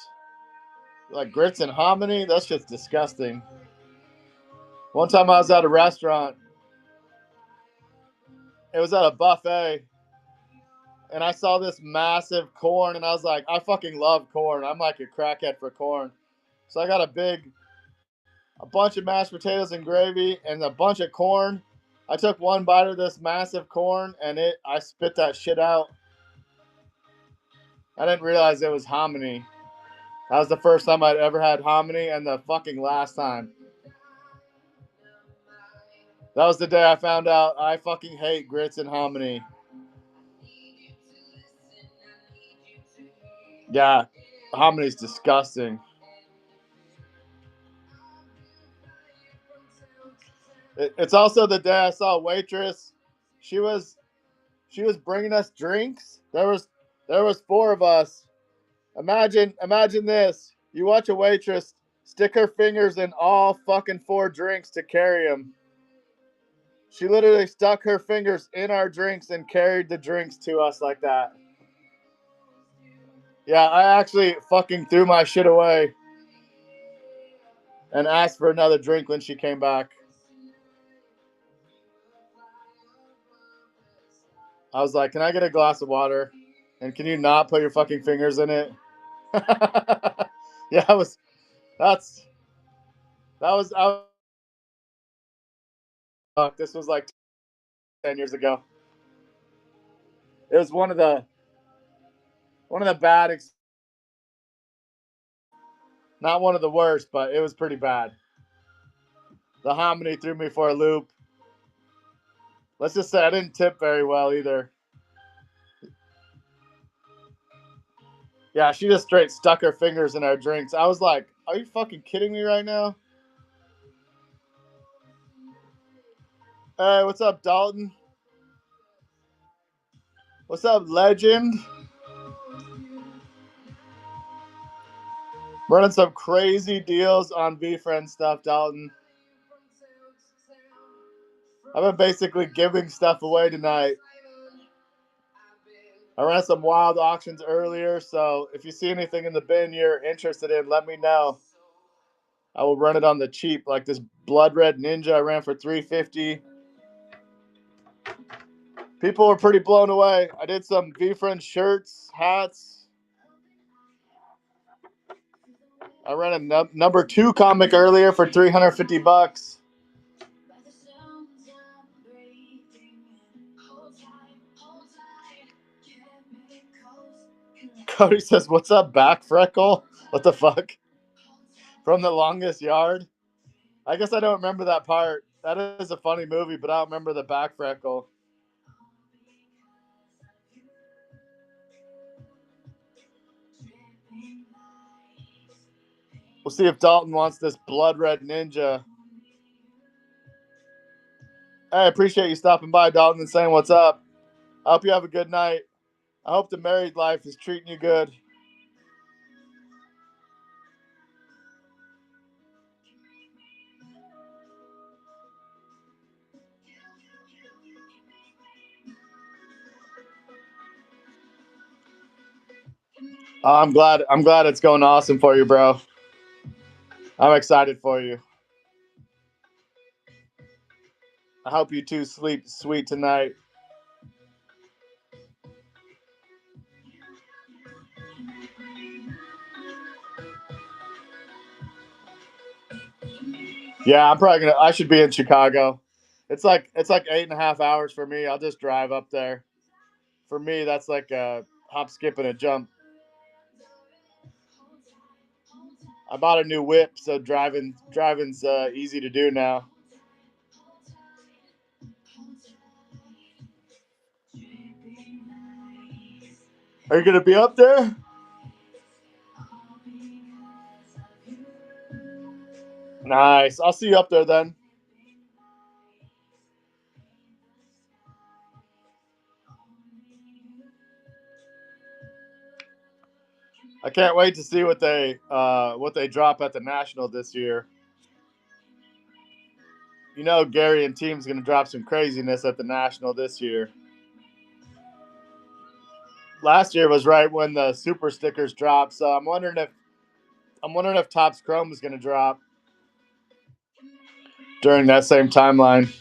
Speaker 1: Like grits and hominy, that's just disgusting. One time I was at a restaurant. It was at a buffet. And I saw this massive corn, and I was like, I fucking love corn. I'm like a crackhead for corn. So I got a bunch of mashed potatoes and gravy and a bunch of corn. I took one bite of this massive corn, and I spit that shit out. I didn't realize it was hominy. That was the first time I'd ever had hominy, and the fucking last time. That was the day I found out I fucking hate grits and hominy. Yeah, homony's disgusting. It's also the day I saw a waitress. She was bringing us drinks. There was four of us. Imagine this. You watch a waitress stick her fingers in all fucking four drinks to carry them. She literally stuck her fingers in our drinks and carried the drinks to us like that. Yeah, I actually fucking threw my shit away and asked for another drink when she came back. I was like, "Can I get a glass of water? And can you not put your fucking fingers in it?" Yeah, that's that was this was like 10 years ago. It was one of the bad, not one of the worst, but it was pretty bad. The hominy threw me for a loop. Let's just say I didn't tip very well either. Yeah, she just straight stuck her fingers in our drinks. I was like, are you fucking kidding me right now? Hey, what's up, Dalton? What's up, legend? Running some crazy deals on VeeFriends stuff, Dalton. I've been basically giving stuff away tonight. I ran some wild auctions earlier, so if you see anything in the bin you're interested in, let me know. I will run it on the cheap, like this blood red ninja I ran for $350. People were pretty blown away. I did some VeeFriends shirts, hats. I ran a number 2 comic earlier for $350. Cody says, "What's up, back freckle?" What the fuck? From The Longest Yard. I guess I don't remember that part. That is a funny movie, but I don't remember the back freckle. We'll see if Dalton wants this blood red ninja. I appreciate you stopping by, Dalton, and saying what's up. I hope you have a good night. I hope the married life is treating you good. I'm glad it's going awesome for you, bro. I'm excited for you. I hope you two sleep sweet tonight. Yeah, I should be in Chicago. It's like 8.5 hours for me. I'll just drive up there. For me, that's like a hop, skip, and a jump. I bought a new whip, so driving's easy to do now. Are you gonna be up there? Nice. I'll see you up there then. I can't wait to see what they drop at the National this year. You know, Gary and team's going to drop some craziness at the National this year. Last year was right when the super stickers dropped, so I'm wondering if Topps Chrome is going to drop during that same timeline.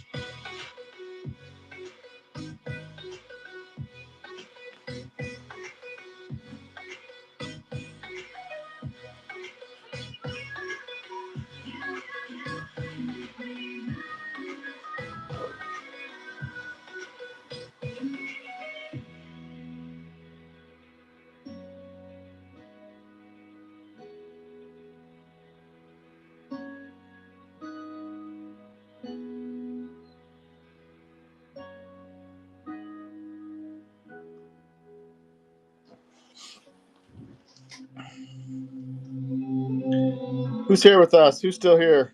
Speaker 1: Who's here with us? Who's still here?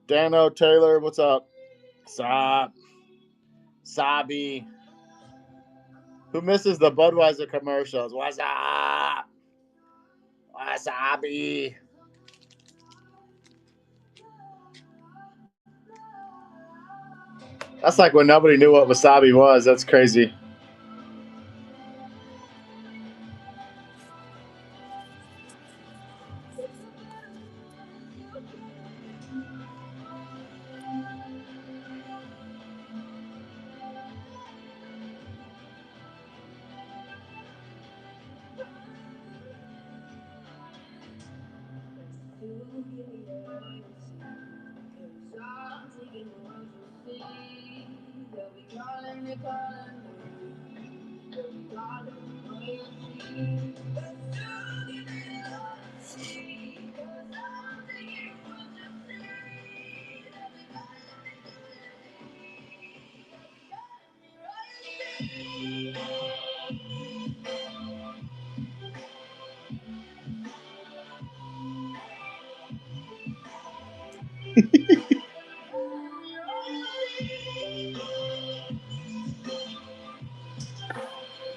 Speaker 1: Dano, Taylor, what's up? Sup? Sabi. Who misses the Budweiser commercials? What's up? Wasabi. That's like when nobody knew what wasabi was. That's crazy.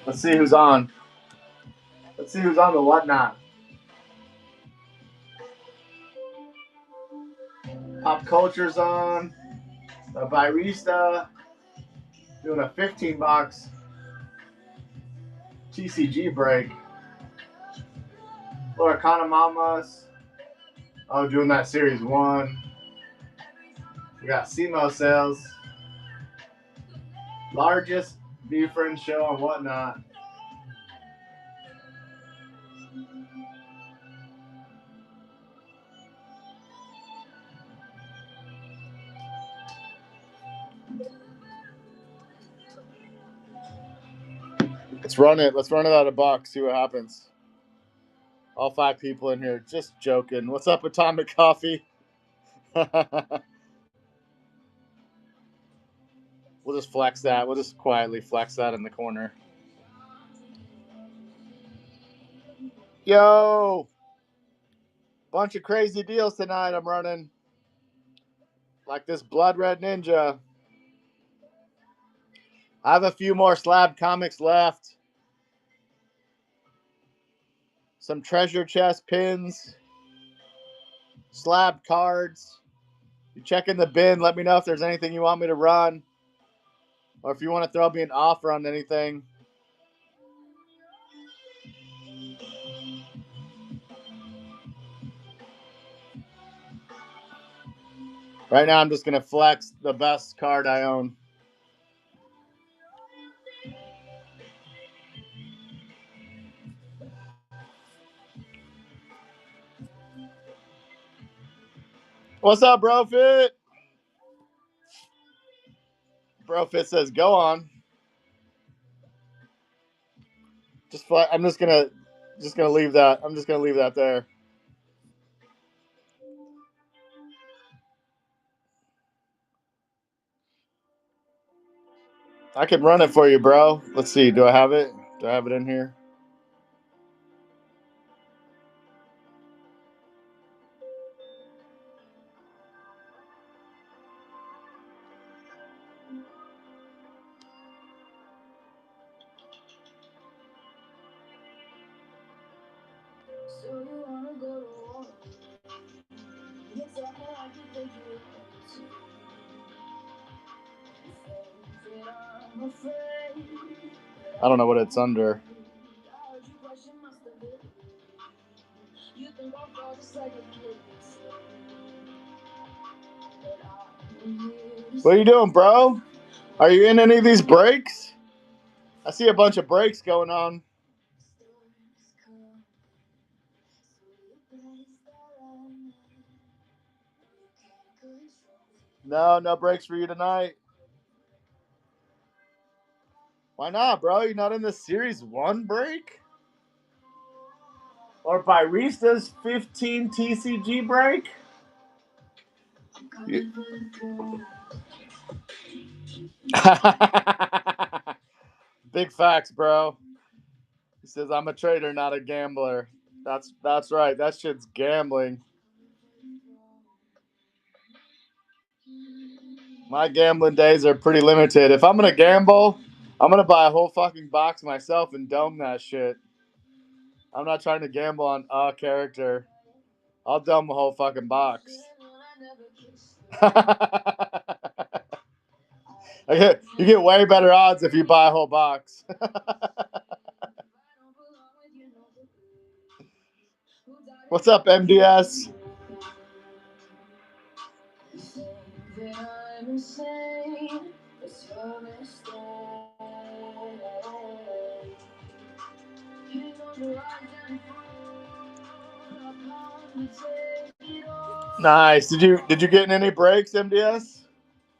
Speaker 1: Let's see who's on. Let's see who's on the whatnot. Pop Culture's on. The Barista doing a 15 box TCG break. Loricana Mamas. Oh, doing that series 1. We got SEMO sales. Largest VeeFriends show on whatnot. Let's run it. Let's run it out of box. See what happens. All 5 people in here. Just joking. What's up, Atomic Coffee? We'll just flex that. We'll just quietly flex that in the corner. Yo! Bunch of crazy deals tonight I'm running. Like this Blood Red Ninja. I have a few more slab comics left. Some treasure chest pins. Slab cards. You check in the bin. Let me know if there's anything you want me to run. Or if you want to throw me an offer on anything. Right now, I'm just going to flex the best card I own. What's up, BroFit? BroFit says, go on. I'm just gonna leave that. I'm just gonna leave that there. I can run it for you, bro. Let's see. Do I have it? Do I have it in here? I don't know what it's under. What are you doing, bro? Are you in any of these breaks? I see a bunch of breaks going on. No breaks for you tonight. Why not, bro? You're not in the Series 1 break? Or Barista's 15 TCG break? Big facts, bro. He says, I'm a trader, not a gambler. That's right. That shit's gambling. My gambling days are pretty limited. If I'm going to gamble, I'm going to buy a whole fucking box myself and dome that shit. I'm not trying to gamble on a character. I'll dome a whole fucking box. You get way better odds if you buy a whole box. What's up, MDS? Nice. Did you get in any breaks, MDS?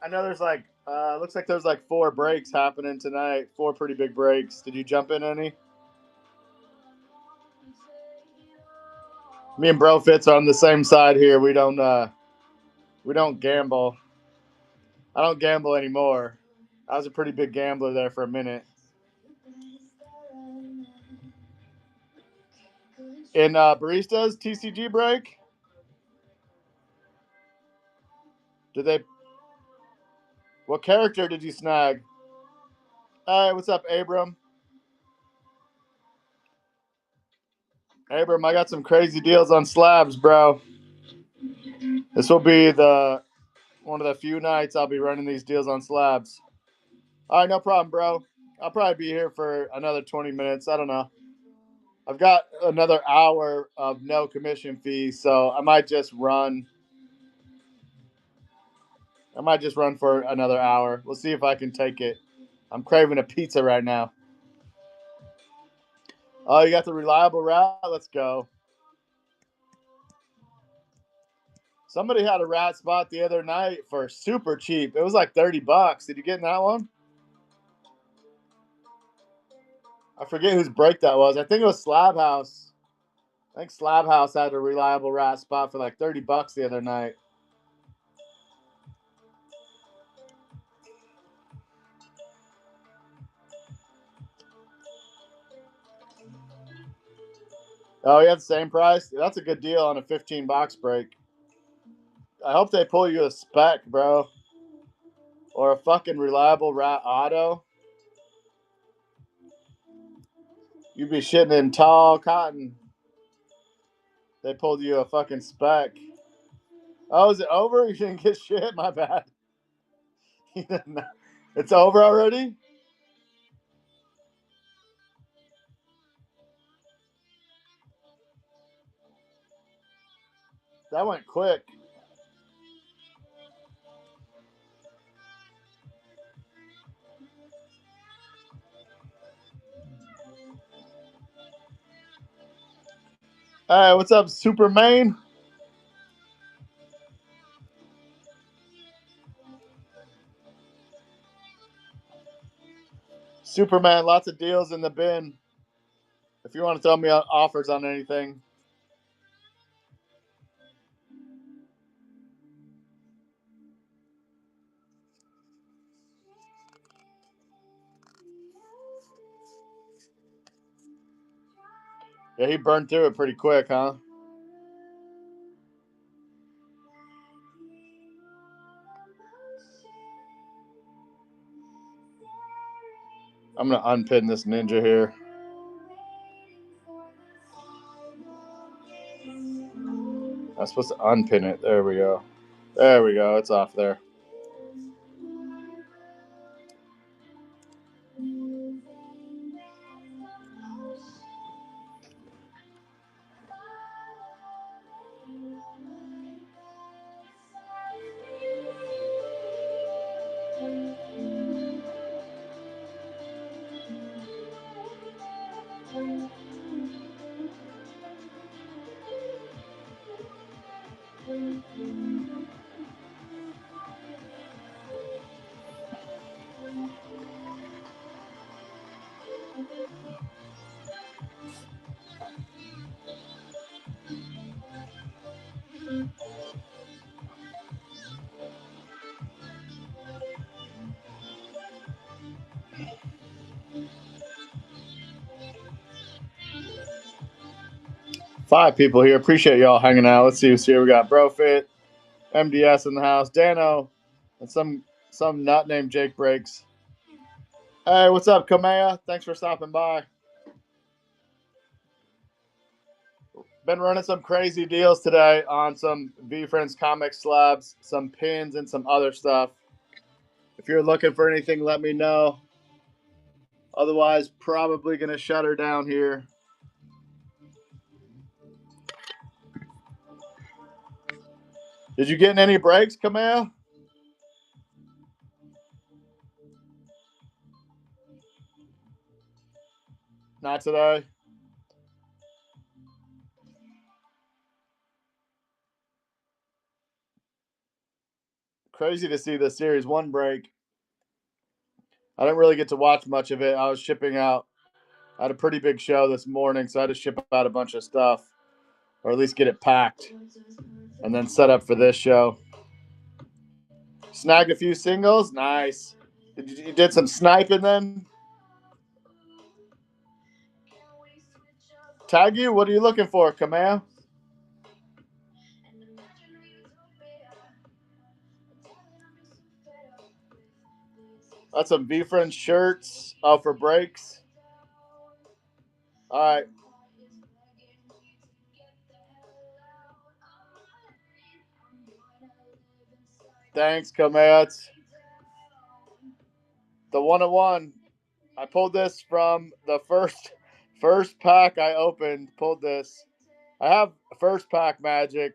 Speaker 1: I know there's like looks like there's like 4 breaks happening tonight. 4 pretty big breaks. Did you jump in any? Me and Bro Fitz are on the same side here. We don't gamble. I don't gamble anymore. I was a pretty big gambler there for a minute. In Barista's TCG break? What character did you snag? Hey, what's up, Abram? Abram, I got some crazy deals on slabs, bro. This will be one of the few nights I'll be running these deals on slabs. All right, no problem, bro. I'll probably be here for another 20 minutes. I don't know. I've got another hour of no commission fees, so I might just run. For another hour. We'll see if I can take it. I'm craving a pizza right now. Oh, you got the reliable rat? Let's go. Somebody had a rat spot the other night for super cheap. It was like $30. Did you get in that one? I forget whose break that was. I think it was Slab House. I think Slab House had a reliable rat spot for like $30 the other night. Oh, you had the same price? That's a good deal on a 15 box break. I hope they pull you a spec, bro. Or a fucking reliable rat auto. You'd be shitting in tall cotton. They pulled you a fucking spec. Oh, is it over? You didn't get shit? My bad. It's over already? That went quick. Hey, what's up, Superman? Superman, lots of deals in the bin. If you want to throw me offers on anything. Yeah, he burned through it pretty quick, huh? I'm going to unpin this ninja here. I'm supposed to unpin it. There we go. There we go. It's off there. Five people here. Appreciate y'all hanging out. Let's see who's here. We got Brofit, MDS in the house, Dano, and some nut named Jake Breaks. Hey, what's up, Kamea? Thanks for stopping by. Been running some crazy deals today on some VeeFriends comic slabs, some pins, and some other stuff. If you're looking for anything, let me know. Otherwise, probably going to shut her down here. Did you get in any breaks, Kamea? Not today. Crazy to see the Series 1 break. I didn't really get to watch much of it. I was shipping out. I had a pretty big show this morning, so I had to ship out a bunch of stuff, or at least get it packed, and then set up for this show. Snagged a few singles. Nice. You did some sniping then? Tag you? What are you looking for, Kamea? That's some VeeFriends shirts for breaks. All right. Thanks, Kamea. It's the 101. I pulled this from the first pack I opened. Pulled this. I have first pack magic.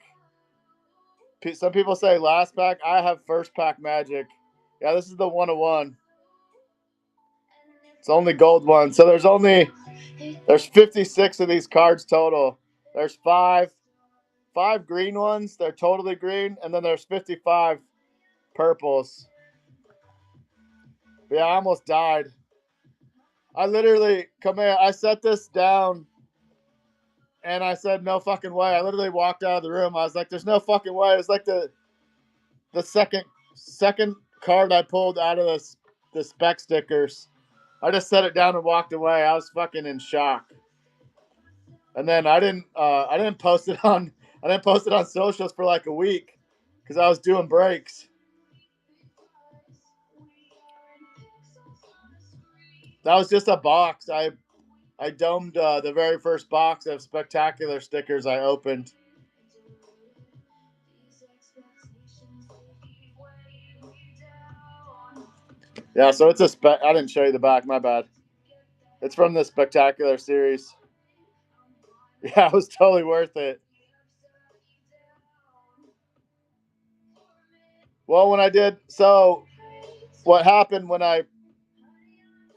Speaker 1: Some people say last pack. I have first pack magic. Yeah, this is the 101. It's only gold one. So there's 56 of these cards total. There's five green ones. They're totally green, and then there's 55 purples. Yeah, I almost died. I literally, I set this down, and I said, no fucking way. I literally walked out of the room. I was like, there's no fucking way. It was like the second card I pulled out of the spec stickers. I just set it down and walked away. I was fucking in shock. And then I didn't post it on socials for like a week because I was doing breaks. That was just a box. I domed the very first box of spectacular stickers I opened. Yeah, so it's a spec. I didn't show you the back. My bad. It's from the spectacular series. Yeah, it was totally worth it. Well, when I did, so what happened when I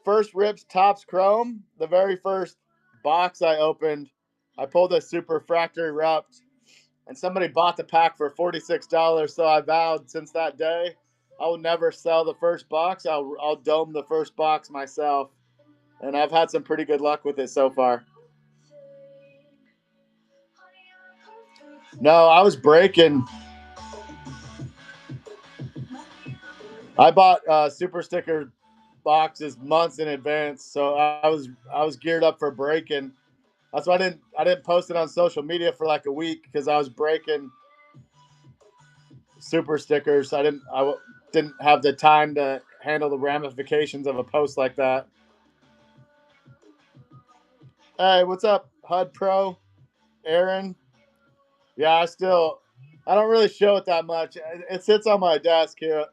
Speaker 1: first ripped Topps Chrome, the very first box I opened, I pulled a Super Fractory Rupt, and somebody bought the pack for $46. So I vowed since that day, I will never sell the first box. I'll dome the first box myself, and I've had some pretty good luck with it so far. No, I was breaking. I bought super sticker boxes months in advance, so I was geared up for breaking. That's why I didn't post it on social media for like a week because I was breaking super stickers. I didn't have the time to handle the ramifications of a post like that. Hey, what's up, HUD Pro, Aaron? Yeah, I don't really show it that much. It sits on my desk here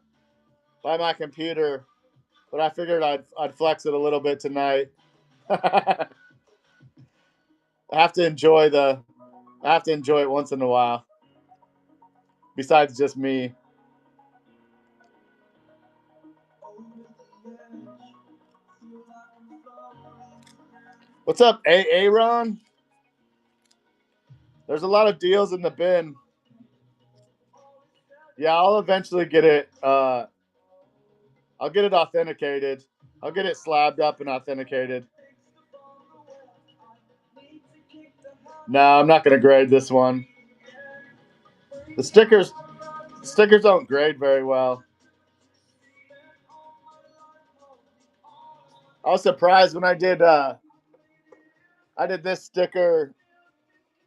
Speaker 1: by my computer, but I figured I'd flex it a little bit tonight. I have to enjoy it once in a while. Besides just me. What's up, Aaron? There's a lot of deals in the bin. Yeah, I'll eventually get it. I'll get it authenticated. I'll get it slabbed up and authenticated. No, I'm not gonna grade this one. The stickers don't grade very well. I was surprised when I did this sticker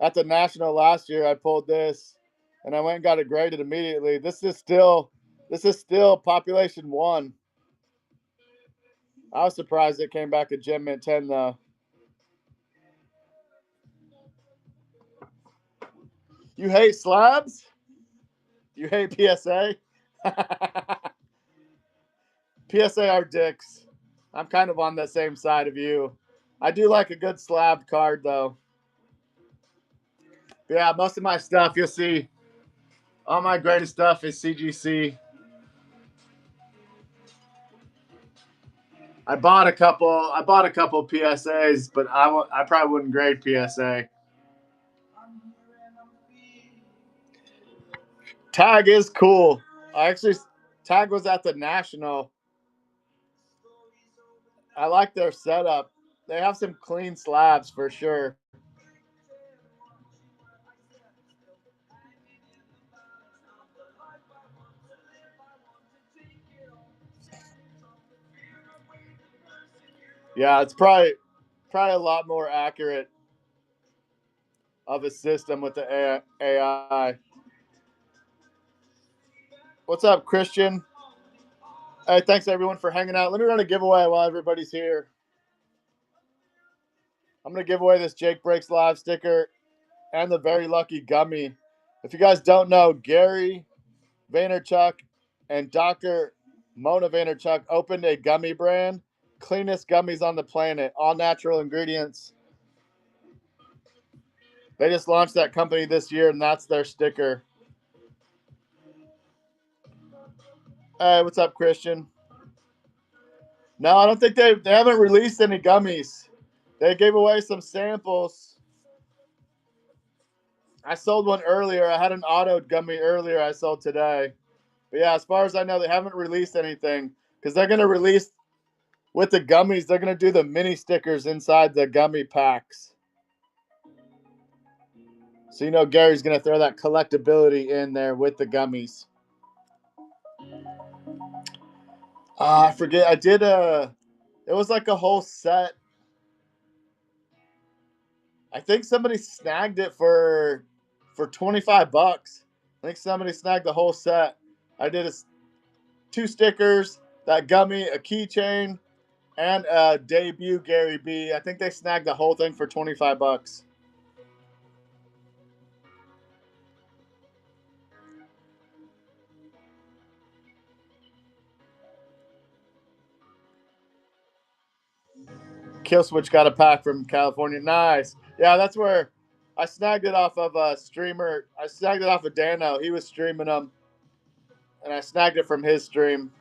Speaker 1: at the national last year. I pulled this and I went and got it graded immediately. This is still population 1. I was surprised it came back a Gem Mint 10 though. You hate slabs? You hate PSA? PSA are dicks. I'm kind of on the same side of you. I do like a good slab card though. But yeah, most of my stuff you'll see. All my greatest stuff is CGC. I bought a couple PSAs, but I probably wouldn't grade PSA. Tag is cool. Tag was at the National. I like their setup. They have some clean slabs for sure. Yeah, it's probably a lot more accurate of a system with the AI. What's up, Christian? Hey, thanks everyone for hanging out. Let me run a giveaway while everybody's here. I'm going to give away this Jake Breaks Live sticker and the Very Lucky Gummy. If you guys don't know, Gary Vaynerchuk and Dr. Mona Vaynerchuk opened a gummy brand. Cleanest gummies on the planet. All natural ingredients. They just launched that company this year, and that's their sticker. Hey, what's up, Christian? No, I don't think they haven't released any gummies. They gave away some samples. I sold one earlier. I had an auto gummy earlier I sold today. But yeah, as far as I know, they haven't released anything because they're going to release with the gummies. They're going to do the mini stickers inside the gummy packs. So you know Gary's going to throw that collectability in there with the gummies. I forget. I did it was like a whole set. I think somebody snagged it for $25. I think somebody snagged the whole set. I did 2 stickers, that gummy, a keychain, and a debut Gary B. I think they snagged the whole thing for $25. Killswitch got a pack from California. Nice. Yeah, that's where I snagged it off of a streamer. I snagged it off of Dano. He was streaming them, and I snagged it from his stream.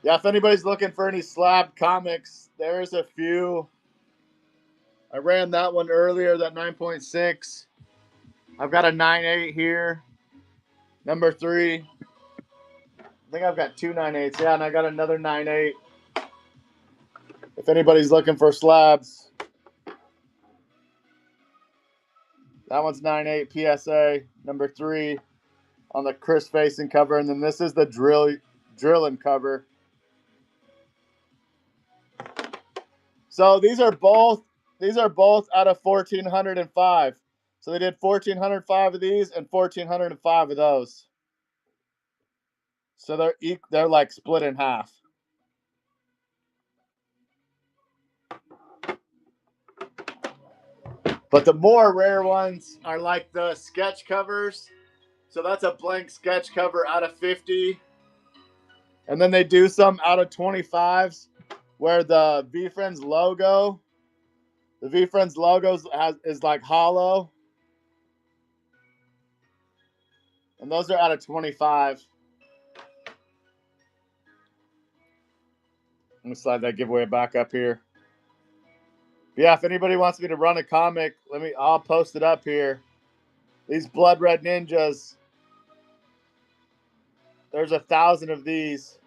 Speaker 1: Yeah, if anybody's looking for any slab comics, there's a few. I ran that one earlier, that 9.6. I've got a 9.8 here, number 3. I think I've got 2 9.8s. Yeah, and I got another 9.8. If anybody's looking for slabs, that one's 9.8 PSA, number 3 on the Chris facing cover, and then this is the drilling cover. So these are both out of 1,405. So they did 1,405 of these and 1,405 of those. So they're like split in half. But the more rare ones are like the sketch covers. So that's a blank sketch cover out of 50. And then they do some out of 25s where the VeeFriends logo, is like hollow. And those are out of 25. I'm going to slide that giveaway back up here. But yeah, if anybody wants me to run a comic, I'll post it up here. These Blood Red Ninjas. There's 1,000 of these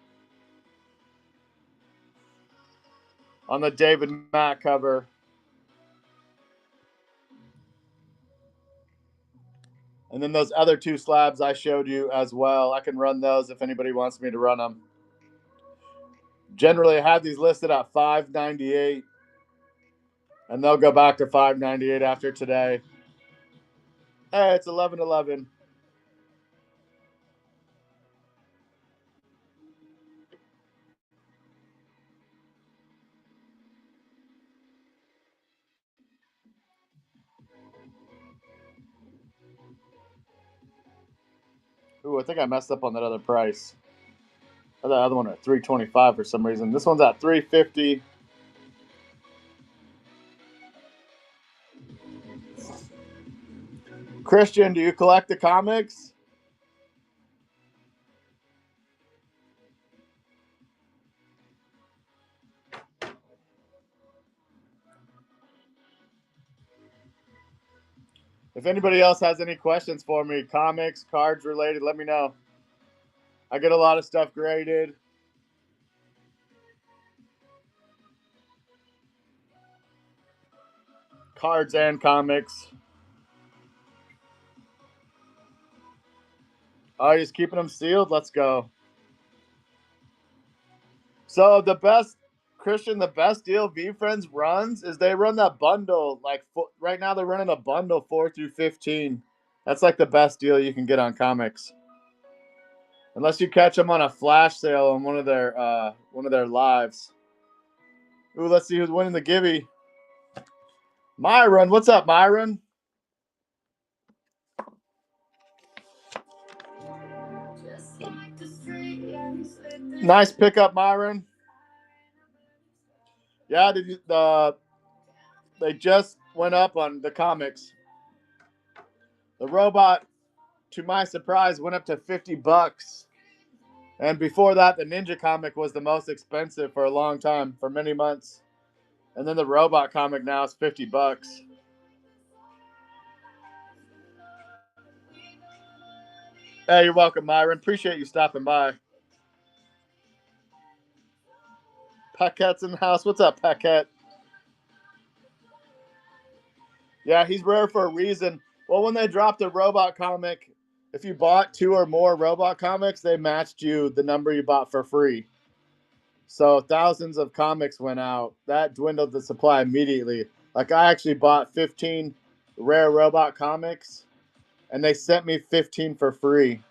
Speaker 1: on the David Mack cover. And then those other 2 slabs I showed you as well. I can run those if anybody wants me to run them. Generally, I have these listed at $5.98. And they'll go back to $5.98 after today. Hey, it's 11:11. Ooh, I think I messed up on that other price. That other one at $3.25 for some reason. This one's at $3.50. Christian, do you collect the comics? If anybody else has any questions for me, comics, cards related, let me know. I get a lot of stuff graded. Cards and comics. Oh, you're just keeping them sealed? Let's go. So the best, Christian, the best deal VeeFriends runs is they run that bundle. Like right now, they're running a bundle 4 through 15. That's like the best deal you can get on comics, unless you catch them on a flash sale on one of their lives. Ooh, let's see who's winning the Gibby. Myron, what's up, Myron? Nice pickup, Myron. Yeah, they just went up on the comics. The robot, to my surprise, went up to $50. And before that, the Ninja comic was the most expensive for a long time, for many months. And then the robot comic now is $50. Hey, you're welcome, Myron. Appreciate you stopping by. Paquette's in the house. What's up, Paquette? Yeah, he's rare for a reason. Well, when they dropped the robot comic, if you bought 2 or more robot comics, they matched you the number you bought for free. So thousands of comics went out. That dwindled the supply immediately. Like I actually bought 15 rare robot comics, and they sent me 15 for free.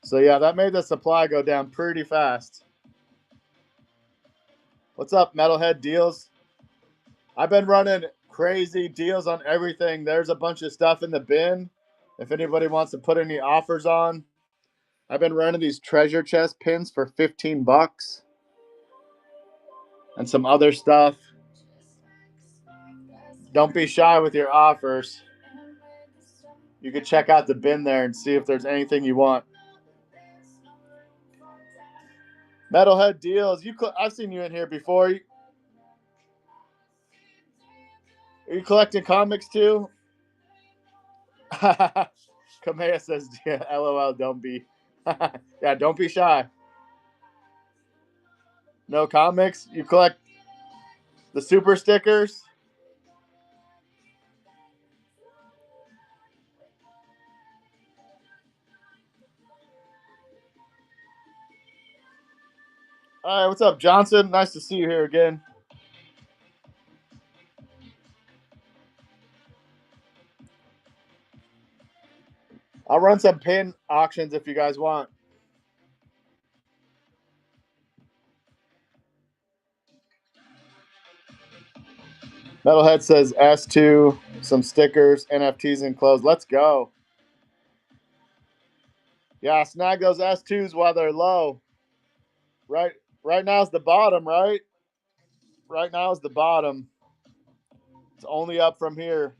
Speaker 1: So yeah, that made the supply go down pretty fast. What's up, Metalhead Deals? I've been running crazy deals on everything. There's a bunch of stuff in the bin. If anybody wants to put any offers on, I've been running these treasure chest pins for $15 and some other stuff. Don't be shy with your offers. You can check out the bin there and see if there's anything you want. Metalhead Deals. I've seen you in here before. Are you collecting comics too? Kamea says, yeah, LOL, don't be. Yeah, don't be shy. No comics? You collect the super stickers? All right, what's up, Johnson? Nice to see you here again. I'll run some pin auctions if you guys want. Metalhead says S2, some stickers, NFTs enclosed. Let's go. Yeah, snag those S2s while they're low. Right now is the bottom, right? Right now is the bottom. It's only up from here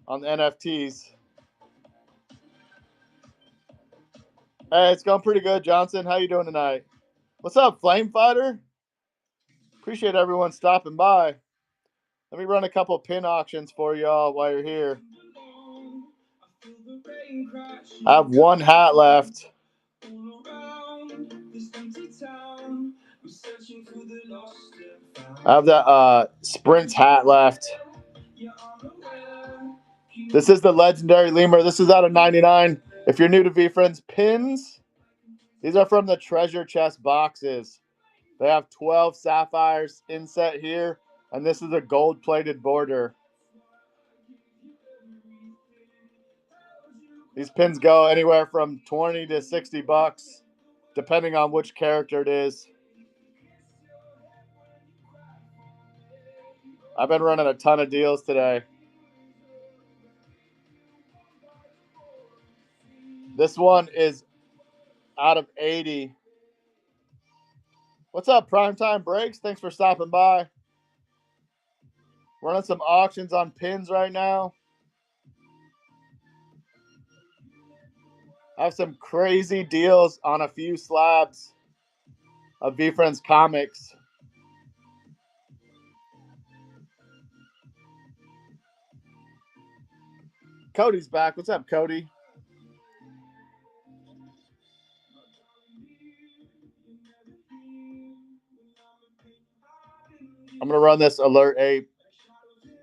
Speaker 1: on the NFTs. Hey, it's going pretty good, Johnson. How you doing tonight? What's up, Flame Fighter? Appreciate everyone stopping by. Let me run a couple pin auctions for y'all while you're here. I have one hat left. I have that Sprints hat left. This is the legendary lemur. This is out of 99. If you're new to VeeFriends, pins, these are from the treasure chest boxes. They have 12 sapphires inset here, and this is a gold-plated border. These pins go anywhere from 20 to 60 bucks, depending on which character it is. I've been running a ton of deals today. This one is out of 80. What's up, Primetime Breaks? Thanks for stopping by. Running some auctions on pins right now. I have some crazy deals on a few slabs of VeeFriends comics. Cody's back. What's up, Cody? I'm going to run this alert 8.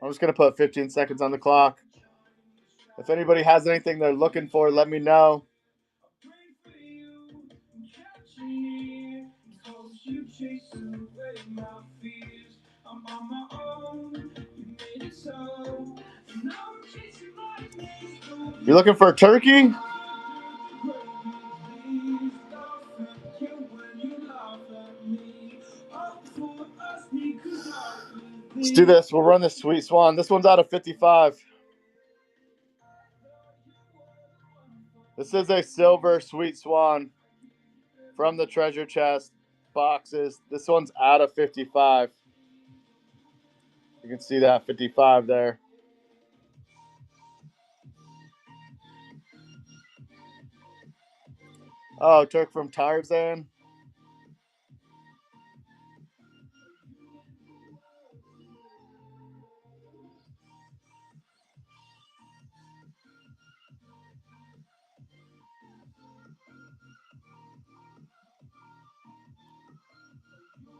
Speaker 1: I'm just going to put 15 seconds on the clock. If anybody has anything they're looking for, let me know. You looking for a turkey? Let's do this. We'll run this Sweet Swan. This one's out of 55. This is a silver Sweet Swan from the treasure chest boxes. This one's out of 55. You can see that 55 there. Oh, Turk from Tarzan.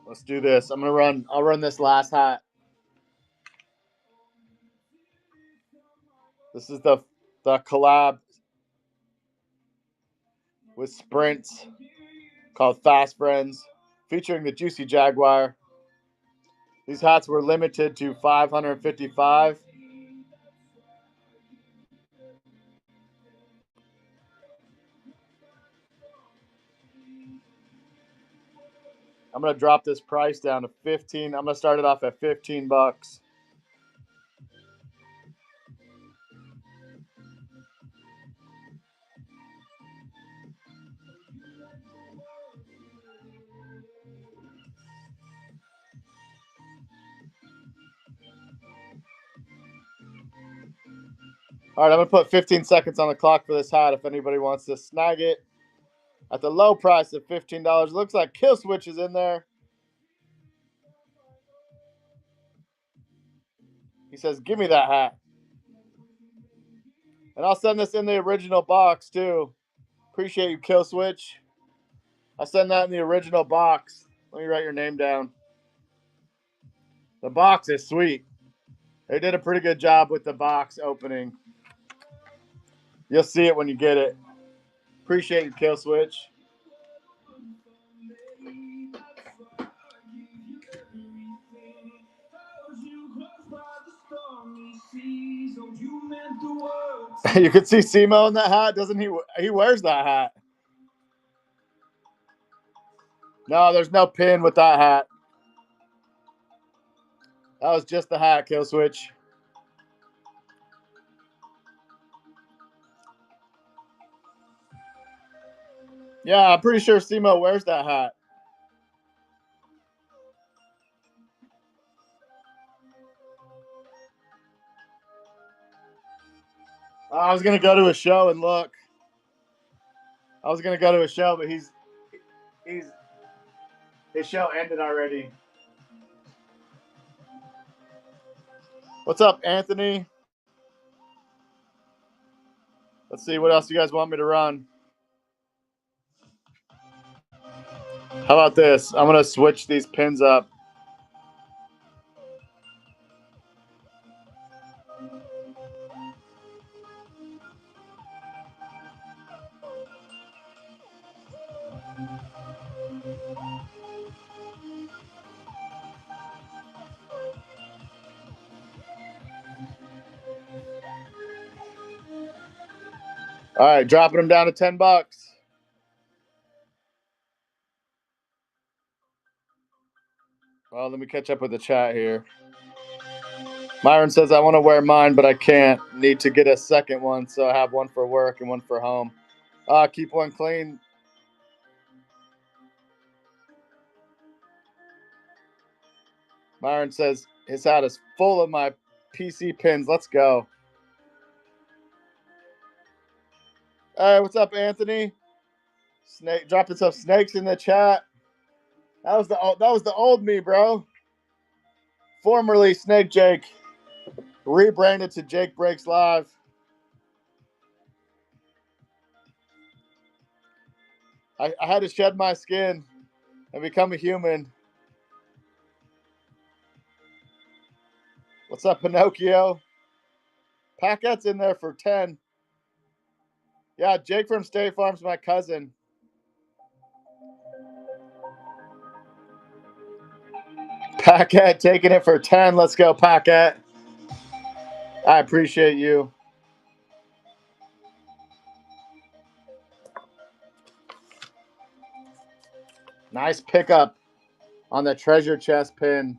Speaker 1: Let's do this. I'll run this last hat. This is the collab with Sprints called Fast Friends, featuring the Juicy Jaguar. These hats were limited to 555. I'm going to drop this price down to 15. I'm going to start it off at 15 bucks. All right, I'm going to put 15 seconds on the clock for this hat if anybody wants to snag it. At the low price of $15. Looks like Kill Switch is in there. He says, give me that hat. And I'll send this in the original box, too. Appreciate you, Kill Switch. I'll send that in the original box. Let me write your name down. The box is sweet. They did a pretty good job with the box opening. You'll see it when you get it. Appreciate you, Kill Switch. You can see Simo in that hat, doesn't he? He wears that hat. No, there's no pin with that hat. That was just the hat, Kill Switch. Yeah, I'm pretty sure Simo wears that hat. I was gonna go to a show and look. I was gonna go to a show, but his show ended already. What's up, Anthony? Let's see what else you guys want me to run. How about this? I'm gonna switch these pins up. All right, dropping them down to $10. Well, let me catch up with the chat here. Myron says, I want to wear mine, but I can't. Need to get a second one, so I have one for work and one for home. Keep one clean. Myron says, his hat is full of my PC pins. Let's go. Hey, what's up, Anthony? Snake dropping some snakes in the chat. That was the old me, bro. Formerly Snake Jake, rebranded to Jake Breaks Live. I had to shed my skin and become a human. What's up, Pinocchio? Packet's in there for 10. Yeah, Jake from State Farm's my cousin. Packet taking it for 10. Let's go, Packet. I appreciate you. Nice pickup on the treasure chest pin.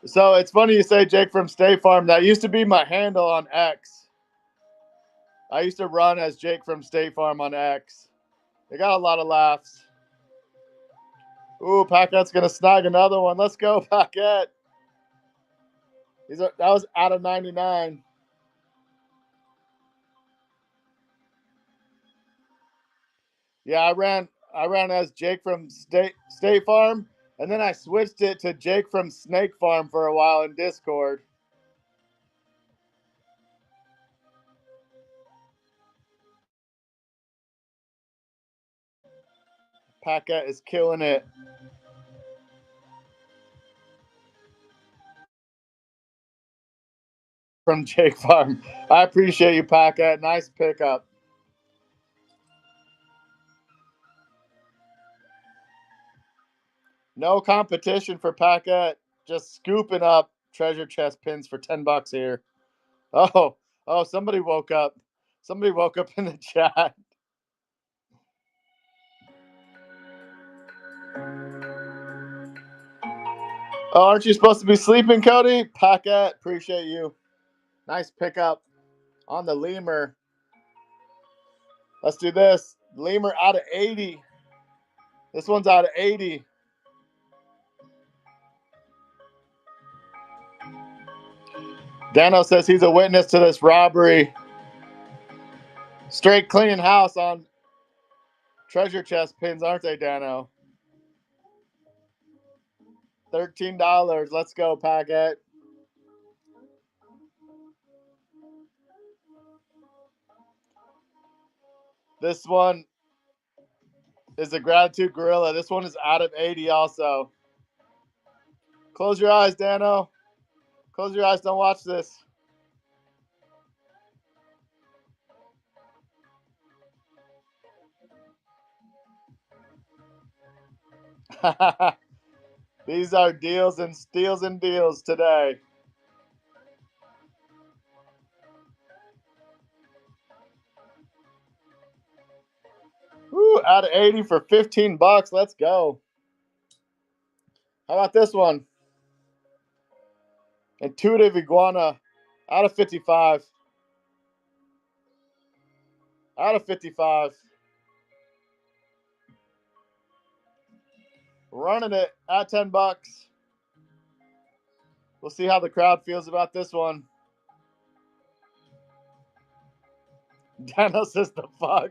Speaker 1: So it's funny you say Jake from State Farm. That used to be my handle on X. I used to run as Jake from State Farm on X. They got a lot of laughs. Ooh, Packet's going to snag another one. Let's go, Packet. That was out of 99. Yeah, I ran as Jake from State Farm, and then I switched it to Jake from Snake Farm for a while in Discord. Packet is killing it. From Jake Farm. I appreciate you, Packet. Nice pickup. No competition for Packet. Just scooping up treasure chest pins for $10 here. Oh, somebody woke up. Somebody woke up in the chat. Oh, aren't you supposed to be sleeping, Cody? Packet, appreciate you. Nice pickup on the lemur. Let's do this. Lemur out of 80. This one's out of 80. Dano says he's a witness to this robbery. Straight clean house on treasure chest pins, aren't they, Dano? $13. Let's go, Packet. This one is a gratitude gorilla. This one is out of 80 also. Close your eyes, Dano. Close your eyes. Don't watch this. These are deals and steals and deals today. out of 80 for 15 bucks. Let's go. How about this one? Intuitive Iguana out of 55. Out of 55. Running it at 10 bucks. We'll see how the crowd feels about this one. Dennis is the fuck.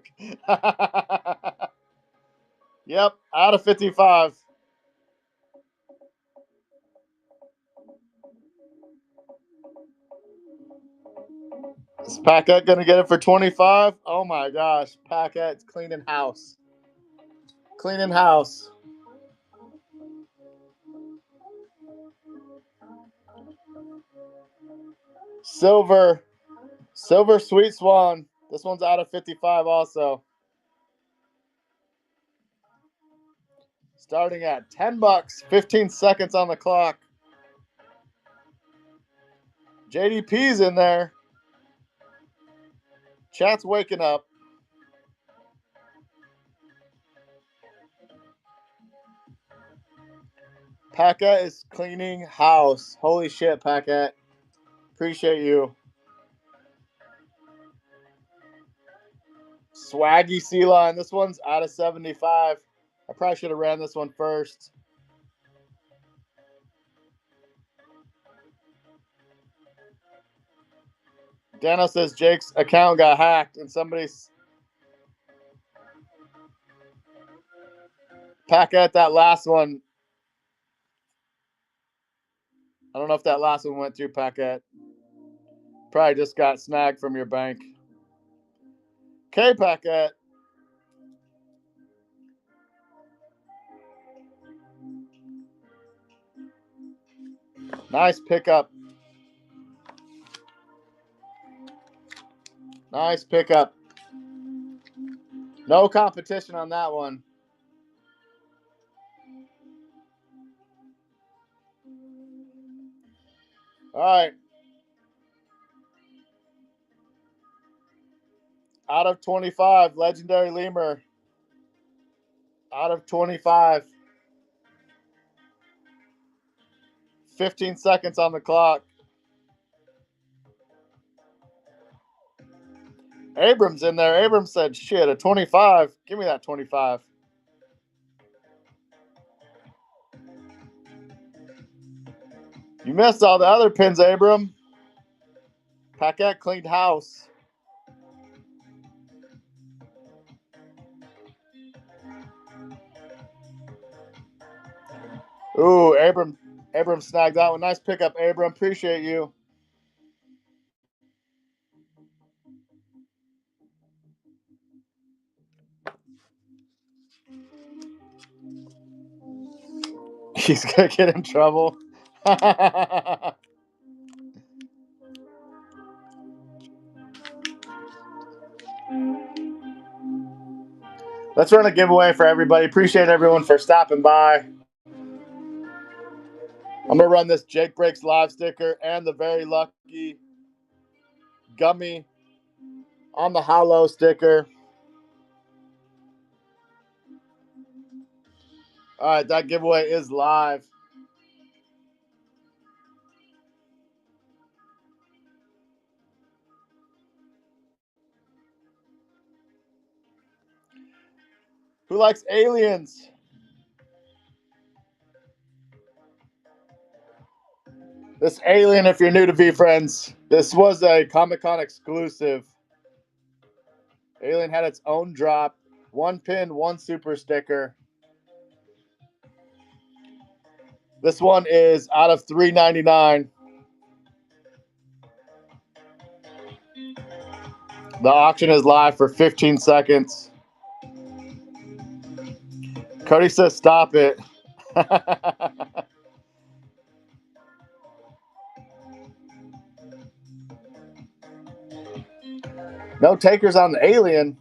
Speaker 1: Yep, out of 55. Is Paquette going to get it for 25? Oh my gosh. Paquette's cleaning house. Cleaning house. Silver Sweet Swan. This one's out of 55 also. Starting at 10 bucks, 15 seconds on the clock. JDP's in there. Chat's waking up. Paquette is cleaning house. Holy shit, Paquette. Appreciate you. Swaggy Sea Lion. This one's out of 75. I probably should have ran this one first. Dano says Jake's account got hacked and somebody's Paquette, that last one. I don't know if that last one went through, Paquette. Probably just got snagged from your bank. Okay, Paquette. Nice pickup. Nice pickup. No competition on that one. All right. Out of 25, Legendary Lemur. Out of 25. 15 seconds on the clock. Abrams in there. Abrams said, shit, a 25. Give me that 25. You missed all the other pins, Abram. Paquette cleaned house. Ooh, Abram snagged that one. Nice pickup, Abram. Appreciate you. He's going to get in trouble. Let's run a giveaway for everybody. Appreciate everyone for stopping by. I'm going to run this Jake Breaks Live sticker and the Very Lucky Gummy on the Hollow sticker. All right, that giveaway is live. Who likes aliens? This alien, if you're new to VeeFriends, this was a Comic-Con exclusive. Alien had its own drop. One pin, one super sticker. This one is out of $3.99. The auction is live for 15 seconds. Cody says, stop it. No takers on the alien.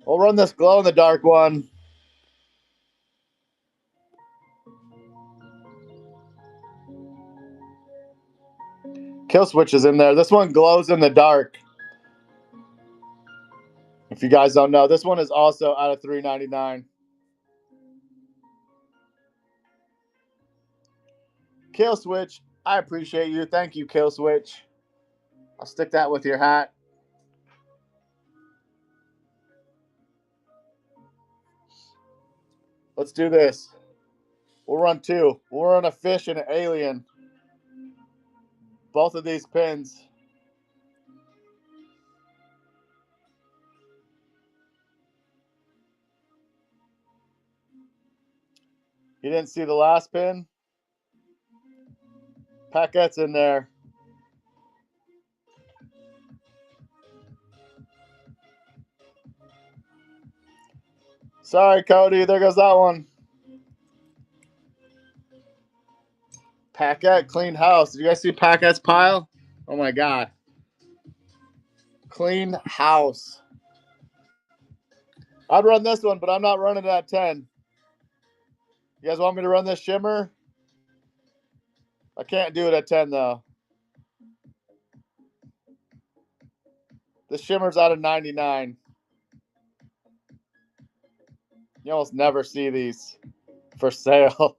Speaker 1: We'll run this glow-in-the-dark one. Kill switch is in there. This one glows in the dark. If you guys don't know, this one is also out of $3.99. Kill Switch, I appreciate you. Thank you, Kill Switch. I'll stick that with your hat. Let's do this. We'll run two. We'll run a fish and an alien. Both of these pins. You didn't see the last pin? Paquette's in there. Sorry, Cody. There goes that one. Paquette, clean house. Did you guys see Paquette's pile? Oh, my God. Clean house. I'd run this one, but I'm not running it at 10. You guys want me to run this shimmer? I can't do it at 10, though. The shimmer's out of 99. You almost never see these for sale.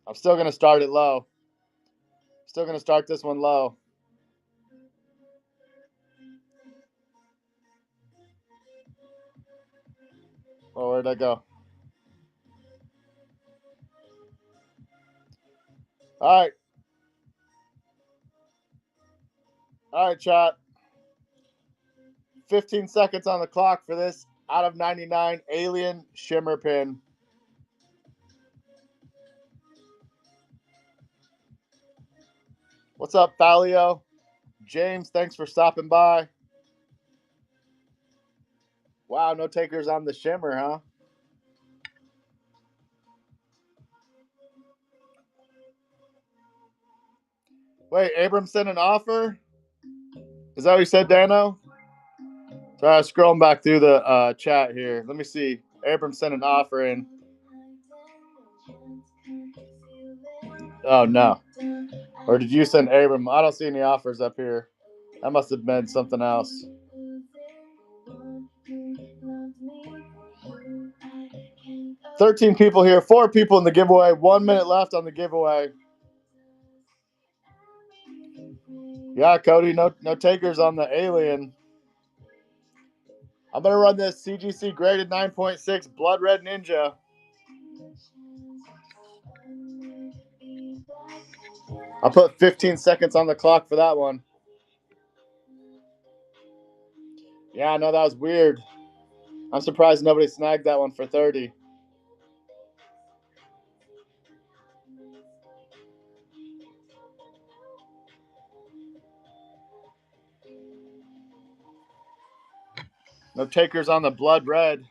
Speaker 1: I'm still going to start it low. Still going to start this one low. Oh, where'd I go? All right. All right, chat. 15 seconds on the clock for this out of 99 alien shimmer pin. What's up, Falio? James, thanks for stopping by. Wow, no takers on the shimmer, huh? Wait, Abram sent an offer? Is that what you said, Dano? Sorry, I was scrolling back through the chat here. Let me see. Abram sent an offer in. Oh, no. Or did you send Abram? I don't see any offers up here. That must have been something else. $13 people here. 4 people in the giveaway. 1 minute left on the giveaway. Yeah, Cody, no takers on the alien. I'm going to run this CGC graded 9.6 Blood Red Ninja. I'll put 15 seconds on the clock for that one. Yeah, I know that was weird. I'm surprised nobody snagged that one for 30. No takers on the Blood Red.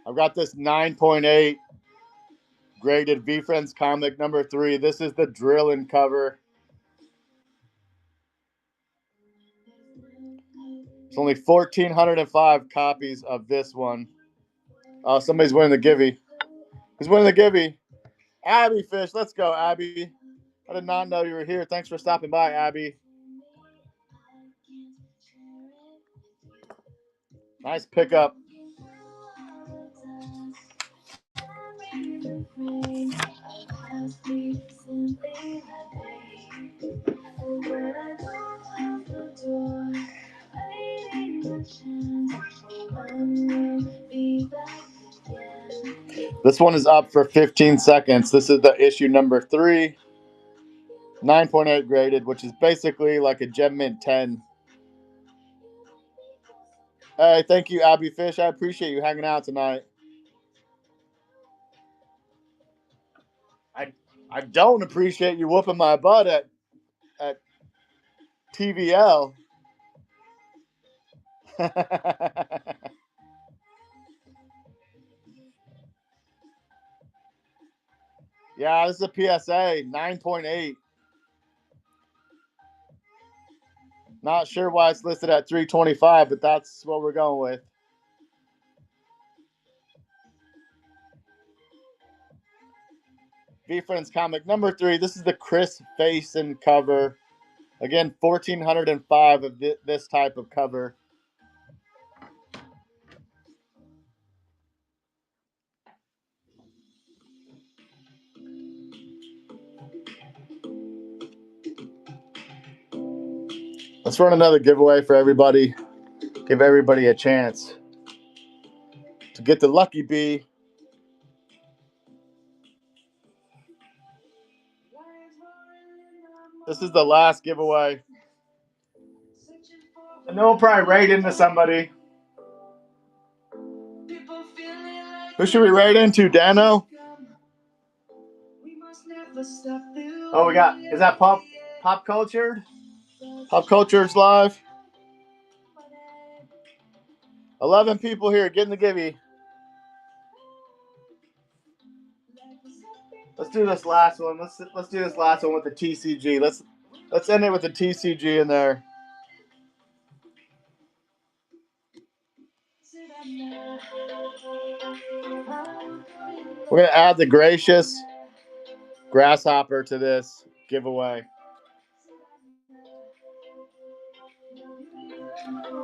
Speaker 1: I've got this 9.8 graded VeeFriends comic number 3. This is the Drillin' cover. There's only 1,405 copies of this one. Oh, somebody's winning the Givey. Who's winning the Givey? Abby Fish. Let's go, Abby. I did not know you were here. Thanks for stopping by, Abby. Nice pickup. This one is up for 15 seconds. This is the issue number 3. 9.8 graded, which is basically like a Gem Mint 10. Hey, thank you, Abby Fish. I appreciate you hanging out tonight. I don't appreciate you whooping my butt at TVL. Yeah, this is a PSA, 9.8. Not sure why it's listed at $325, but that's what we're going with. VeeFriends comic number 3. This is the Chris Faison cover. Again, 1,405 of this type of cover. Let's run another giveaway for everybody. Give everybody a chance to get the lucky bee. This is the last giveaway. And then we'll probably raid into somebody. Who should we raid into, Dano? Oh, we got, is that Pop Cultured? Pop Cultured's live. 11 people here. Get in the givey. Let's do this last one. Let's do this last one with the TCG. Let's end it with the TCG in there. We're gonna add the Gracious Grasshopper to this giveaway.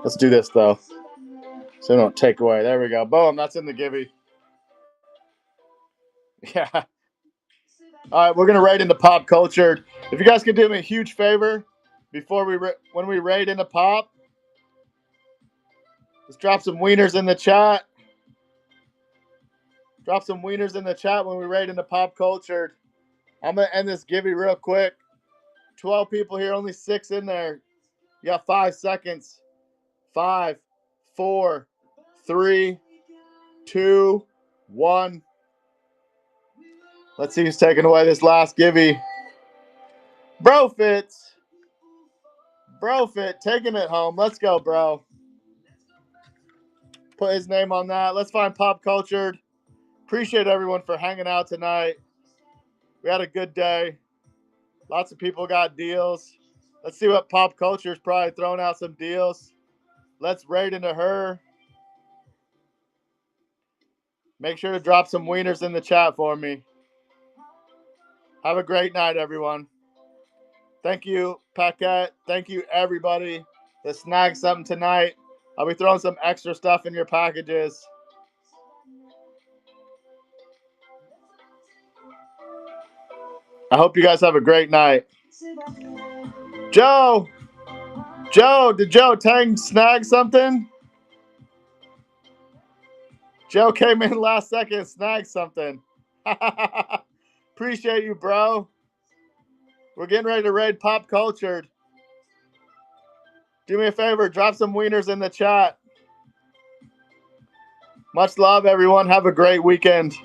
Speaker 1: Let's do this though, so we don't take away. There we go. Boom. That's in the givey. Yeah. All right, we're gonna raid into Pop Culture. If you guys could do me a huge favor before when we raid into Pop, let's drop some wieners in the chat. Drop some wieners in the chat when we raid into Pop Culture. I'm gonna end this givey real quick. 12 people here, only 6 in there. You got 5 seconds. 5, 4, 3, 2, 1. Let's see who's taking away this last givey. Brofit, taking it home. Let's go, bro. Put his name on that. Let's find Pop Cultured. Appreciate everyone for hanging out tonight. We had a good day. Lots of people got deals. Let's see what Pop Culture's probably throwing out some deals. Let's raid into her. Make sure to drop some wieners in the chat for me. Have a great night, everyone. Thank you, Paquette. Thank you, everybody that snagged something tonight. I'll be throwing some extra stuff in your packages. I hope you guys have a great night. Joe, did Joe Tang snag something? Joe came in last second, snagged something. Appreciate you, bro. We're getting ready to raid Pop Cultured. Do me a favor, drop some wieners in the chat. Much love, everyone. Have a great weekend.